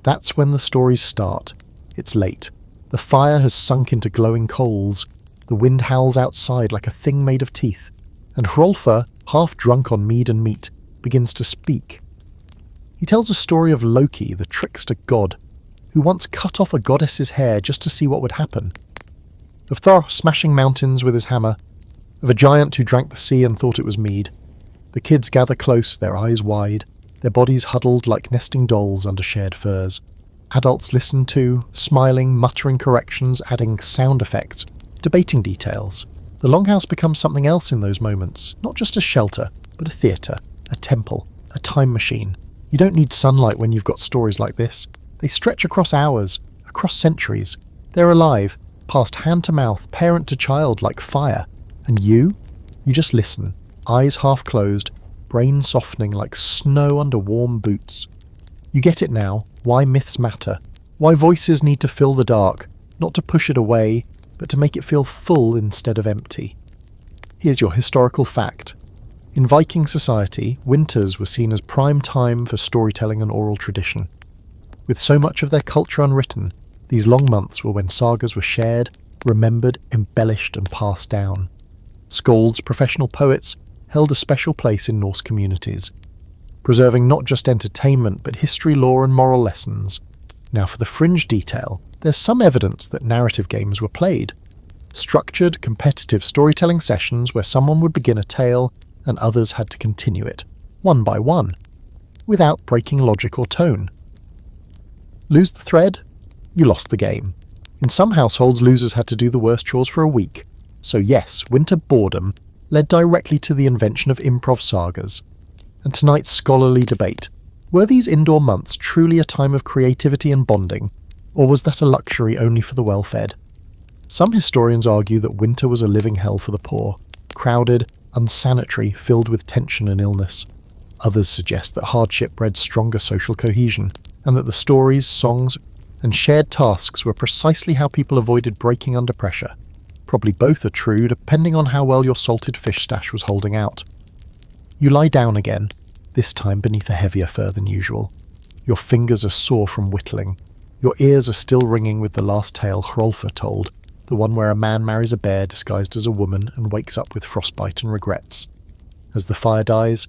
That's when the stories start. It's late. The fire has sunk into glowing coals. The wind howls outside like a thing made of teeth. And Hrolfr, half drunk on mead and meat, begins to speak. He tells a story of Loki, the trickster god, who once cut off a goddess's hair just to see what would happen. Of Thor smashing mountains with his hammer. Of a giant who drank the sea and thought it was mead. The kids gather close, their eyes wide, their bodies huddled like nesting dolls under shared furs. Adults listen too, smiling, muttering corrections, adding sound effects, debating details. The Longhouse becomes something else in those moments, not just a shelter, but a theatre, a temple, a time machine. You don't need sunlight when you've got stories like this. They stretch across hours, across centuries. They're alive, passed hand to mouth, parent to child like fire. And you just listen, eyes half closed, brain softening like snow under warm boots. You get it now, why myths matter, why voices need to fill the dark, not to push it away, but to make it feel full instead of empty. Here's your historical fact. In Viking society, winters were seen as prime time for storytelling and oral tradition. With so much of their culture unwritten, these long months were when sagas were shared, remembered, embellished and passed down. Skalds, professional poets, held a special place in Norse communities, preserving not just entertainment but history, lore and moral lessons. Now for the fringe detail, there's some evidence that narrative games were played. Structured, competitive storytelling sessions where someone would begin a tale and others had to continue it, one by one, without breaking logic or tone. Lose the thread? You lost the game. In some households, losers had to do the worst chores for a week. So yes, winter boredom led directly to the invention of improv sagas. And tonight's scholarly debate. Were these indoor months truly a time of creativity and bonding, or was that a luxury only for the well-fed? Some historians argue that winter was a living hell for the poor, crowded, unsanitary, filled with tension and illness. Others suggest that hardship bred stronger social cohesion, and that the stories, songs, and shared tasks were precisely how people avoided breaking under pressure. Probably both are true, depending on how well your salted fish stash was holding out. You lie down again, this time beneath a heavier fur than usual. Your fingers are sore from whittling. Your ears are still ringing with the last tale Hrolfr told, the one where a man marries a bear disguised as a woman and wakes up with frostbite and regrets. As the fire dies,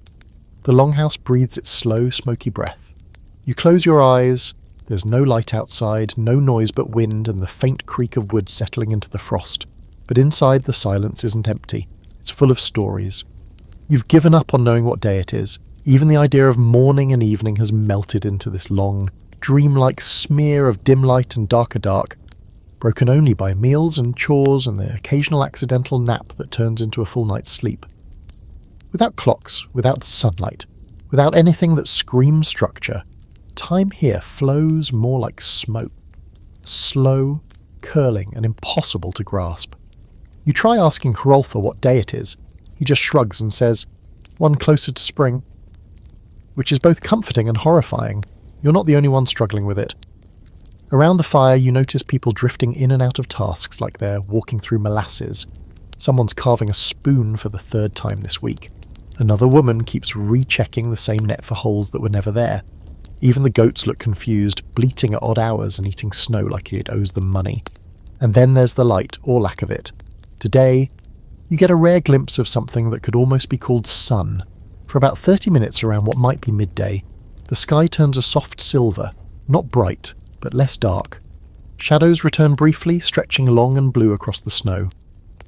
the Longhouse breathes its slow, smoky breath. You close your eyes. There's no light outside, no noise but wind and the faint creak of wood settling into the frost. But inside, the silence isn't empty. It's full of stories. You've given up on knowing what day it is. Even the idea of morning and evening has melted into this long, dreamlike smear of dim light and darker dark, broken only by meals and chores and the occasional accidental nap that turns into a full night's sleep. Without clocks, without sunlight, without anything that screams structure, time here flows more like smoke. Slow, curling and impossible to grasp. You try asking Hrolfr what day it is. He just shrugs and says, "One closer to spring." Which is both comforting and horrifying. You're not the only one struggling with it. Around the fire you notice people drifting in and out of tasks like they're walking through molasses. Someone's carving a spoon for the third time this week. Another woman keeps rechecking the same net for holes that were never there. Even the goats look confused, bleating at odd hours and eating snow like it owes them money. And then there's the light, or lack of it. Today, you get a rare glimpse of something that could almost be called sun. For about 30 minutes around what might be midday, the sky turns a soft silver, not bright, but less dark. Shadows return briefly, stretching long and blue across the snow.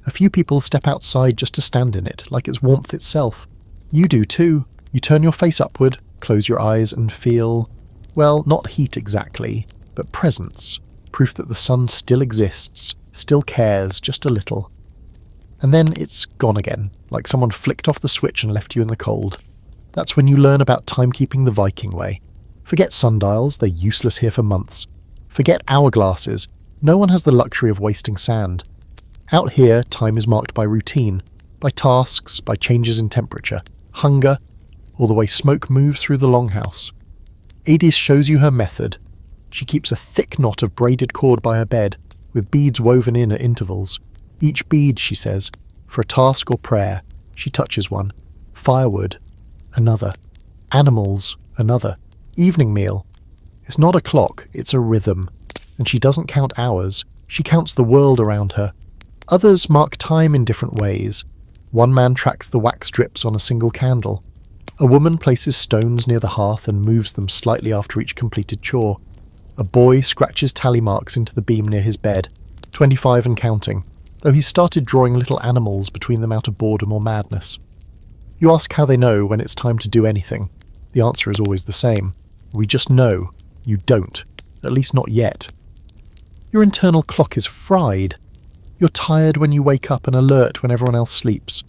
A few people step outside just to stand in it, like it's warmth itself. You do too. You turn your face upward, close your eyes and feel, well, not heat exactly, but presence. Proof that the sun still exists, still cares just a little. And then it's gone again, like someone flicked off the switch and left you in the cold. That's when you learn about timekeeping the Viking way. Forget sundials, they're useless here for months. Forget hourglasses, no one has the luxury of wasting sand. Out here, time is marked by routine, by tasks, by changes in temperature, hunger, or the way smoke moves through the longhouse. Adis shows you her method. She keeps a thick knot of braided cord by her bed, with beads woven in at intervals. Each bead, she says, for a task or prayer. She touches one. Firewood, another. Animals, another. Evening meal. It's not a clock, it's a rhythm. And she doesn't count hours, she counts the world around her. Others mark time in different ways. One man tracks the wax drips on a single candle. A woman places stones near the hearth and moves them slightly after each completed chore. A boy scratches tally marks into the beam near his bed, 25 and counting, though he's started drawing little animals between them out of boredom or madness. You ask how they know when it's time to do anything. The answer is always the same. We just know. You don't. At least not yet. Your internal clock is fried. You're tired when you wake up and alert when everyone else sleeps.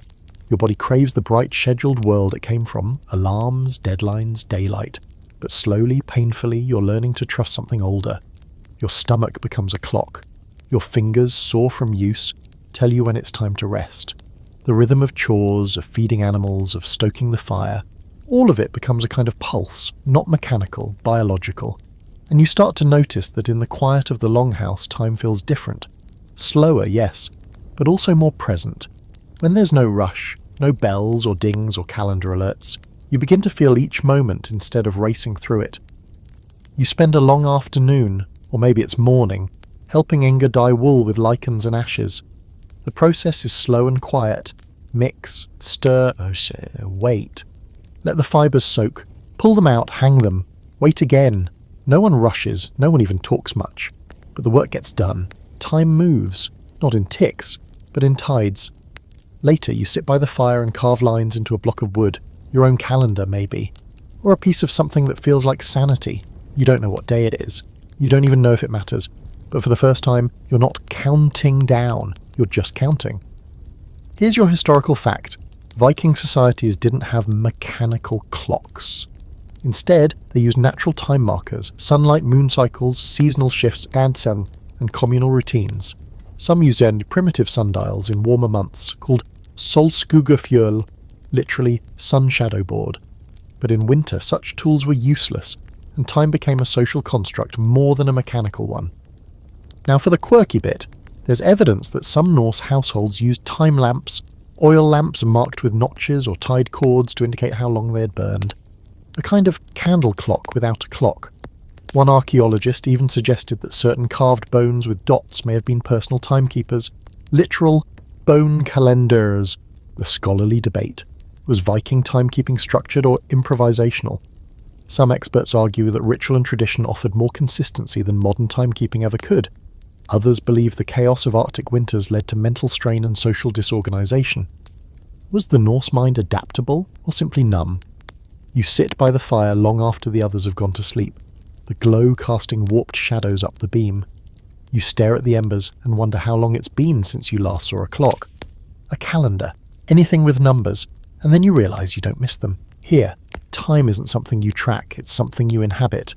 Your body craves the bright, scheduled world it came from, alarms, deadlines, daylight. But slowly, painfully, you're learning to trust something older. Your stomach becomes a clock. Your fingers, sore from use, tell you when it's time to rest. The rhythm of chores, of feeding animals, of stoking the fire, all of it becomes a kind of pulse, not mechanical, biological. And you start to notice that in the quiet of the longhouse time feels different. Slower, yes, but also more present. When there's no rush, no bells or dings or calendar alerts, you begin to feel each moment instead of racing through it. You spend a long afternoon, or maybe it's morning, helping Inga dye wool with lichens and ashes. The process is slow and quiet. Mix, stir, wait. Let the fibres soak. Pull them out, hang them. Wait again. No one rushes, no one even talks much. But the work gets done. Time moves, not in ticks, but in tides. Later you sit by the fire and carve lines into a block of wood, your own calendar maybe, or a piece of something that feels like sanity. You don't know what day it is. You don't even know if it matters. But for the first time, you're not counting down, you're just counting. Here's your historical fact. Viking societies didn't have mechanical clocks. Instead, they used natural time markers, sunlight, moon cycles, seasonal shifts, and communal routines. Some used primitive sundials in warmer months, called solskugafjöl, literally sun shadow board. But in winter, such tools were useless, and time became a social construct more than a mechanical one. Now for the quirky bit, there's evidence that some Norse households used time lamps, oil lamps marked with notches or tied cords to indicate how long they had burned. A kind of candle clock without a clock. One archaeologist even suggested that certain carved bones with dots may have been personal timekeepers, literal bone calendars. The scholarly debate. Was Viking timekeeping structured or improvisational? Some experts argue that ritual and tradition offered more consistency than modern timekeeping ever could. Others believe the chaos of Arctic winters led to mental strain and social disorganization. Was the Norse mind adaptable or simply numb? You sit by the fire long after the others have gone to sleep, the glow casting warped shadows up the beam. You stare at the embers and wonder how long it's been since you last saw a clock. A calendar. Anything with numbers. And then you realise you don't miss them. Here, time isn't something you track, it's something you inhabit.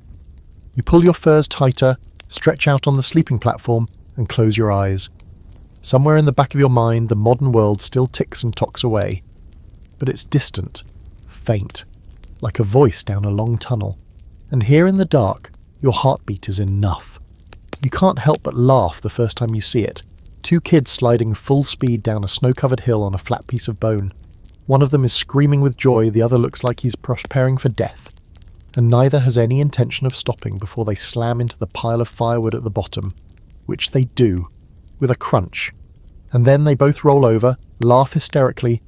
You pull your furs tighter, stretch out on the sleeping platform, and close your eyes. Somewhere in the back of your mind, the modern world still ticks and tocks away. But it's distant, faint, like a voice down a long tunnel. And here in the dark, your heartbeat is enough. You can't help but laugh the first time you see it. Two kids sliding full speed down a snow-covered hill on a flat piece of bone. One of them is screaming with joy, the other looks like he's preparing for death. And neither has any intention of stopping before they slam into the pile of firewood at the bottom, which they do, with a crunch. And then they both roll over, laugh hysterically,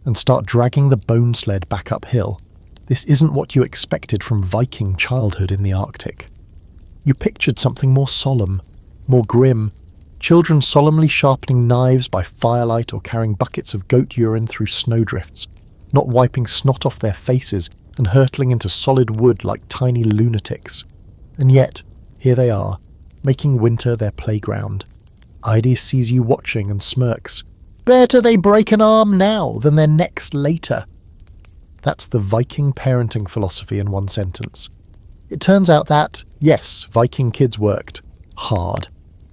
and start dragging the bone sled back uphill. This isn't what you expected from Viking childhood in the Arctic. You pictured something more solemn, more grim. Children solemnly sharpening knives by firelight or carrying buckets of goat urine through snowdrifts, not wiping snot off their faces and hurtling into solid wood like tiny lunatics. And yet, here they are, making winter their playground. Idis sees you watching and smirks. Better they break an arm now than their necks later. That's the Viking parenting philosophy in one sentence. It turns out that, yes, Viking kids worked. Hard.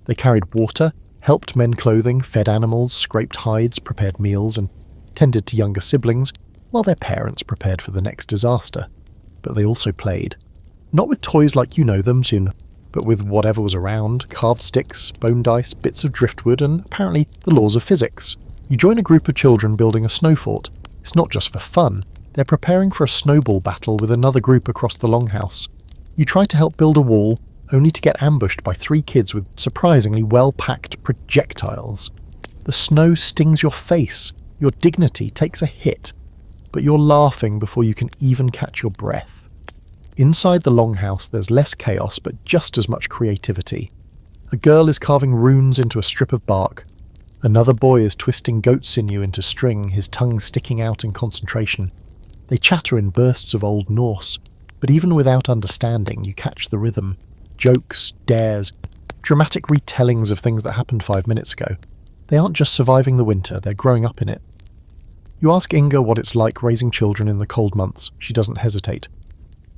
They carried water, helped mend clothing, fed animals, scraped hides, prepared meals, and tended to younger siblings, while their parents prepared for the next disaster. But they also played. Not with toys like you know them, Jun, but with whatever was around, carved sticks, bone dice, bits of driftwood, and apparently the laws of physics. You join a group of children building a snow fort. It's not just for fun. They're preparing for a snowball battle with another group across the longhouse. You try to help build a wall, only to get ambushed by 3 kids with surprisingly well-packed projectiles. The snow stings your face. Your dignity takes a hit. But you're laughing before you can even catch your breath. Inside the longhouse there's less chaos but just as much creativity. A girl is carving runes into a strip of bark. Another boy is twisting goat sinew into string, his tongue sticking out in concentration. They chatter in bursts of Old Norse, but even without understanding you catch the rhythm. Jokes, dares, dramatic retellings of things that happened 5 minutes ago. They aren't just surviving the winter, they're growing up in it. You ask Inga what it's like raising children in the cold months. She doesn't hesitate.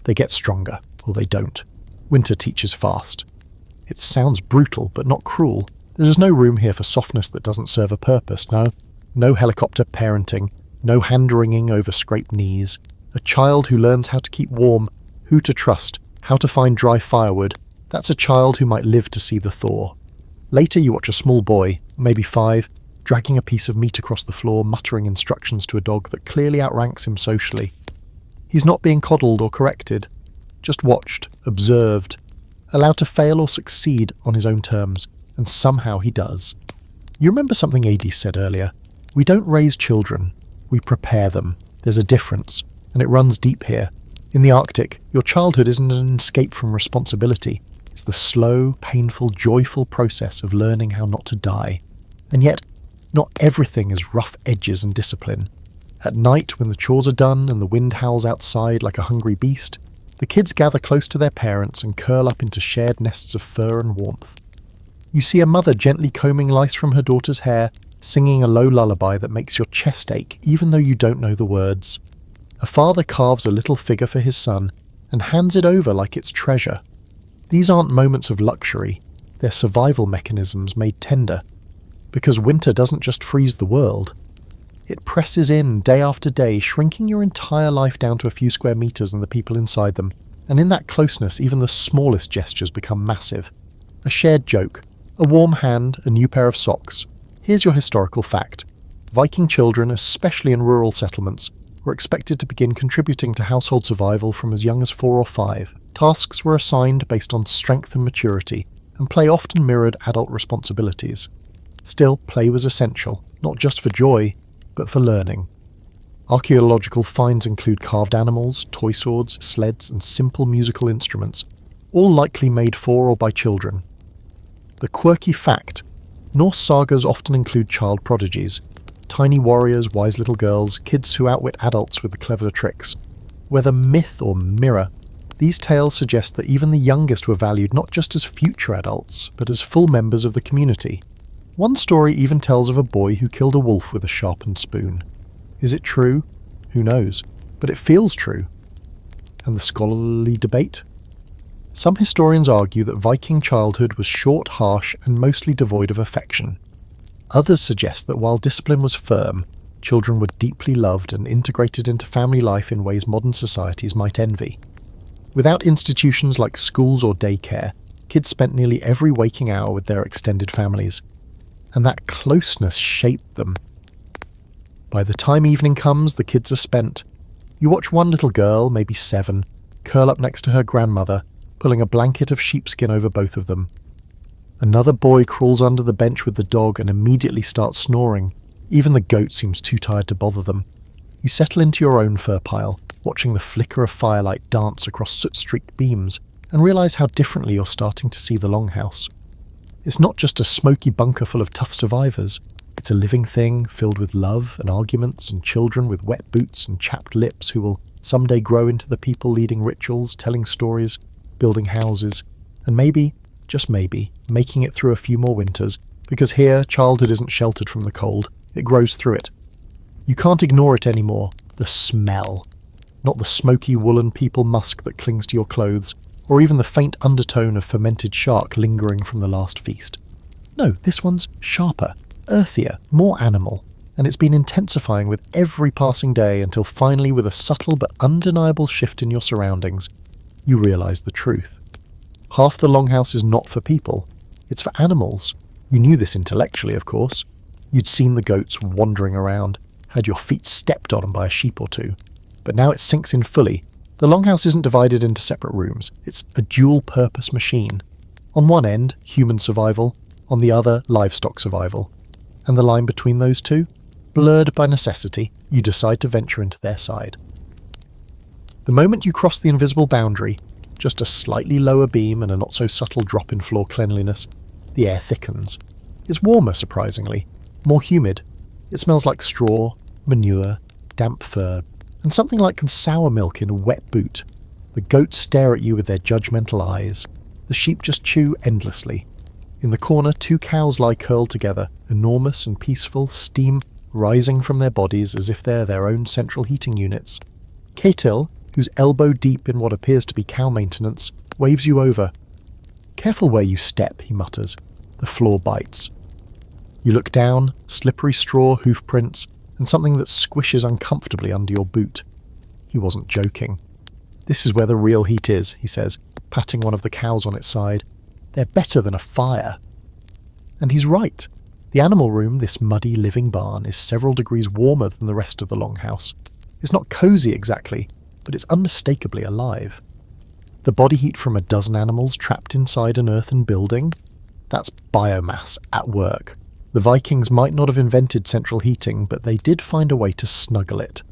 They get stronger, or they don't. Winter teaches fast. It sounds brutal, but not cruel. There is no room here for softness that doesn't serve a purpose, no. No helicopter parenting, no hand-wringing over scraped knees. A child who learns how to keep warm, who to trust, how to find dry firewood, that's a child who might live to see the thaw. Later you watch a small boy, maybe 5, dragging a piece of meat across the floor, muttering instructions to a dog that clearly outranks him socially. He's not being coddled or corrected, just watched, observed, allowed to fail or succeed on his own terms, and somehow he does. You remember something Adi said earlier? We don't raise children, we prepare them. There's a difference, and it runs deep here. In the Arctic, your childhood isn't an escape from responsibility. It's the slow, painful, joyful process of learning how not to die. And yet, not everything is rough edges and discipline. At night, when the chores are done and the wind howls outside like a hungry beast, the kids gather close to their parents and curl up into shared nests of fur and warmth. You see a mother gently combing lice from her daughter's hair, singing a low lullaby that makes your chest ache even though you don't know the words. A father carves a little figure for his son and hands it over like it's treasure. These aren't moments of luxury, they're survival mechanisms made tender. Because winter doesn't just freeze the world. It presses in day after day, shrinking your entire life down to a few square meters and the people inside them. And in that closeness, even the smallest gestures become massive. A shared joke, a warm hand, a new pair of socks. Here's your historical fact. Viking children, especially in rural settlements, were expected to begin contributing to household survival from as young as 4 or 5. Tasks were assigned based on strength and maturity, and play often mirrored adult responsibilities. Still, play was essential, not just for joy, but for learning. Archaeological finds include carved animals, toy swords, sleds, and simple musical instruments, all likely made for or by children. The quirky fact: Norse sagas often include child prodigies, tiny warriors, wise little girls, kids who outwit adults with clever tricks. Whether myth or mirror, these tales suggest that even the youngest were valued not just as future adults, but as full members of the community. One story even tells of a boy who killed a wolf with a sharpened spoon. Is it true? Who knows? But it feels true. And the scholarly debate? Some historians argue that Viking childhood was short, harsh, and mostly devoid of affection. Others suggest that while discipline was firm, children were deeply loved and integrated into family life in ways modern societies might envy. Without institutions like schools or daycare, kids spent nearly every waking hour with their extended families. And that closeness shaped them. By the time evening comes, the kids are spent. You watch one little girl, maybe 7, curl up next to her grandmother, pulling a blanket of sheepskin over both of them. Another boy crawls under the bench with the dog and immediately starts snoring. Even the goat seems too tired to bother them. You settle into your own fur pile, watching the flicker of firelight dance across soot-streaked beams, and realise how differently you're starting to see the longhouse. It's not just a smoky bunker full of tough survivors. It's a living thing filled with love and arguments and children with wet boots and chapped lips who will someday grow into the people leading rituals, telling stories, building houses, and maybe, just maybe, making it through a few more winters, because here childhood isn't sheltered from the cold, it grows through it. You can't ignore it anymore, the smell. Not the smoky woolen people musk that clings to your clothes, or even the faint undertone of fermented shark lingering from the last feast. No, this one's sharper, earthier, more animal. and it's been intensifying with every passing day until finally, with a subtle but undeniable shift in your surroundings, you realise the truth. Half the longhouse is not for people, it's for animals. You knew this intellectually, of course. You'd seen the goats wandering around, had your feet stepped on by a sheep or two. But now it sinks in fully. The longhouse isn't divided into separate rooms, it's a dual-purpose machine. On one end, human survival, on the other, livestock survival. And the line between those two? Blurred by necessity, you decide to venture into their side. The moment you cross the invisible boundary, just a slightly lower beam and a not-so-subtle drop in floor cleanliness, the air thickens. It's warmer, surprisingly, more humid. It smells like straw, manure, damp fur, and something like sour milk in a wet boot. The goats stare at you with their judgmental eyes. The sheep just chew endlessly. In the corner, 2 cows lie curled together, enormous and peaceful, steam rising from their bodies as if they're their own central heating units. Ketil, who's elbow deep in what appears to be cow maintenance, waves you over. "Careful where you step," he mutters. The floor bites. You look down, slippery straw, hoof prints, and something that squishes uncomfortably under your boot. He wasn't joking. "This is where the real heat is," he says, patting one of the cows on its side. "They're better than a fire." And he's right. The animal room, this muddy living barn, is several degrees warmer than the rest of the longhouse. It's not cosy exactly, but it's unmistakably alive. The body heat from a dozen animals trapped inside an earthen building? That's biomass at work. The Vikings might not have invented central heating, but they did find a way to snuggle it.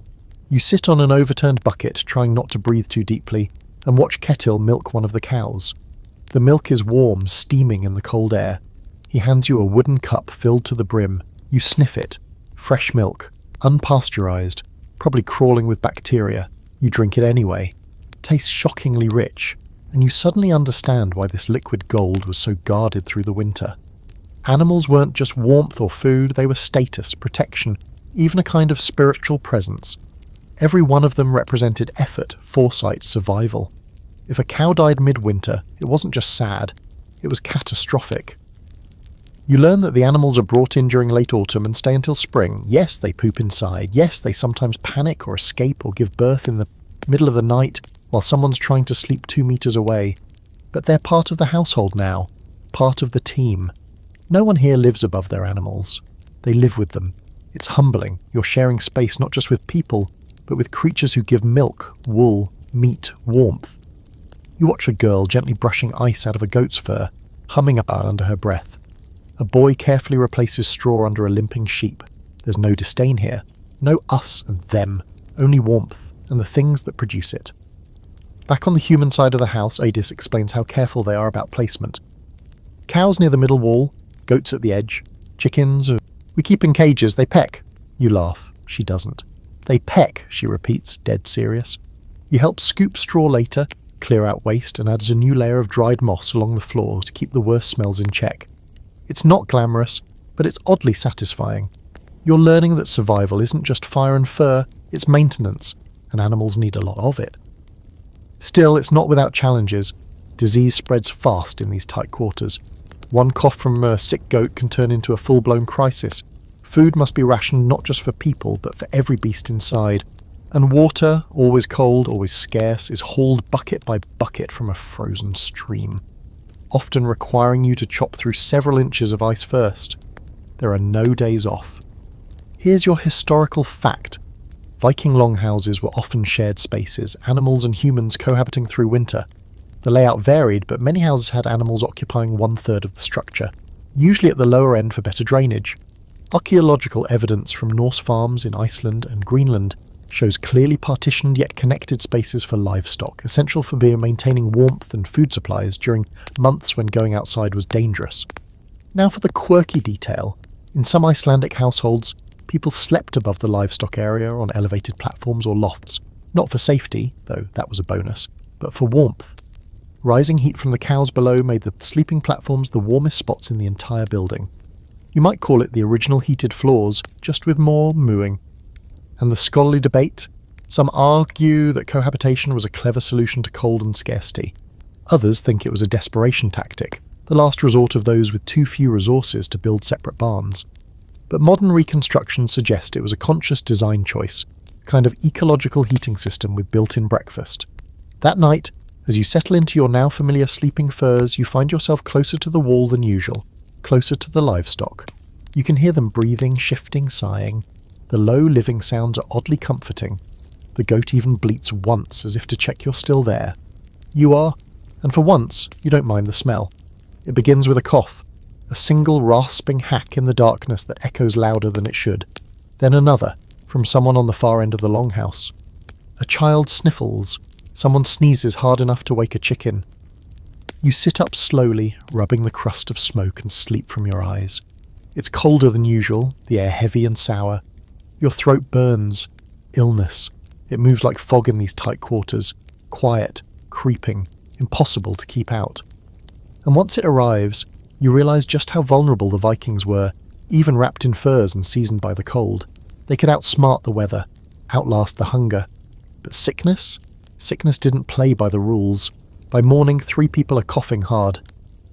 You sit on an overturned bucket, trying not to breathe too deeply, and watch Ketil milk one of the cows. The milk is warm, steaming in the cold air. He hands you a wooden cup filled to the brim. You sniff it. Fresh milk, unpasteurized, probably crawling with bacteria. You drink it anyway. It tastes shockingly rich, and you suddenly understand why this liquid gold was so guarded through the winter. Animals weren't just warmth or food, they were status, protection, even a kind of spiritual presence. Every one of them represented effort, foresight, survival. If a cow died midwinter, it wasn't just sad, it was catastrophic. You learn that the animals are brought in during late autumn and stay until spring. Yes, they poop inside. Yes, they sometimes panic or escape or give birth in the middle of the night while someone's trying to sleep 2 meters away. But they're part of the household now, part of the team. No one here lives above their animals. They live with them. It's humbling. You're sharing space not just with people, but with creatures who give milk, wool, meat, warmth. You watch a girl gently brushing ice out of a goat's fur, humming about under her breath. A boy carefully replaces straw under a limping sheep. There's no disdain here. No us and them. Only warmth and the things that produce it. Back on the human side of the house, Adis explains how careful they are about placement. Cows near the middle wall, goats at the edge, chickens. We keep in cages, they peck. You laugh. She doesn't. They peck, she repeats, dead serious. You help scoop straw later, clear out waste, and adds a new layer of dried moss along the floor to keep the worst smells in check. It's not glamorous, but it's oddly satisfying. You're learning that survival isn't just fire and fur, it's maintenance, and animals need a lot of it. Still, it's not without challenges. Disease spreads fast in these tight quarters. One cough from a sick goat can turn into a full-blown crisis. Food must be rationed not just for people, but for every beast inside. And water, always cold, always scarce, is hauled bucket by bucket from a frozen stream, often requiring you to chop through several inches of ice first. There are no days off. Here's your historical fact. Viking longhouses were often shared spaces, animals and humans cohabiting through winter. The layout varied, but many houses had animals occupying 1/3 of the structure, usually at the lower end for better drainage. Archaeological evidence from Norse farms in Iceland and Greenland shows clearly partitioned yet connected spaces for livestock, essential for maintaining warmth and food supplies during months when going outside was dangerous. Now for the quirky detail. In some Icelandic households, people slept above the livestock area on elevated platforms or lofts, not for safety, though that was a bonus, but for warmth. Rising heat from the cows below made the sleeping platforms the warmest spots in the entire building. You might call it the original heated floors, just with more mooing. And the scholarly debate? Some argue that cohabitation was a clever solution to cold and scarcity. Others think it was a desperation tactic, the last resort of those with too few resources to build separate barns. but modern reconstructions suggest it was a conscious design choice, a kind of ecological heating system with built-in breakfast. That night, as you settle into your now familiar sleeping furs, you find yourself closer to the wall than usual, closer to the livestock. You can hear them breathing, shifting, sighing. The low living sounds are oddly comforting. The goat even bleats once, as if to check you're still there. You are, and for once, you don't mind the smell. It begins with a cough, a single rasping hack in the darkness that echoes louder than it should. Then another, from someone on the far end of the longhouse. A child sniffles. Someone sneezes hard enough to wake a chicken. You sit up slowly, rubbing the crust of smoke and sleep from your eyes. It's colder than usual, the air heavy and sour. Your throat burns. Illness. It moves like fog in these tight quarters. Quiet, creeping, impossible to keep out. And once it arrives, you realise just how vulnerable the Vikings were, even wrapped in furs and seasoned by the cold. They could outsmart the weather, outlast the hunger. But sickness? Sickness didn't play by the rules. By morning, 3 people are coughing hard.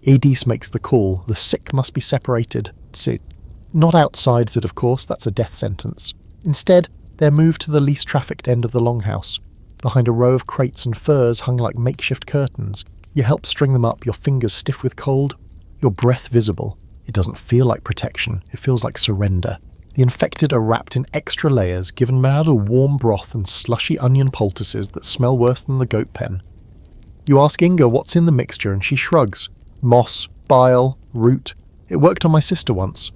Adis makes the call. The sick must be separated. Not outside, said of course, that's a death sentence. Instead, they're moved to the least trafficked end of the longhouse, behind a row of crates and furs hung like makeshift curtains. You help string them up, your fingers stiff with cold, your breath visible. It doesn't feel like protection, it feels like surrender. The infected are wrapped in extra layers, given out a warm broth and slushy onion poultices that smell worse than the goat pen. You ask Inga what's in the mixture and she shrugs. Moss, bile, root. It worked on my sister once.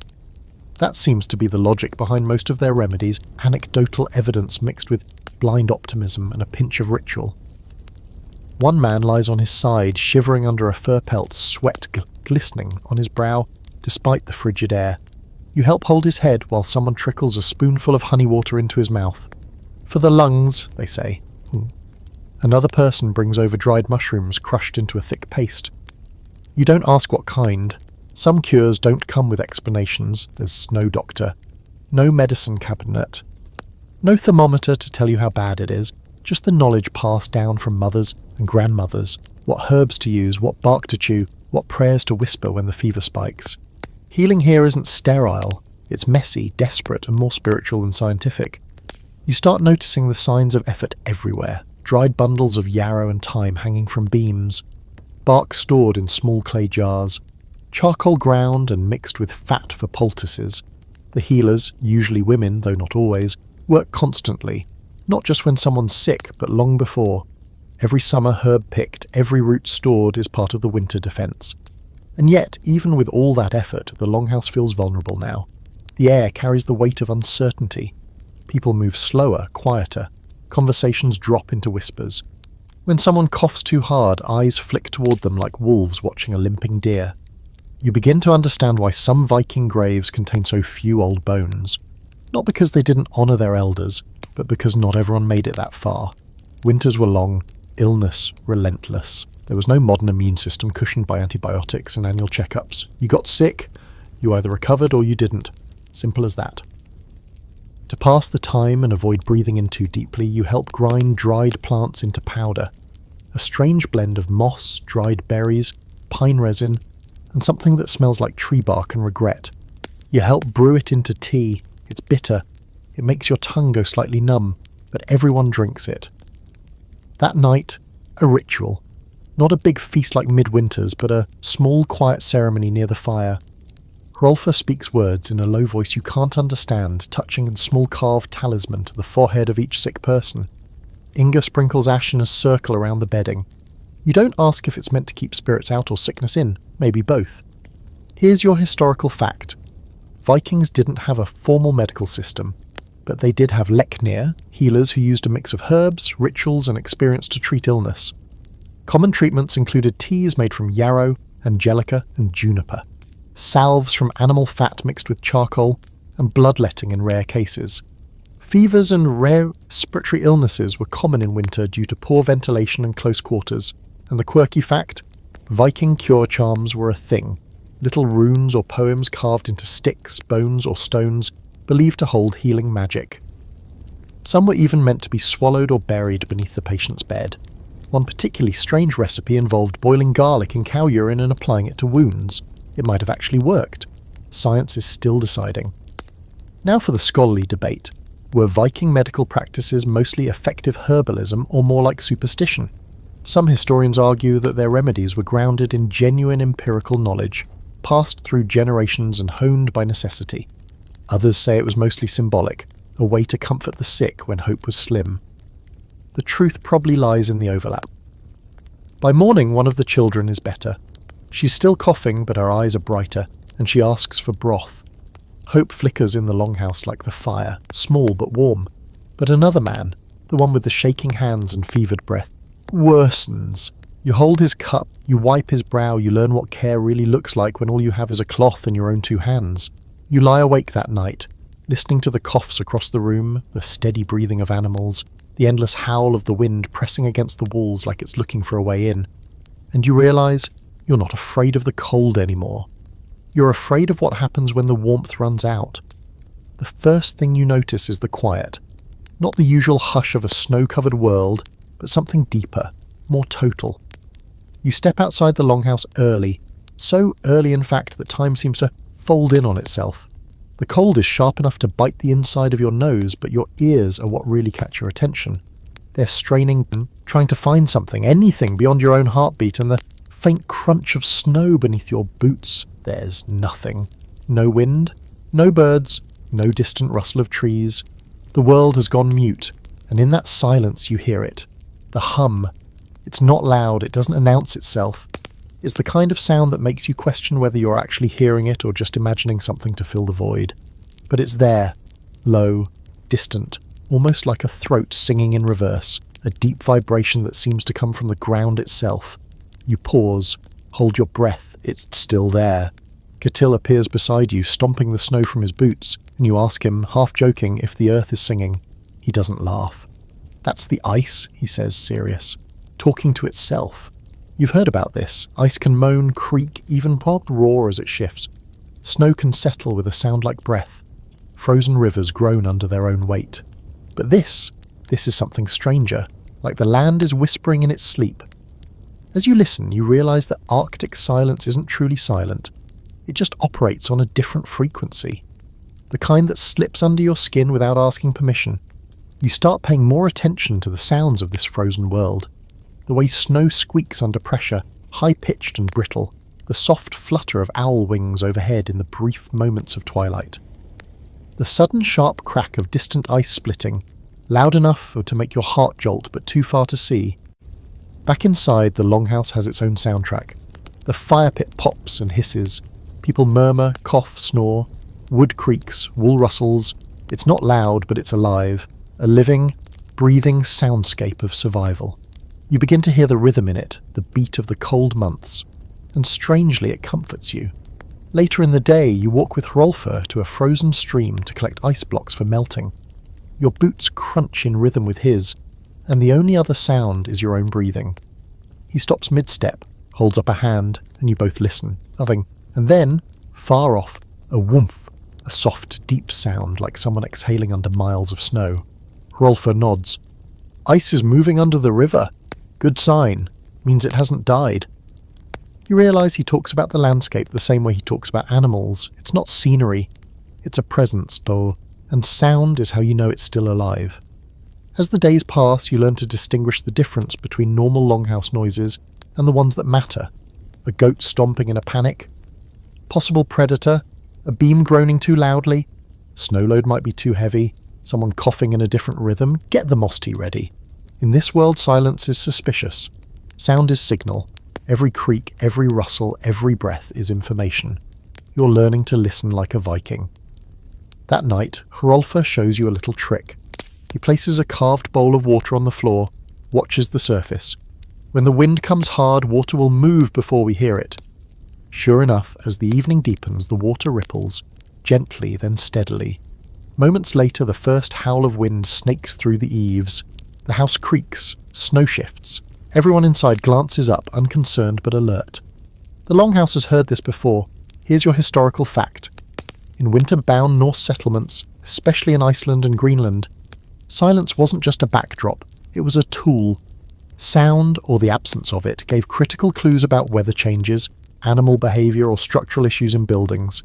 That seems to be the logic behind most of their remedies, anecdotal evidence mixed with blind optimism and a pinch of ritual. One man lies on his side, shivering under a fur pelt, sweat glistening on his brow despite the frigid air. You help hold his head while someone trickles a spoonful of honey water into his mouth. For the lungs, they say. Another person brings over dried mushrooms crushed into a thick paste. You don't ask what kind. Some cures don't come with explanations. There's no doctor, no medicine cabinet, no thermometer to tell you how bad it is, just the knowledge passed down from mothers and grandmothers, what herbs to use, what bark to chew, what prayers to whisper when the fever spikes. Healing here isn't sterile, it's messy, desperate, and more spiritual than scientific. You start noticing the signs of effort everywhere, dried bundles of yarrow and thyme hanging from beams, bark stored in small clay jars, charcoal ground and mixed with fat for poultices. The healers, usually women, though not always, work constantly, not just when someone's sick, but long before. Every summer herb picked, every root stored is part of the winter defence. And yet, even with all that effort, the longhouse feels vulnerable now. The air carries the weight of uncertainty. People move slower, quieter. Conversations drop into whispers. When someone coughs too hard, eyes flick toward them like wolves watching a limping deer. You begin to understand why some Viking graves contain so few old bones. Not because they didn't honour their elders, but because not everyone made it that far. Winters were long, illness relentless. There was no modern immune system cushioned by antibiotics and annual checkups. You got sick, you either recovered or you didn't. Simple as that. To pass the time and avoid breathing in too deeply, you help grind dried plants into powder. A strange blend of moss, dried berries, pine resin, and something that smells like tree bark and regret. You help brew it into tea. It's bitter. It makes your tongue go slightly numb, but everyone drinks it. That night, a ritual. Not a big feast like midwinters, but a small, quiet ceremony near the fire. Hrolfa speaks words in a low voice you can't understand, touching a small carved talisman to the forehead of each sick person. Inga sprinkles ash in a circle around the bedding. You don't ask if it's meant to keep spirits out or sickness in, maybe both. Here's your historical fact. Vikings didn't have a formal medical system, but they did have leknir, healers who used a mix of herbs, rituals and experience to treat illness. Common treatments included teas made from yarrow, angelica and juniper, salves from animal fat mixed with charcoal, and bloodletting in rare cases. Fevers and rare respiratory illnesses were common in winter due to poor ventilation and close quarters. And the quirky fact? Viking cure charms were a thing. Little runes or poems carved into sticks, bones or stones, believed to hold healing magic. Some were even meant to be swallowed or buried beneath the patient's bed. One particularly strange recipe involved boiling garlic in cow urine and applying it to wounds. It might have actually worked. Science is still deciding. Now for the scholarly debate. Were Viking medical practices mostly effective herbalism or more like superstition? Some historians argue that their remedies were grounded in genuine empirical knowledge, passed through generations and honed by necessity. Others say it was mostly symbolic, a way to comfort the sick when hope was slim. The truth probably lies in the overlap. By morning, one of the children is better. She's still coughing, but her eyes are brighter, and she asks for broth. Hope flickers in the longhouse like the fire, small but warm. But another man, the one with the shaking hands and fevered breath, worsens. You hold his cup, you wipe his brow, you learn what care really looks like when all you have is a cloth and your own 2 hands. You lie awake that night, listening to the coughs across the room, the steady breathing of animals, the endless howl of the wind pressing against the walls like it's looking for a way in. And you realise you're not afraid of the cold anymore. You're afraid of what happens when the warmth runs out. The first thing you notice is the quiet. Not the usual hush of a snow-covered world, but something deeper, more total. You step outside the longhouse early, so early in fact that time seems to fold in on itself. The cold is sharp enough to bite the inside of your nose, but your ears are what really catch your attention. They're straining, trying to find something, anything beyond your own heartbeat, and the faint crunch of snow beneath your boots. There's nothing. No wind, no birds, no distant rustle of trees. The world has gone mute, and in that silence you hear it. The hum. It's not loud, it doesn't announce itself. It's the kind of sound that makes you question whether you're actually hearing it or just imagining something to fill the void. But it's there, low, distant, almost like a throat singing in reverse, a deep vibration that seems to come from the ground itself. You pause, hold your breath, it's still there. Catil appears beside you, stomping the snow from his boots, and you ask him, half joking, if the earth is singing. He doesn't laugh. That's the ice, he says, serious, talking to itself. You've heard about this. Ice can moan, creak, even roar as it shifts. Snow can settle with a sound like breath. Frozen rivers groan under their own weight. But this is something stranger, like the land is whispering in its sleep. As you listen, you realise that Arctic silence isn't truly silent. It just operates on a different frequency. The kind that slips under your skin without asking permission. You start paying more attention to the sounds of this frozen world. The way snow squeaks under pressure, high-pitched and brittle. The soft flutter of owl wings overhead in the brief moments of twilight. The sudden sharp crack of distant ice splitting, loud enough to make your heart jolt but too far to see. Back inside, the longhouse has its own soundtrack. The fire pit pops and hisses. People murmur, cough, snore. Wood creaks, wool rustles. It's not loud, but it's alive. A living, breathing soundscape of survival. You begin to hear the rhythm in it, the beat of the cold months. And strangely, it comforts you. Later in the day, you walk with Hrolfr to a frozen stream to collect ice blocks for melting. Your boots crunch in rhythm with his, and the only other sound is your own breathing. He stops mid-step, holds up a hand, and you both listen, nothing. And then, far off, a whoomph, a soft, deep sound like someone exhaling under miles of snow. Hrolfr nods. Ice is moving under the river. Good sign. Means it hasn't died. You realise he talks about the landscape the same way he talks about animals. It's not scenery. It's a presence, though, and sound is how you know it's still alive. As the days pass, you learn to distinguish the difference between normal longhouse noises and the ones that matter. A goat stomping in a panic. Possible predator. A beam groaning too loudly. Snow load might be too heavy. Someone coughing in a different rhythm. Get the moss tea ready. In this world, silence is suspicious. Sound is signal. Every creak, every rustle, every breath is information. You're learning to listen like a Viking. That night, Hrolfr shows you a little trick. He places a carved bowl of water on the floor, watches the surface. When the wind comes hard, water will move before we hear it. Sure enough, as the evening deepens, the water ripples, gently then steadily. Moments later, the first howl of wind snakes through the eaves. The house creaks, snow shifts. Everyone inside glances up, unconcerned but alert. The longhouse has heard this before. Here's your historical fact. In winter-bound Norse settlements, especially in Iceland and Greenland, silence wasn't just a backdrop, it was a tool. Sound, or the absence of it, gave critical clues about weather changes, animal behaviour or structural issues in buildings.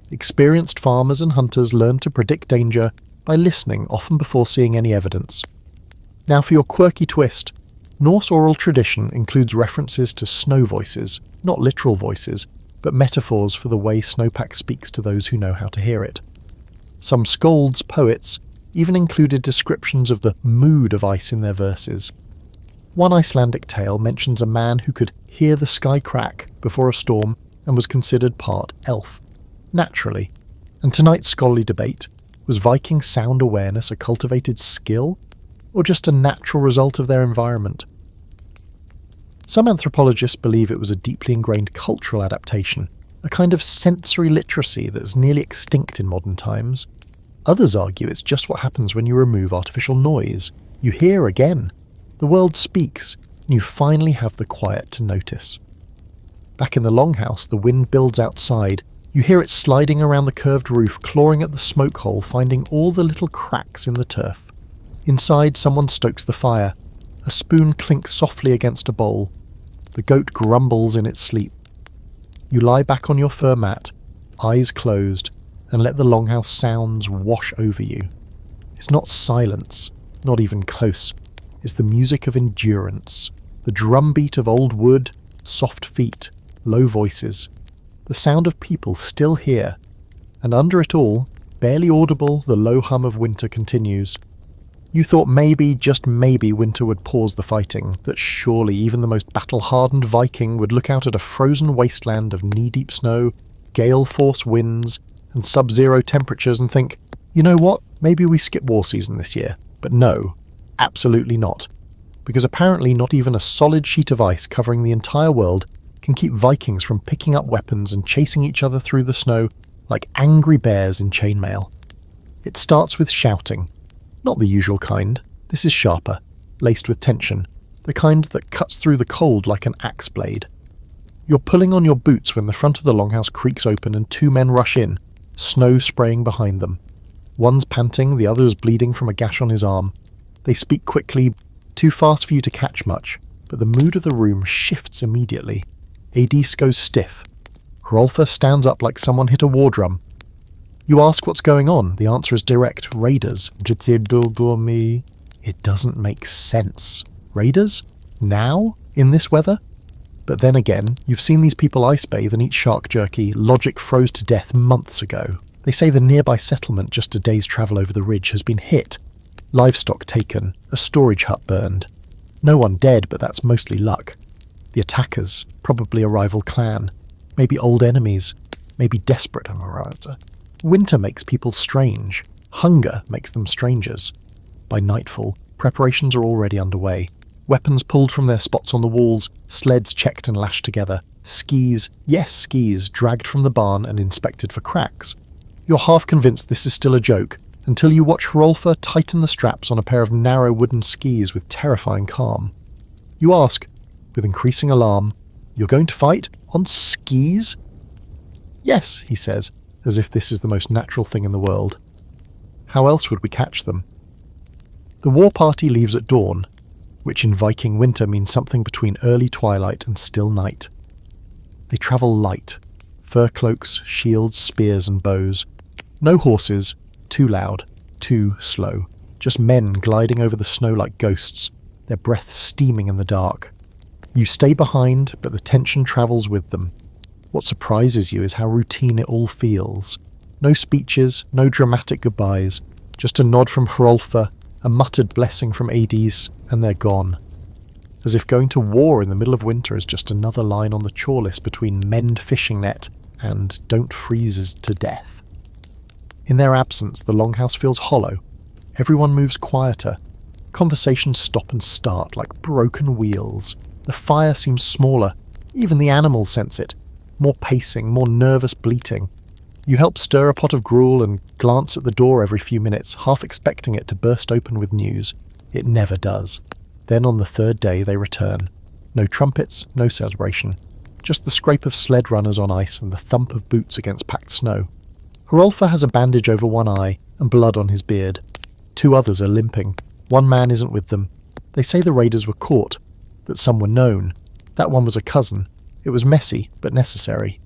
Experienced farmers and hunters learned to predict danger by listening, often before seeing any evidence. Now for your quirky twist. Norse oral tradition includes references to snow voices, not literal voices, but metaphors for the way snowpack speaks to those who know how to hear it. Some skalds, poets, even included descriptions of the mood of ice in their verses. One Icelandic tale mentions a man who could hear the sky crack before a storm and was considered part elf. Naturally. And tonight's scholarly debate, was Viking sound awareness a cultivated skill, or just a natural result of their environment? Some anthropologists believe it was a deeply ingrained cultural adaptation, a kind of sensory literacy that's nearly extinct in modern times. Others argue it's just what happens when you remove artificial noise. You hear again. The world speaks, and you finally have the quiet to notice. Back in the longhouse, the wind builds outside. You hear it sliding around the curved roof, clawing at the smoke hole, finding all the little cracks in the turf. Inside, someone stokes the fire. A spoon clinks softly against a bowl. The goat grumbles in its sleep. You lie back on your fur mat, eyes closed, and let the longhouse sounds wash over you. It's not silence, not even close. It's the music of endurance, the drumbeat of old wood, soft feet, low voices, the sound of people still here, and under it all, barely audible, the low hum of winter continues. You thought maybe, just maybe, winter would pause the fighting, that surely even the most battle-hardened Viking would look out at a frozen wasteland of knee-deep snow, gale-force winds, and sub-zero temperatures and think, you know what, maybe we skip war season this year. But no, absolutely not. Because apparently not even a solid sheet of ice covering the entire world can keep Vikings from picking up weapons and chasing each other through the snow like angry bears in chainmail. It starts with shouting. Not the usual kind. This is sharper, laced with tension, the kind that cuts through the cold like an axe blade. You're pulling on your boots when the front of the longhouse creaks open and two men rush in, snow spraying behind them. One's panting, the other is bleeding from a gash on his arm. They speak quickly, too fast for you to catch much, but the mood of the room shifts immediately. Adis goes stiff. Hrolfr stands up like someone hit a war drum. You ask what's going on. The answer is direct. Raiders. It doesn't make sense. Raiders? Now? In this weather? But then again, you've seen these people ice bathe and eat shark jerky. Logic froze to death months ago. They say the nearby settlement just a day's travel over the ridge has been hit. Livestock taken. A storage hut burned. No one dead, but that's mostly luck. The attackers, probably a rival clan. Maybe old enemies. Maybe desperate. Winter makes people strange. Hunger makes them strangers. By nightfall, preparations are already underway. Weapons pulled from their spots on the walls, sleds checked and lashed together, skis, yes skis, dragged from the barn and inspected for cracks. You're half convinced this is still a joke, until you watch Hrolfr tighten the straps on a pair of narrow wooden skis with terrifying calm. You ask, with increasing alarm, "You're going to fight? On skis?" "Yes," he says, as if this is the most natural thing in the world. How else would we catch them? The war party leaves at dawn, which in Viking winter means something between early twilight and still night. They travel light, fur cloaks, shields, spears and bows. No horses, too loud, too slow. Just men gliding over the snow like ghosts, their breath steaming in the dark. You stay behind, but the tension travels with them. What surprises you is how routine it all feels. No speeches, no dramatic goodbyes, just a nod from Hrolfr, a muttered blessing from Adis, and they're gone. As if going to war in the middle of winter is just another line on the chore list between mend fishing net and don't freeze us to death. In their absence, the longhouse feels hollow. Everyone moves quieter. Conversations stop and start like broken wheels. The fire seems smaller. Even the animals sense it. More pacing, more nervous bleating. You help stir a pot of gruel and glance at the door every few minutes, half expecting it to burst open with news. It never does. Then on the third day they return. No trumpets, no celebration. Just the scrape of sled runners on ice and the thump of boots against packed snow. Hrolfr has a bandage over one eye and blood on his beard. Two others are limping. One man isn't with them. They say the raiders were caught, that some were known. That one was a cousin. It was messy, but necessary.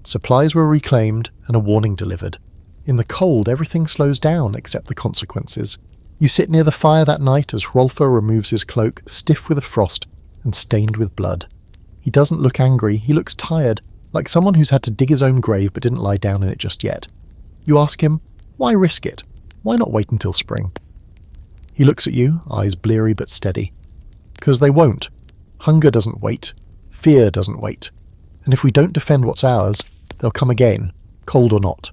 Supplies were reclaimed and a warning delivered. In the cold, everything slows down except the consequences. You sit near the fire that night as Hrolfr removes his cloak, stiff with the frost and stained with blood. He doesn't look angry, he looks tired, like someone who's had to dig his own grave but didn't lie down in it just yet. You ask him, why risk it? Why not wait until spring? He looks at you, eyes bleary but steady. 'Cause they won't. Hunger doesn't wait. Fear doesn't wait. And if we don't defend what's ours, they'll come again, cold or not.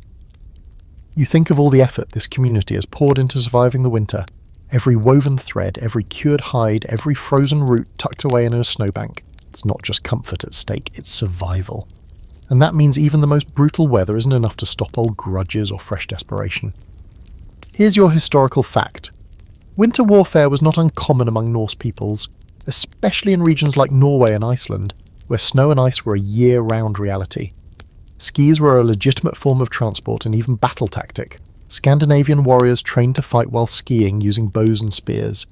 You think of all the effort this community has poured into surviving the winter. Every woven thread, every cured hide, every frozen root tucked away in a snowbank. It's not just comfort at stake, it's survival. And that means even the most brutal weather isn't enough to stop old grudges or fresh desperation. Here's your historical fact. Winter warfare was not uncommon among Norse peoples, especially in regions like Norway and Iceland, where snow and ice were a year-round reality. Skis were a legitimate form of transport and even battle tactic. Scandinavian warriors trained to fight while skiing using bows and spears.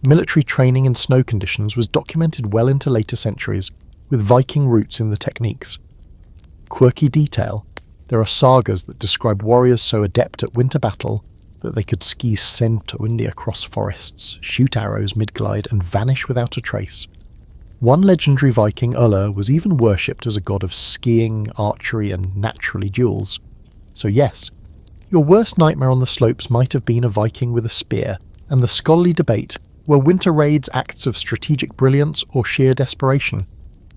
Military training in snow conditions was documented well into later centuries, with Viking roots in the techniques. Quirky detail, there are sagas that describe warriors so adept at winter battle that they could ski century across forests, shoot arrows mid-glide, and vanish without a trace. One legendary Viking, Uller, was even worshipped as a god of skiing, archery, and naturally duels. So yes, your worst nightmare on the slopes might have been a Viking with a spear, and the scholarly debate, were winter raids acts of strategic brilliance or sheer desperation?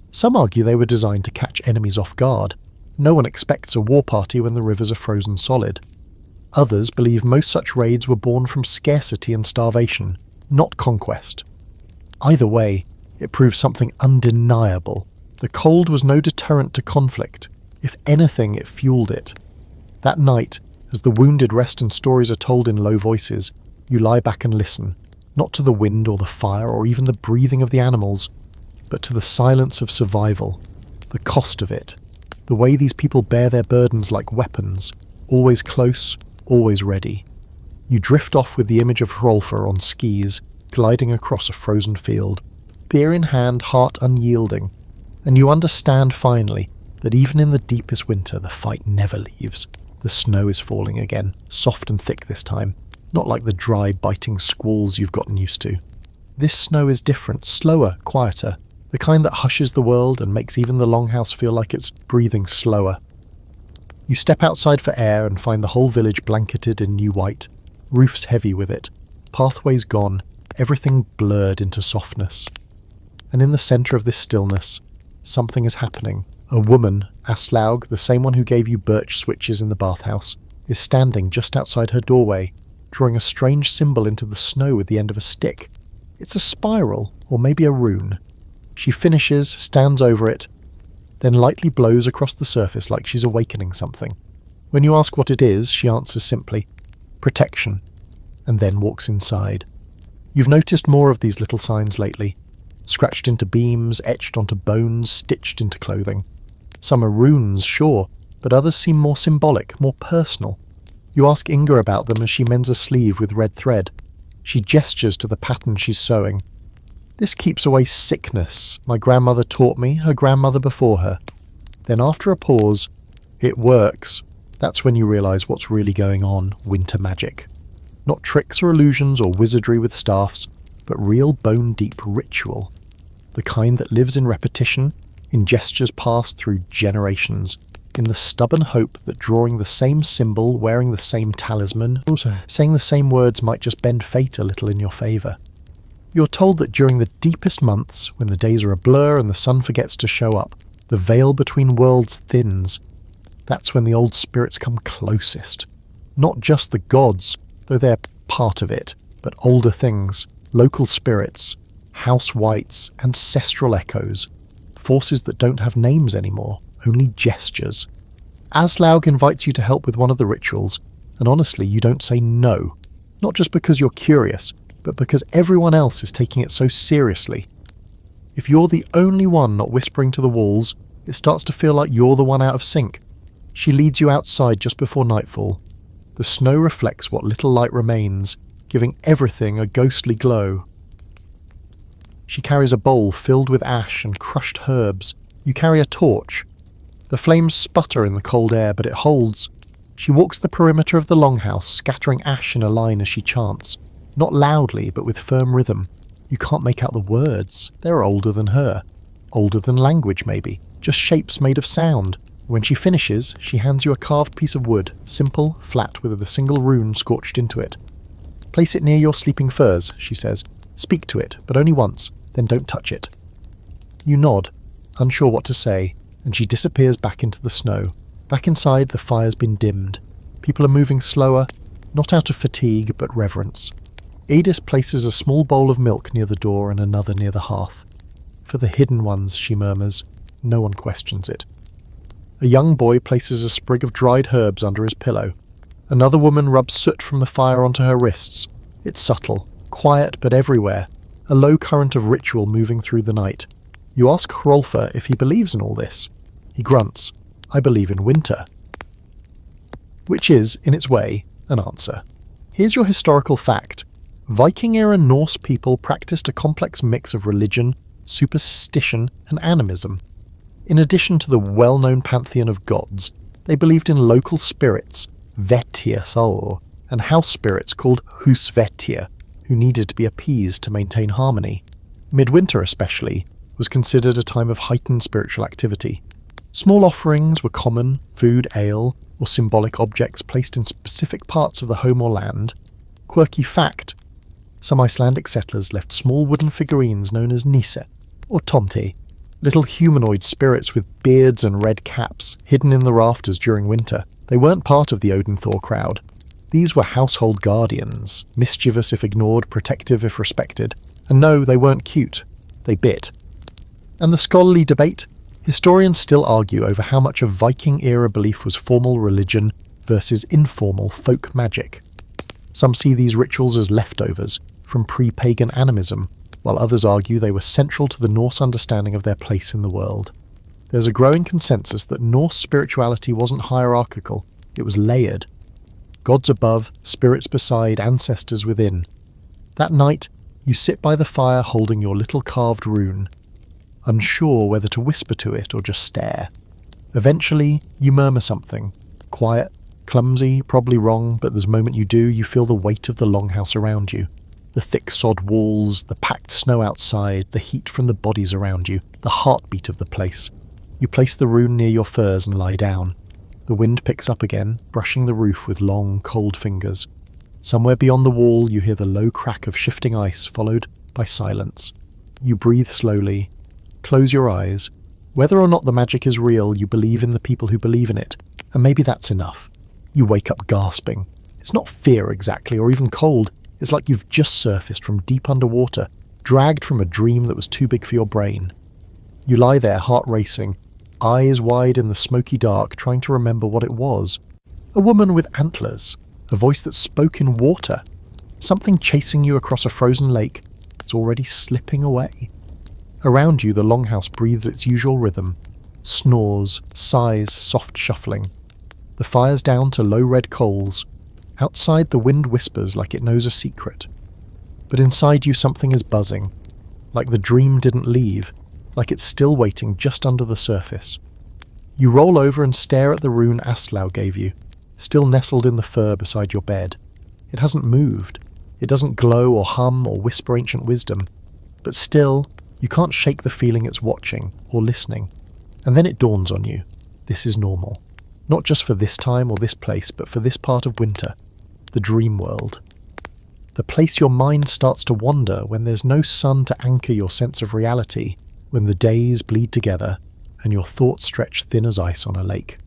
Some argue they were designed to catch enemies off guard. No one expects a war party when the rivers are frozen solid. Others believe most such raids were born from scarcity and starvation, not conquest. Either way, it proves something undeniable. The cold was no deterrent to conflict. If anything, it fueled it. That night, as the wounded rest and stories are told in low voices, you lie back and listen, not to the wind or the fire or even the breathing of the animals, but to the silence of survival, the cost of it, the way these people bear their burdens like weapons, always close, always ready. You drift off with the image of Hrolfr on skis, gliding across a frozen field, spear in hand, heart unyielding, and you understand finally that even in the deepest winter the fight never leaves. The snow is falling again, soft and thick this time, not like the dry, biting squalls you've gotten used to. This snow is different, slower, quieter, the kind that hushes the world and makes even the longhouse feel like it's breathing slower. You step outside for air and find the whole village blanketed in new white, roofs heavy with it, pathways gone, everything blurred into softness. And in the centre of this stillness, something is happening. A woman, Aslaug, the same one who gave you birch switches in the bathhouse, is standing just outside her doorway, drawing a strange symbol into the snow with the end of a stick. It's a spiral, or maybe a rune. She finishes, stands over it, then lightly blows across the surface like she's awakening something. When you ask what it is, she answers simply, protection, and then walks inside. You've noticed more of these little signs lately, scratched into beams, etched onto bones, stitched into clothing. Some are runes, sure, but others seem more symbolic, more personal. You ask Inga about them as she mends a sleeve with red thread. She gestures to the pattern she's sewing. This keeps away sickness. My grandmother taught me, her grandmother before her. Then after a pause, it works. That's when you realise what's really going on, winter magic. Not tricks or illusions or wizardry with staffs, but real bone-deep ritual. The kind that lives in repetition, in gestures passed through generations, in the stubborn hope that drawing the same symbol, wearing the same talisman, also saying the same words might just bend fate a little in your favour. You're told that during the deepest months, when the days are a blur and the sun forgets to show up, the veil between worlds thins. That's when the old spirits come closest. Not just the gods, though they're part of it, but older things, local spirits, house wights, ancestral echoes, forces that don't have names anymore, only gestures. Aslaug invites you to help with one of the rituals, and honestly you don't say no, not just because you're curious, but because everyone else is taking it so seriously. If you're the only one not whispering to the walls, it starts to feel like you're the one out of sync. She leads you outside just before nightfall. The snow reflects what little light remains, giving everything a ghostly glow. She carries a bowl filled with ash and crushed herbs. You carry a torch. The flames sputter in the cold air, but it holds. She walks the perimeter of the longhouse, scattering ash in a line as she chants. Not loudly, but with firm rhythm. You can't make out the words. They're older than her. Older than language, maybe. Just shapes made of sound. When she finishes, she hands you a carved piece of wood, simple, flat, with a single rune scorched into it. Place it near your sleeping furs, she says. Speak to it, but only once, then don't touch it. You nod, unsure what to say, and she disappears back into the snow. Back inside, the fire's been dimmed. People are moving slower, not out of fatigue, but reverence. Edith places a small bowl of milk near the door and another near the hearth. For the hidden ones, she murmurs. No one questions it. A young boy places a sprig of dried herbs under his pillow. Another woman rubs soot from the fire onto her wrists. It's subtle, quiet but everywhere, a low current of ritual moving through the night. You ask Hrolfr if he believes in all this. He grunts. I believe in winter. Which is, in its way, an answer. Here's your historical fact. Viking-era Norse people practiced a complex mix of religion, superstition, and animism. In addition to the well-known pantheon of gods, they believed in local spirits, Vettir, and house spirits called Husvettir, who needed to be appeased to maintain harmony. Midwinter especially was considered a time of heightened spiritual activity. Small offerings were common, food, ale, or symbolic objects placed in specific parts of the home or land. Quirky fact, some Icelandic settlers left small wooden figurines known as nisse, or tomti, little humanoid spirits with beards and red caps, hidden in the rafters during winter. They weren't part of the Odin-Thor crowd. These were household guardians, mischievous if ignored, protective if respected. And no, they weren't cute. They bit. And the scholarly debate? Historians still argue over how much of Viking-era belief was formal religion versus informal folk magic. Some see these rituals as leftovers from pre-pagan animism, while others argue they were central to the Norse understanding of their place in the world. There's a growing consensus that Norse spirituality wasn't hierarchical, it was layered. Gods above, spirits beside, ancestors within. That night, you sit by the fire holding your little carved rune, unsure whether to whisper to it or just stare. Eventually, you murmur something. Quiet, clumsy, probably wrong, but the moment you do, you feel the weight of the longhouse around you. The thick sod walls, the packed snow outside, the heat from the bodies around you, the heartbeat of the place. You place the rune near your furs and lie down. The wind picks up again, brushing the roof with long, cold fingers. Somewhere beyond the wall, you hear the low crack of shifting ice, followed by silence. You breathe slowly. Close your eyes. Whether or not the magic is real, you believe in the people who believe in it, and maybe that's enough. You wake up gasping. It's not fear exactly, or even cold. It's like you've just surfaced from deep underwater, dragged from a dream that was too big for your brain. You lie there, heart racing, eyes wide in the smoky dark, trying to remember what it was. A woman with antlers, a voice that spoke in water, something chasing you across a frozen lake. It's already slipping away. Around you, the longhouse breathes its usual rhythm. Snores, sighs, soft shuffling. The fire's down to low red coals. Outside, the wind whispers like it knows a secret. But inside you, something is buzzing. Like the dream didn't leave. Like it's still waiting just under the surface. You roll over and stare at the rune Aslaug gave you, still nestled in the fur beside your bed. It hasn't moved. It doesn't glow or hum or whisper ancient wisdom. But still, you can't shake the feeling it's watching or listening. And then it dawns on you. This is normal. Not just for this time or this place, but for this part of winter. The dream world. The place your mind starts to wander when there's no sun to anchor your sense of reality, when the days bleed together and your thoughts stretch thin as ice on a lake.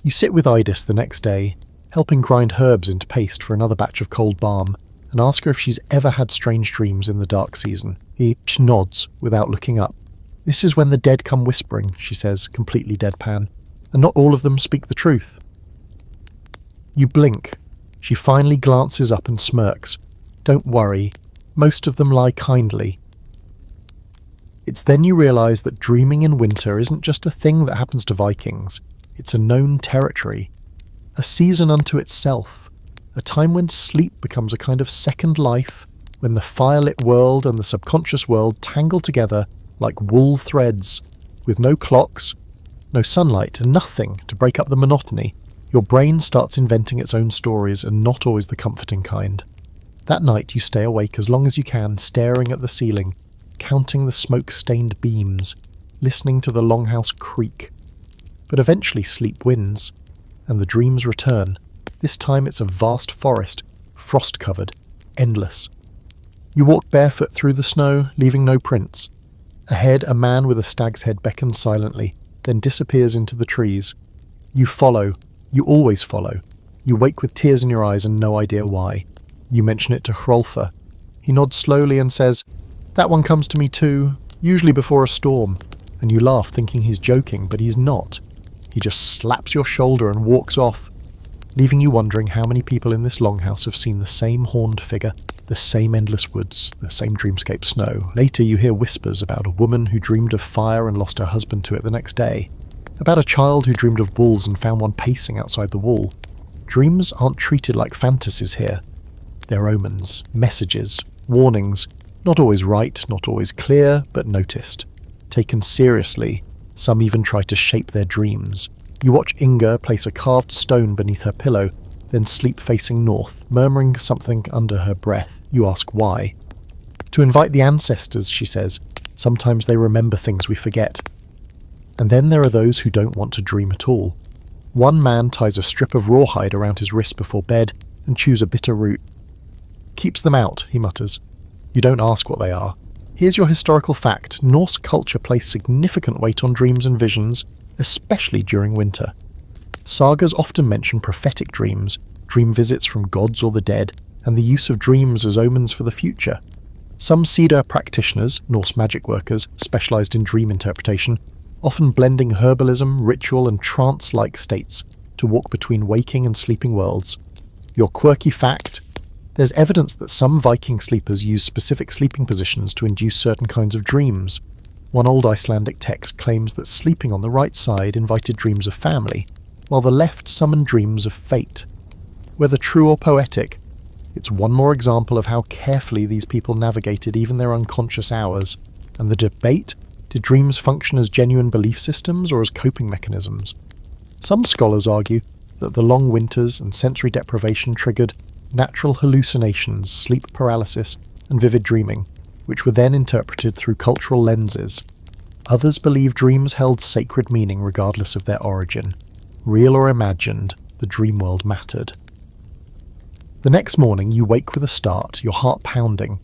You sit with Idis the next day, helping grind herbs into paste for another batch of cold balm, and ask her if she's ever had strange dreams in the dark season. He nods without looking up. This is when the dead come whispering, she says, completely deadpan, and not all of them speak the truth. You blink. She finally glances up and smirks. Don't worry, most of them lie kindly. It's then you realise that dreaming in winter isn't just a thing that happens to Vikings. It's a known territory. A season unto itself. A time when sleep becomes a kind of second life, when the firelit world and the subconscious world tangle together like wool threads, with no clocks, No sunlight, and nothing to break up the monotony. Your brain starts inventing its own stories, and not always the comforting kind. That night you stay awake as long as you can, staring at the ceiling, counting the smoke-stained beams, listening to the longhouse creak. But eventually sleep wins, and the dreams return. This time it's a vast forest, frost-covered, endless. You walk barefoot through the snow, leaving no prints. Ahead, a man with a stag's head beckons silently, then disappears into the trees. You follow. You always follow. You wake with tears in your eyes and no idea why. You mention it to Hrolfr. He nods slowly and says, "That one comes to me too, usually before a storm." And you laugh, thinking he's joking, but he's not. He just slaps your shoulder and walks off, leaving you wondering how many people in this longhouse have seen the same horned figure, the same endless woods, the same dreamscape snow. Later you hear whispers about a woman who dreamed of fire and lost her husband to it the next day. About a child who dreamed of wolves and found one pacing outside the wall. Dreams aren't treated like fantasies here. They're omens, messages, warnings, not always right, not always clear, but noticed. Taken seriously, some even try to shape their dreams. You watch Inga place a carved stone beneath her pillow, then sleep facing north, murmuring something under her breath. You ask why. To invite the ancestors, she says. Sometimes they remember things we forget. And then there are those who don't want to dream at all. One man ties a strip of rawhide around his wrist before bed and chews a bitter root. "Keeps them out," he mutters. You don't ask what they are. Here's your historical fact. Norse culture placed significant weight on dreams and visions, especially during winter. Sagas often mention prophetic dreams, dream visits from gods or the dead, and the use of dreams as omens for the future. Some Sida practitioners, Norse magic workers, specialised in dream interpretation, often blending herbalism, ritual and trance-like states to walk between waking and sleeping worlds. Your quirky fact: there's evidence that some Viking sleepers used specific sleeping positions to induce certain kinds of dreams. One old Icelandic text claims that sleeping on the right side invited dreams of family, while the left summoned dreams of fate. Whether true or poetic, it's one more example of how carefully these people navigated even their unconscious hours. And the debate: did dreams function as genuine belief systems or as coping mechanisms? Some scholars argue that the long winters and sensory deprivation triggered natural hallucinations, sleep paralysis, and vivid dreaming, which were then interpreted through cultural lenses. Others believe dreams held sacred meaning regardless of their origin. Real or imagined, the dream world mattered. The next morning you wake with a start, your heart pounding.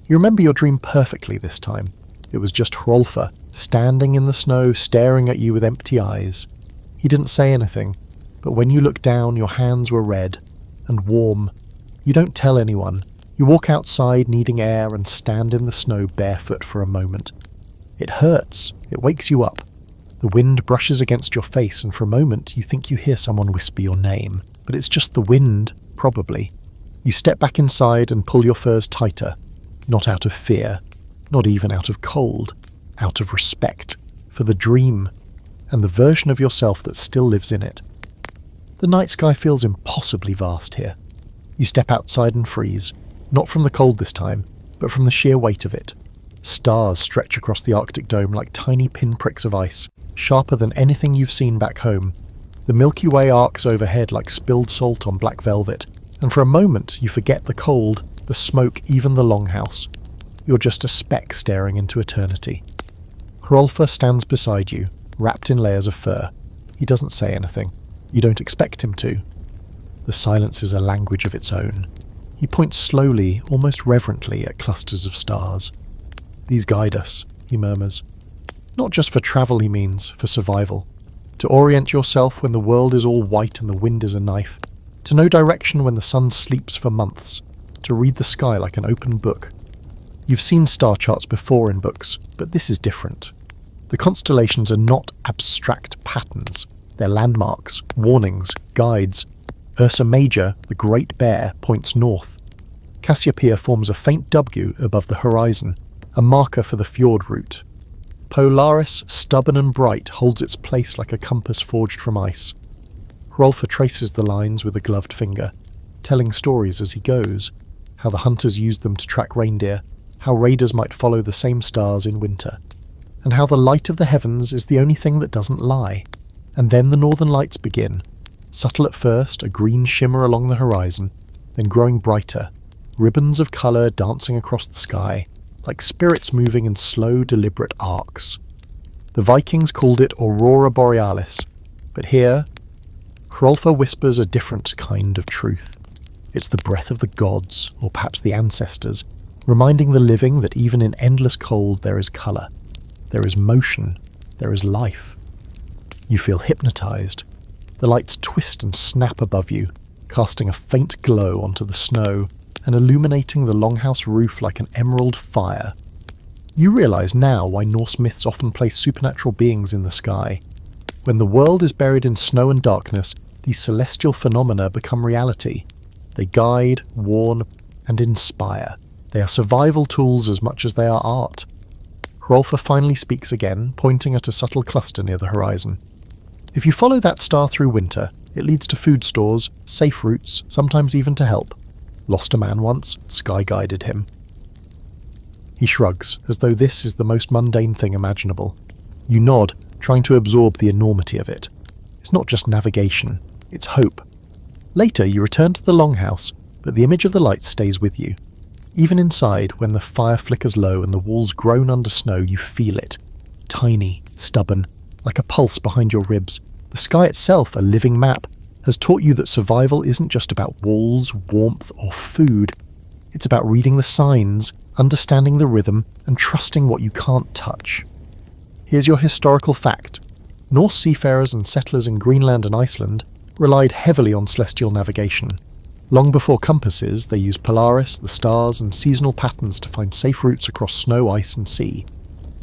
You remember your dream perfectly this time. It was just Hrolfr, standing in the snow, staring at you with empty eyes. He didn't say anything, but when you looked down, your hands were red and warm. You don't tell anyone. You walk outside needing air and stand in the snow barefoot for a moment. It hurts. It wakes you up. The wind brushes against your face, and for a moment you think you hear someone whisper your name. But it's just the wind, probably. You step back inside and pull your furs tighter. Not out of fear. Not even out of cold. Out of respect. For the dream. And the version of yourself that still lives in it. The night sky feels impossibly vast here. You step outside and freeze. Not from the cold this time, but from the sheer weight of it. Stars stretch across the Arctic dome like tiny pinpricks of ice, sharper than anything you've seen back home. The Milky Way arcs overhead like spilled salt on black velvet, and for a moment you forget the cold, the smoke, even the longhouse. You're just a speck staring into eternity. Hrolfr stands beside you, wrapped in layers of fur. He doesn't say anything. You don't expect him to. The silence is a language of its own. He points slowly, almost reverently, at clusters of stars. "These guide us," he murmurs. Not just for travel, he means, for survival. To orient yourself when the world is all white and the wind is a knife. To know direction when the sun sleeps for months. To read the sky like an open book. You've seen star charts before in books, but this is different. The constellations are not abstract patterns. They're landmarks, warnings, guides. Ursa Major, the Great Bear, points north. Cassiopeia forms a faint W above the horizon, a marker for the fjord route. Polaris, stubborn and bright, holds its place like a compass forged from ice. Hrolfr traces the lines with a gloved finger, telling stories as he goes, how the hunters used them to track reindeer, how raiders might follow the same stars in winter. and how the light of the heavens is the only thing that doesn't lie. And then the northern lights begin. Subtle at first, a green shimmer along the horizon, then growing brighter, ribbons of colour dancing across the sky, like spirits moving in slow, deliberate arcs. The Vikings called it Aurora Borealis, but here, Hrolfr whispers a different kind of truth. It's the breath of the gods, or perhaps the ancestors, reminding the living that even in endless cold there is colour, there is motion, there is life. You feel hypnotised. The lights twist and snap above you, casting a faint glow onto the snow and illuminating the longhouse roof like an emerald fire. You realise now why Norse myths often place supernatural beings in the sky. When the world is buried in snow and darkness, these celestial phenomena become reality. They guide, warn, and inspire. They are survival tools as much as they are art. Hrolfr finally speaks again, pointing at a subtle cluster near the horizon. If you follow that star through winter, it leads to food stores, safe routes, sometimes even to help. Lost a man once, Sky guided him. He shrugs, as though this is the most mundane thing imaginable. You nod, trying to absorb the enormity of it. It's not just navigation, it's hope. Later you return to the longhouse, but the image of the lights stays with you. Even inside, when the fire flickers low and the walls groan under snow, you feel it. Tiny, stubborn, like a pulse behind your ribs. The sky itself, a living map, has taught you that survival isn't just about walls, warmth, or food. It's about reading the signs, understanding the rhythm, and trusting what you can't touch. Here's your historical fact. Norse seafarers and settlers in Greenland and Iceland relied heavily on celestial navigation. Long before compasses, they used Polaris, the stars, and seasonal patterns to find safe routes across snow, ice, and sea.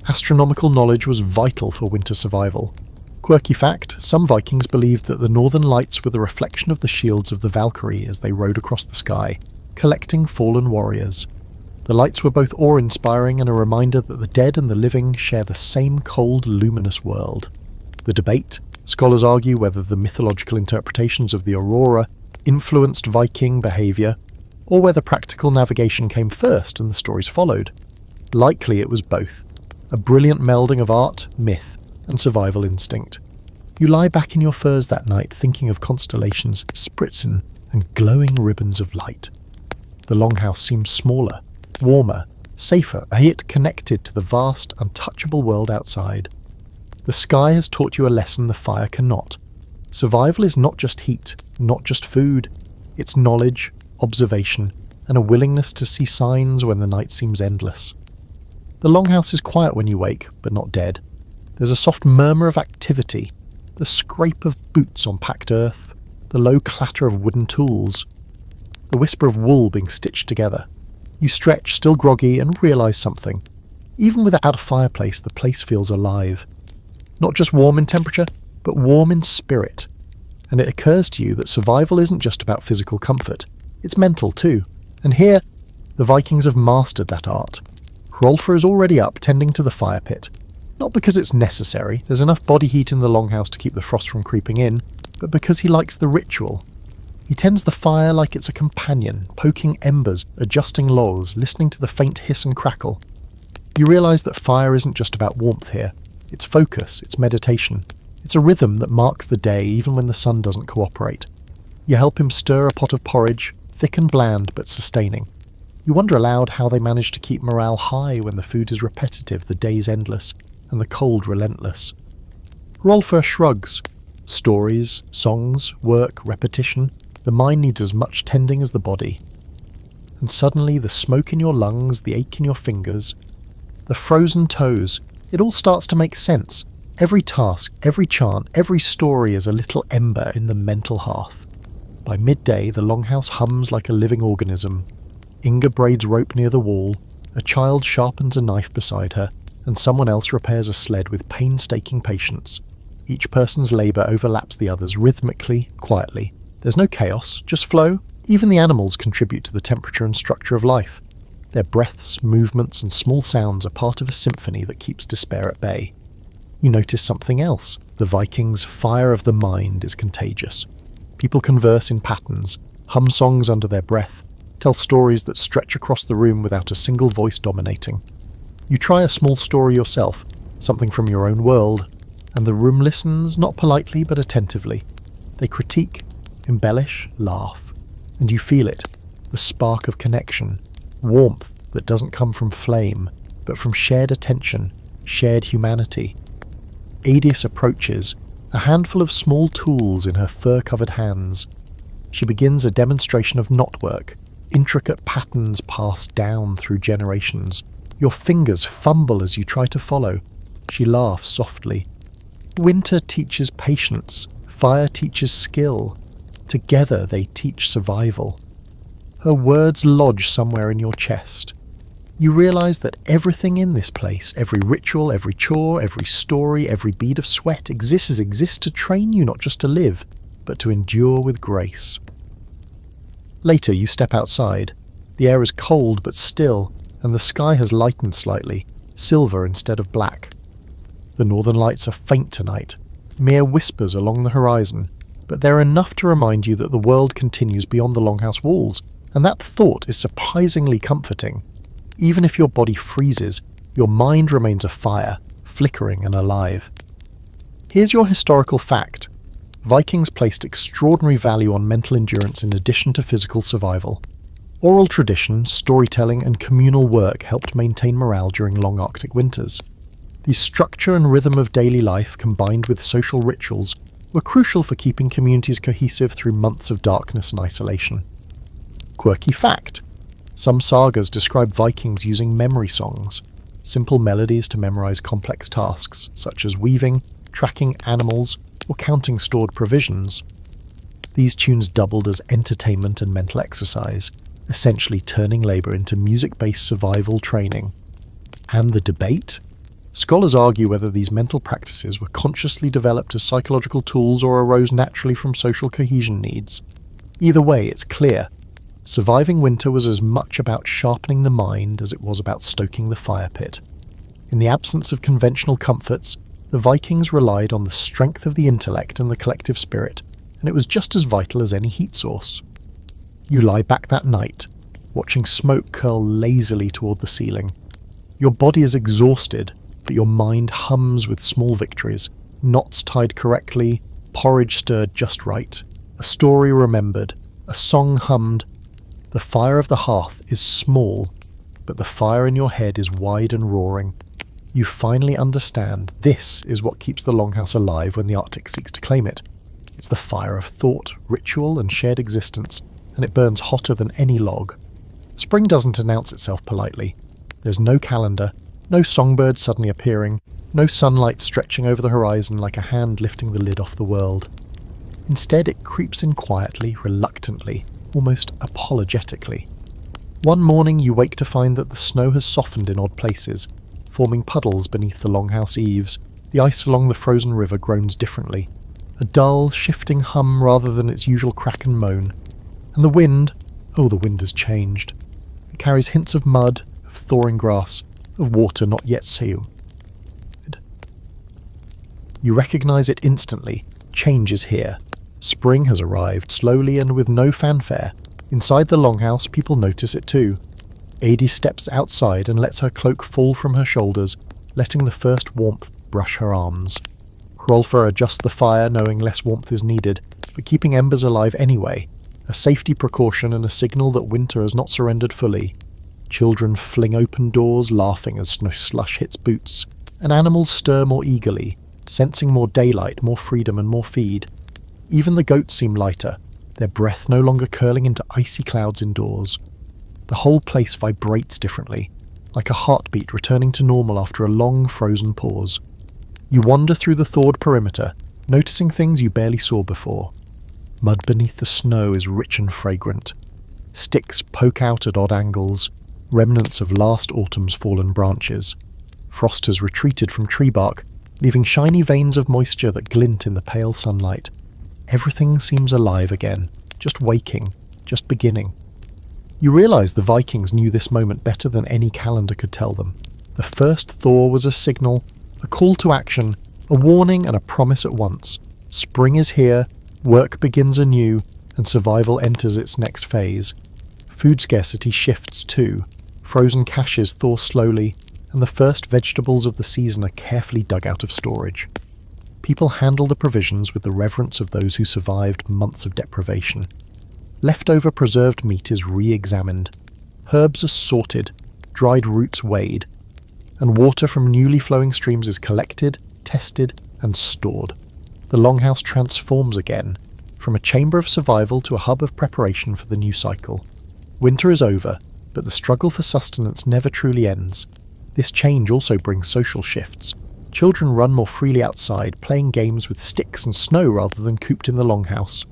Astronomical knowledge was vital for winter survival. Quirky fact, some Vikings believed that the northern lights were the reflection of the shields of the Valkyrie as they rode across the sky, collecting fallen warriors. The lights were both awe-inspiring and a reminder that the dead and the living share the same cold, luminous world. The debate, scholars argue whether the mythological interpretations of the aurora influenced Viking behaviour, or whether practical navigation came first and the stories followed. Likely it was both, a brilliant melding of art, myth, and survival instinct. You lie back in your furs that night thinking of constellations, spritzen, and glowing ribbons of light. The longhouse seems smaller, warmer, safer, yet connected to the vast, untouchable world outside. The sky has taught you a lesson the fire cannot. Survival is not just heat, not just food. It's knowledge, observation, and a willingness to see signs when the night seems endless. The longhouse is quiet when you wake, but not dead. There's a soft murmur of activity, the scrape of boots on packed earth, the low clatter of wooden tools, the whisper of wool being stitched together. You stretch, still groggy, and realise something. Even without a fireplace, the place feels alive. Not just warm in temperature, but warm in spirit. And it occurs to you that survival isn't just about physical comfort, it's mental too. And here, the Vikings have mastered that art. Hrolfr is already up, tending to the fire pit. Not because it's necessary, there's enough body heat in the longhouse to keep the frost from creeping in, but because he likes the ritual. He tends the fire like it's a companion, poking embers, adjusting logs, listening to the faint hiss and crackle. You realise that fire isn't just about warmth here. It's focus, it's meditation. It's a rhythm that marks the day even when the sun doesn't cooperate. You help him stir a pot of porridge, thick and bland but sustaining. You wonder aloud how they manage to keep morale high when the food is repetitive, the day's endless, and the cold relentless. Hrolfr shrugs. Stories, songs, work, repetition. The mind needs as much tending as the body. And suddenly the smoke in your lungs, the ache in your fingers, the frozen toes, it all starts to make sense. Every task, every chant, every story is a little ember in the mental hearth. By midday, the longhouse hums like a living organism. Inga braids rope near the wall, a child sharpens a knife beside her, and someone else repairs a sled with painstaking patience. Each person's labour overlaps the others rhythmically, quietly. There's no chaos, just flow. Even the animals contribute to the temperature and structure of life. Their breaths, movements, and small sounds are part of a symphony that keeps despair at bay. You notice something else. The Vikings' fire of the mind is contagious. People converse in patterns, hum songs under their breath, tell stories that stretch across the room without a single voice dominating. You try a small story yourself, something from your own world, and the room listens, not politely but attentively. They critique, embellish, laugh, and you feel it, the spark of connection, warmth that doesn't come from flame, but from shared attention, shared humanity. Adius approaches, a handful of small tools in her fur-covered hands. She begins a demonstration of knotwork, intricate patterns passed down through generations. Your fingers fumble as you try to follow. She laughs softly. Winter teaches patience. Fire teaches skill. Together they teach survival. Her words lodge somewhere in your chest. You realize that everything in this place, every ritual, every chore, every story, every bead of sweat exists to train you not just to live, but to endure with grace. Later you step outside. The air is cold but still, and the sky has lightened slightly, silver instead of black. The northern lights are faint tonight, mere whispers along the horizon, but they're enough to remind you that the world continues beyond the longhouse walls, and that thought is surprisingly comforting. Even if your body freezes, your mind remains afire, flickering and alive. Here's your historical fact. Vikings placed extraordinary value on mental endurance in addition to physical survival. Oral tradition, storytelling and communal work helped maintain morale during long Arctic winters. The structure and rhythm of daily life combined with social rituals were crucial for keeping communities cohesive through months of darkness and isolation. Quirky fact. Some sagas describe Vikings using memory songs, simple melodies to memorize complex tasks, such as weaving, tracking animals, or counting stored provisions. These tunes doubled as entertainment and mental exercise, essentially turning labor into music-based survival training. And the debate? Scholars argue whether these mental practices were consciously developed as psychological tools or arose naturally from social cohesion needs. Either way, it's clear. Surviving winter was as much about sharpening the mind as it was about stoking the fire pit. In the absence of conventional comforts, the Vikings relied on the strength of the intellect and the collective spirit, and it was just as vital as any heat source. You lie back that night, watching smoke curl lazily toward the ceiling. Your body is exhausted, but your mind hums with small victories, knots tied correctly, porridge stirred just right, a story remembered, a song hummed. The fire of the hearth is small, but the fire in your head is wide and roaring. You finally understand this is what keeps the Longhouse alive when the Arctic seeks to claim it. It's the fire of thought, ritual, and shared existence, and it burns hotter than any log. Spring doesn't announce itself politely. There's no calendar, no songbird suddenly appearing, no sunlight stretching over the horizon like a hand lifting the lid off the world. Instead, it creeps in quietly, reluctantly, almost apologetically. One morning you wake to find that the snow has softened in odd places, forming puddles beneath the Longhouse eaves. The ice along the frozen river groans differently, a dull, shifting hum rather than its usual crack and moan. And the wind has changed. It carries hints of mud, of thawing grass, of water not yet sealed. You recognize it instantly. Change is here. Spring has arrived, slowly and with no fanfare. Inside the Longhouse, people notice it too. Adie steps outside and lets her cloak fall from her shoulders, letting the first warmth brush her arms. Hrolfr adjusts the fire, knowing less warmth is needed, but keeping embers alive anyway, a safety precaution and a signal that winter has not surrendered fully. Children fling open doors, laughing as snow slush hits boots, and animals stir more eagerly, sensing more daylight, more freedom and more feed. Even the goats seem lighter, their breath no longer curling into icy clouds indoors. The whole place vibrates differently, like a heartbeat returning to normal after a long frozen pause. You wander through the thawed perimeter, noticing things you barely saw before. Mud beneath the snow is rich and fragrant. Sticks poke out at odd angles, remnants of last autumn's fallen branches. Frost has retreated from tree bark, leaving shiny veins of moisture that glint in the pale sunlight. Everything seems alive again, just waking, just beginning. You realize the Vikings knew this moment better than any calendar could tell them. The first thaw was a signal, a call to action, a warning and a promise at once. Spring is here, work begins anew, and survival enters its next phase. Food scarcity shifts too. Frozen caches thaw slowly, and the first vegetables of the season are carefully dug out of storage. People handle the provisions with the reverence of those who survived months of deprivation. Leftover preserved meat is re-examined, herbs are sorted, dried roots weighed, and water from newly flowing streams is collected, tested, and stored. The longhouse transforms again, from a chamber of survival to a hub of preparation for the new cycle. Winter is over, but the struggle for sustenance never truly ends. This change also brings social shifts. Children run more freely outside, playing games with sticks and snow rather than cooped in the longhouse.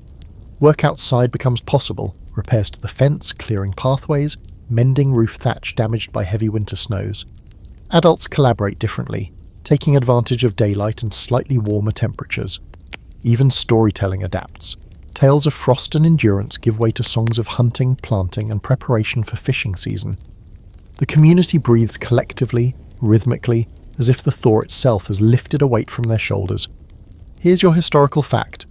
Work outside becomes possible, repairs to the fence, clearing pathways, mending roof thatch damaged by heavy winter snows. Adults collaborate differently, taking advantage of daylight and slightly warmer temperatures. Even storytelling adapts. Tales of frost and endurance give way to songs of hunting, planting, and preparation for fishing season. The community breathes collectively, rhythmically, as if the thaw itself has lifted a weight from their shoulders. Here's your historical fact.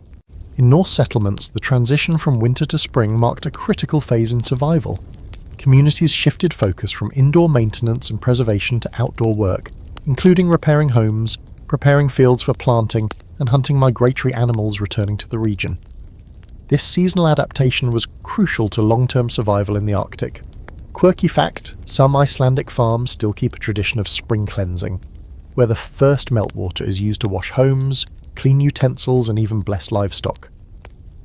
In Norse settlements, the transition from winter to spring marked a critical phase in survival. Communities shifted focus from indoor maintenance and preservation to outdoor work, including repairing homes, preparing fields for planting, and hunting migratory animals returning to the region. This seasonal adaptation was crucial to long-term survival in the Arctic. Quirky fact, some Icelandic farms still keep a tradition of spring cleansing, where the first meltwater is used to wash homes, clean utensils, and even bless livestock.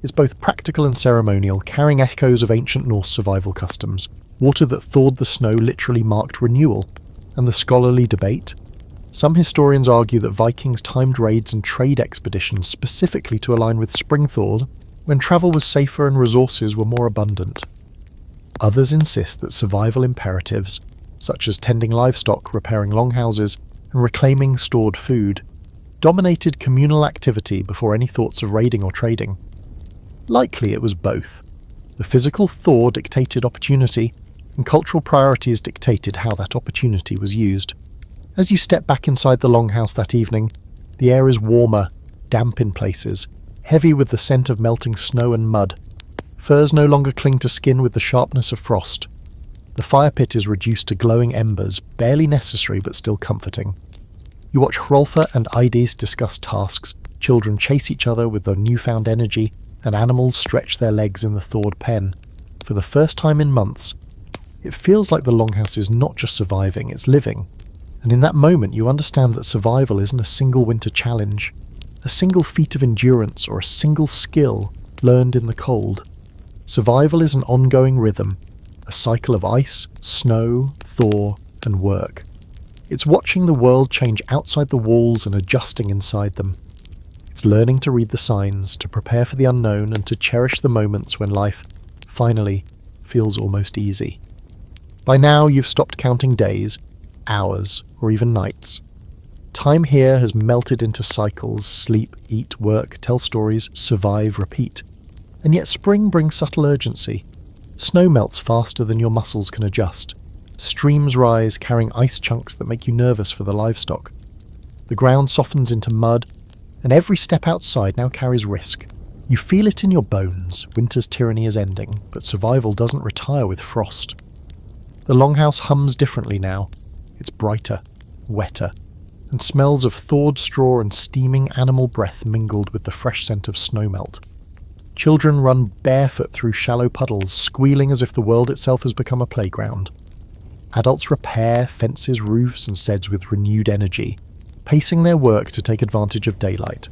It's both practical and ceremonial, carrying echoes of ancient Norse survival customs. Water that thawed the snow literally marked renewal. And the scholarly debate? Some historians argue that Vikings timed raids and trade expeditions specifically to align with spring thaw, when travel was safer and resources were more abundant. Others insist that survival imperatives, such as tending livestock, repairing longhouses, and reclaiming stored food, dominated communal activity before any thoughts of raiding or trading. Likely it was both. The physical thaw dictated opportunity, and cultural priorities dictated how that opportunity was used. As you step back inside the longhouse that evening, the air is warmer, damp in places, heavy with the scent of melting snow and mud. Furs no longer cling to skin with the sharpness of frost. The fire pit is reduced to glowing embers, barely necessary but still comforting. You watch Hrolfa and Idis discuss tasks, children chase each other with their newfound energy, and animals stretch their legs in the thawed pen. For the first time in months, it feels like the longhouse is not just surviving, it's living. And in that moment you understand that survival isn't a single winter challenge, a single feat of endurance or a single skill learned in the cold. Survival is an ongoing rhythm, a cycle of ice, snow, thaw, and work. It's watching the world change outside the walls and adjusting inside them. It's learning to read the signs, to prepare for the unknown, and to cherish the moments when life, finally, feels almost easy. By now you've stopped counting days, hours, or even nights. Time here has melted into cycles: sleep, eat, work, tell stories, survive, repeat. And yet spring brings subtle urgency. Snow melts faster than your muscles can adjust. Streams rise, carrying ice chunks that make you nervous for the livestock. The ground softens into mud, and every step outside now carries risk. You feel it in your bones. Winter's tyranny is ending, but survival doesn't retire with frost. The longhouse hums differently now. It's brighter, wetter, and smells of thawed straw and steaming animal breath mingled with the fresh scent of snowmelt. Children run barefoot through shallow puddles, squealing as if the world itself has become a playground. Adults repair fences, roofs, and sheds with renewed energy, pacing their work to take advantage of daylight.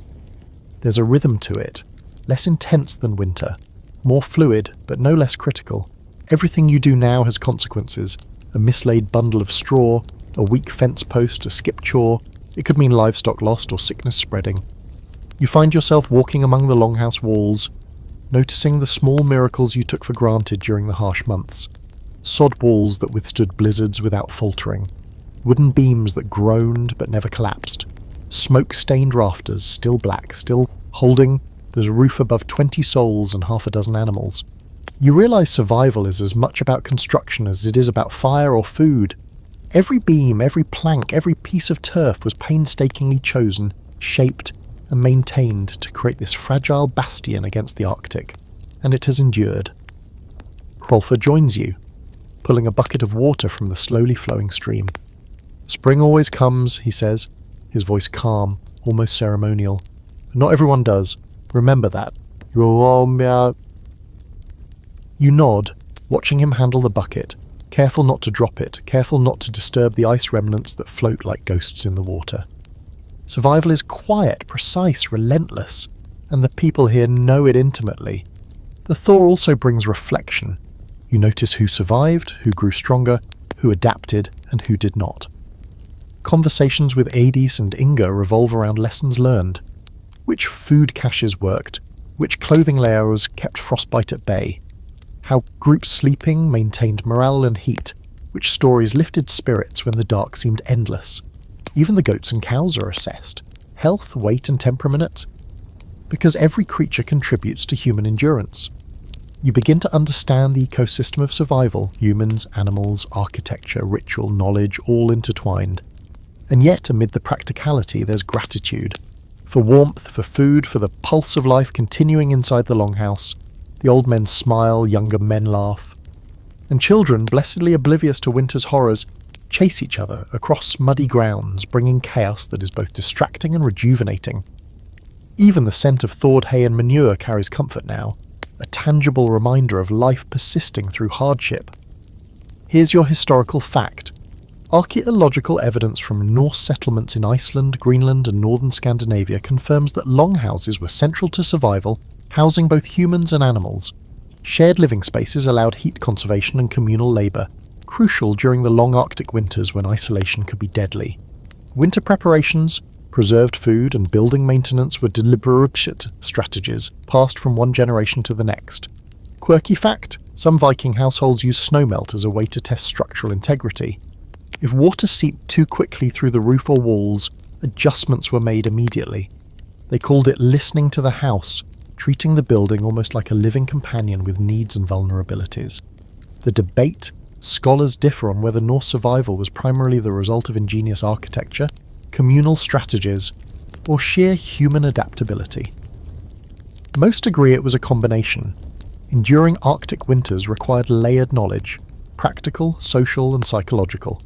There's a rhythm to it, less intense than winter, more fluid, but no less critical. Everything you do now has consequences. A mislaid bundle of straw, a weak fence post, a skipped chore. It could mean livestock lost or sickness spreading. You find yourself walking among the longhouse walls, noticing the small miracles you took for granted during the harsh months. Sod walls that withstood blizzards without faltering. Wooden beams that groaned but never collapsed. Smoke-stained rafters, still black, still holding the roof above 20 souls and half a dozen animals. You realise survival is as much about construction as it is about fire or food. Every beam, every plank, every piece of turf was painstakingly chosen, shaped, and maintained to create this fragile bastion against the Arctic, and it has endured. Hrolfa joins you, pulling a bucket of water from the slowly flowing stream. Spring always comes, he says, his voice calm, almost ceremonial. But not everyone does. Remember that. You nod, watching him handle the bucket, careful not to drop it, careful not to disturb the ice remnants that float like ghosts in the water. Survival is quiet, precise, relentless, and the people here know it intimately. The thaw also brings reflection. You notice who survived, who grew stronger, who adapted, and who did not. Conversations with Adis and Inga revolve around lessons learned. Which food caches worked, which clothing layers kept frostbite at bay, how group sleeping maintained morale and heat, which stories lifted spirits when the dark seemed endless. Even the goats and cows are assessed. Health, weight and temperament. Because every creature contributes to human endurance. You begin to understand the ecosystem of survival, humans, animals, architecture, ritual, knowledge, all intertwined. And yet, amid the practicality, there's gratitude. For warmth, for food, for the pulse of life continuing inside the longhouse. The old men smile, younger men laugh. And children, blessedly oblivious to winter's horrors, chase each other across muddy grounds, bringing chaos that is both distracting and rejuvenating. Even the scent of thawed hay and manure carries comfort now, a tangible reminder of life persisting through hardship. Here's your historical fact. Archaeological evidence from Norse settlements in Iceland, Greenland and northern Scandinavia confirms that longhouses were central to survival, housing both humans and animals. Shared living spaces allowed heat conservation and communal labour, crucial during the long Arctic winters when isolation could be deadly. Winter preparations, preserved food and building maintenance were deliberate strategies passed from one generation to the next. Quirky fact, some Viking households used snowmelt as a way to test structural integrity. If water seeped too quickly through the roof or walls, adjustments were made immediately. They called it listening to the house, treating the building almost like a living companion with needs and vulnerabilities. The debate, scholars differ on whether Norse survival was primarily the result of ingenious architecture, communal strategies, or sheer human adaptability. Most agree it was a combination. Enduring Arctic winters required layered knowledge, practical, social and psychological.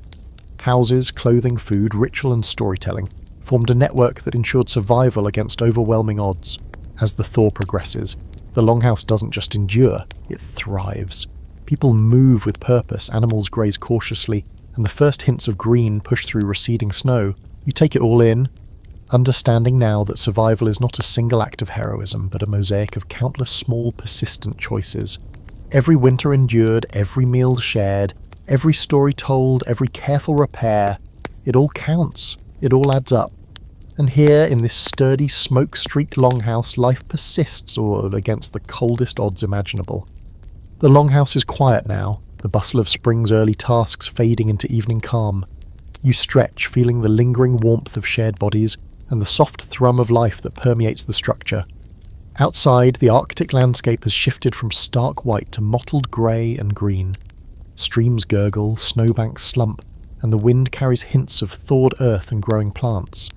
Houses, clothing, food, ritual and storytelling formed a network that ensured survival against overwhelming odds. As the thaw progresses, the longhouse doesn't just endure, it thrives. People move with purpose, animals graze cautiously, and the first hints of green push through receding snow. You take it all in, understanding now that survival is not a single act of heroism, but a mosaic of countless small, persistent choices. Every winter endured, every meal shared, every story told, every careful repair, it all counts, it all adds up. And here, in this sturdy, smoke-streaked longhouse, life persists against the coldest odds imaginable. The longhouse is quiet now, the bustle of spring's early tasks fading into evening calm. You stretch, feeling the lingering warmth of shared bodies and the soft thrum of life that permeates the structure. Outside, the Arctic landscape has shifted from stark white to mottled grey and green. Streams gurgle, snowbanks slump, and the wind carries hints of thawed earth and growing plants.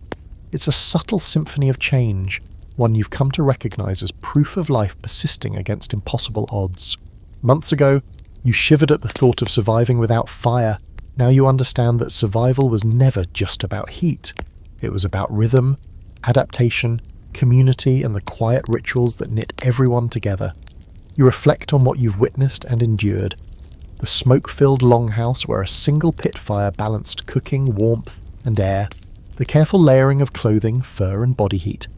It's a subtle symphony of change, one you've come to recognise as proof of life persisting against impossible odds. Months ago, you shivered at the thought of surviving without fire. Now you understand that survival was never just about heat. It was about rhythm, adaptation, community, and the quiet rituals that knit everyone together. You reflect on what you've witnessed and endured. The smoke-filled longhouse where a single pit fire balanced cooking, warmth, and air. The careful layering of clothing, fur, and body heat.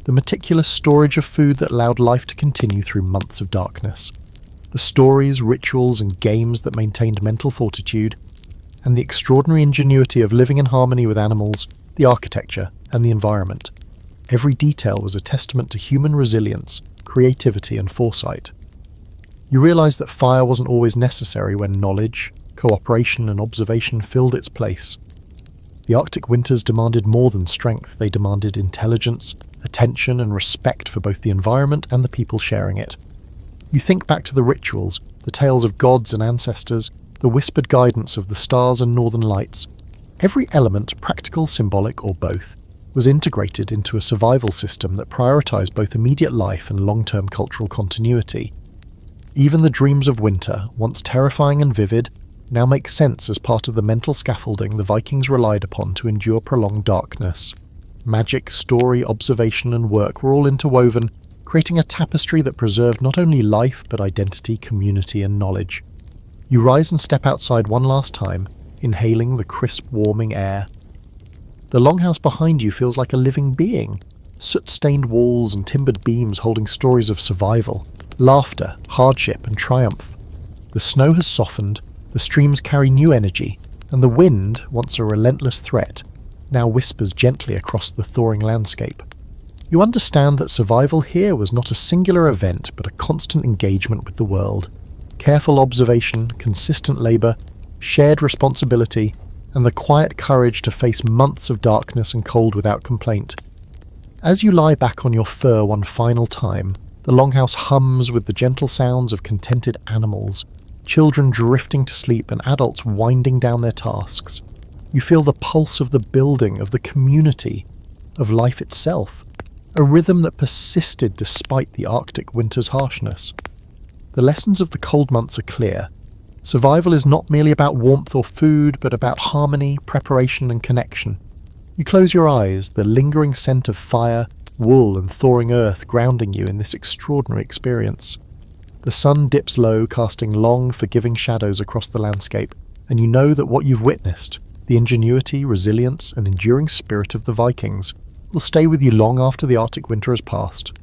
The meticulous storage of food that allowed life to continue through months of darkness. The stories, rituals, and games that maintained mental fortitude. And the extraordinary ingenuity of living in harmony with animals, the architecture, and the environment. Every detail was a testament to human resilience, creativity, and foresight. You realize that fire wasn't always necessary when knowledge, cooperation, and observation filled its place. The Arctic winters demanded more than strength, they demanded intelligence, attention, and respect for both the environment and the people sharing it. You think back to the rituals, the tales of gods and ancestors, the whispered guidance of the stars and northern lights. Every element, practical, symbolic, or both, was integrated into a survival system that prioritized both immediate life and long-term cultural continuity. Even the dreams of winter, once terrifying and vivid, now make sense as part of the mental scaffolding the Vikings relied upon to endure prolonged darkness. Magic, story, observation, and work were all interwoven, creating a tapestry that preserved not only life but identity, community, and knowledge. You rise and step outside one last time, inhaling the crisp, warming air. The longhouse behind you feels like a living being, soot-stained walls and timbered beams holding stories of survival, laughter, hardship, and triumph. The snow has softened, the streams carry new energy, and the wind, once a relentless threat, now whispers gently across the thawing landscape. You understand that survival here was not a singular event but a constant engagement with the world. Careful observation, consistent labour, shared responsibility, and the quiet courage to face months of darkness and cold without complaint. As you lie back on your fur one final time, the longhouse hums with the gentle sounds of contented animals, children drifting to sleep and adults winding down their tasks. You feel the pulse of the building, of the community, of life itself, a rhythm that persisted despite the Arctic winter's harshness. The lessons of the cold months are clear. Survival is not merely about warmth or food, but about harmony, preparation, and connection. You close your eyes, the lingering scent of fire, wool, and thawing earth grounding you in this extraordinary experience. The sun dips low, casting long, forgiving shadows across the landscape, and you know that what you've witnessed, the ingenuity, resilience, and enduring spirit of the Vikings, will stay with you long after the Arctic winter has passed.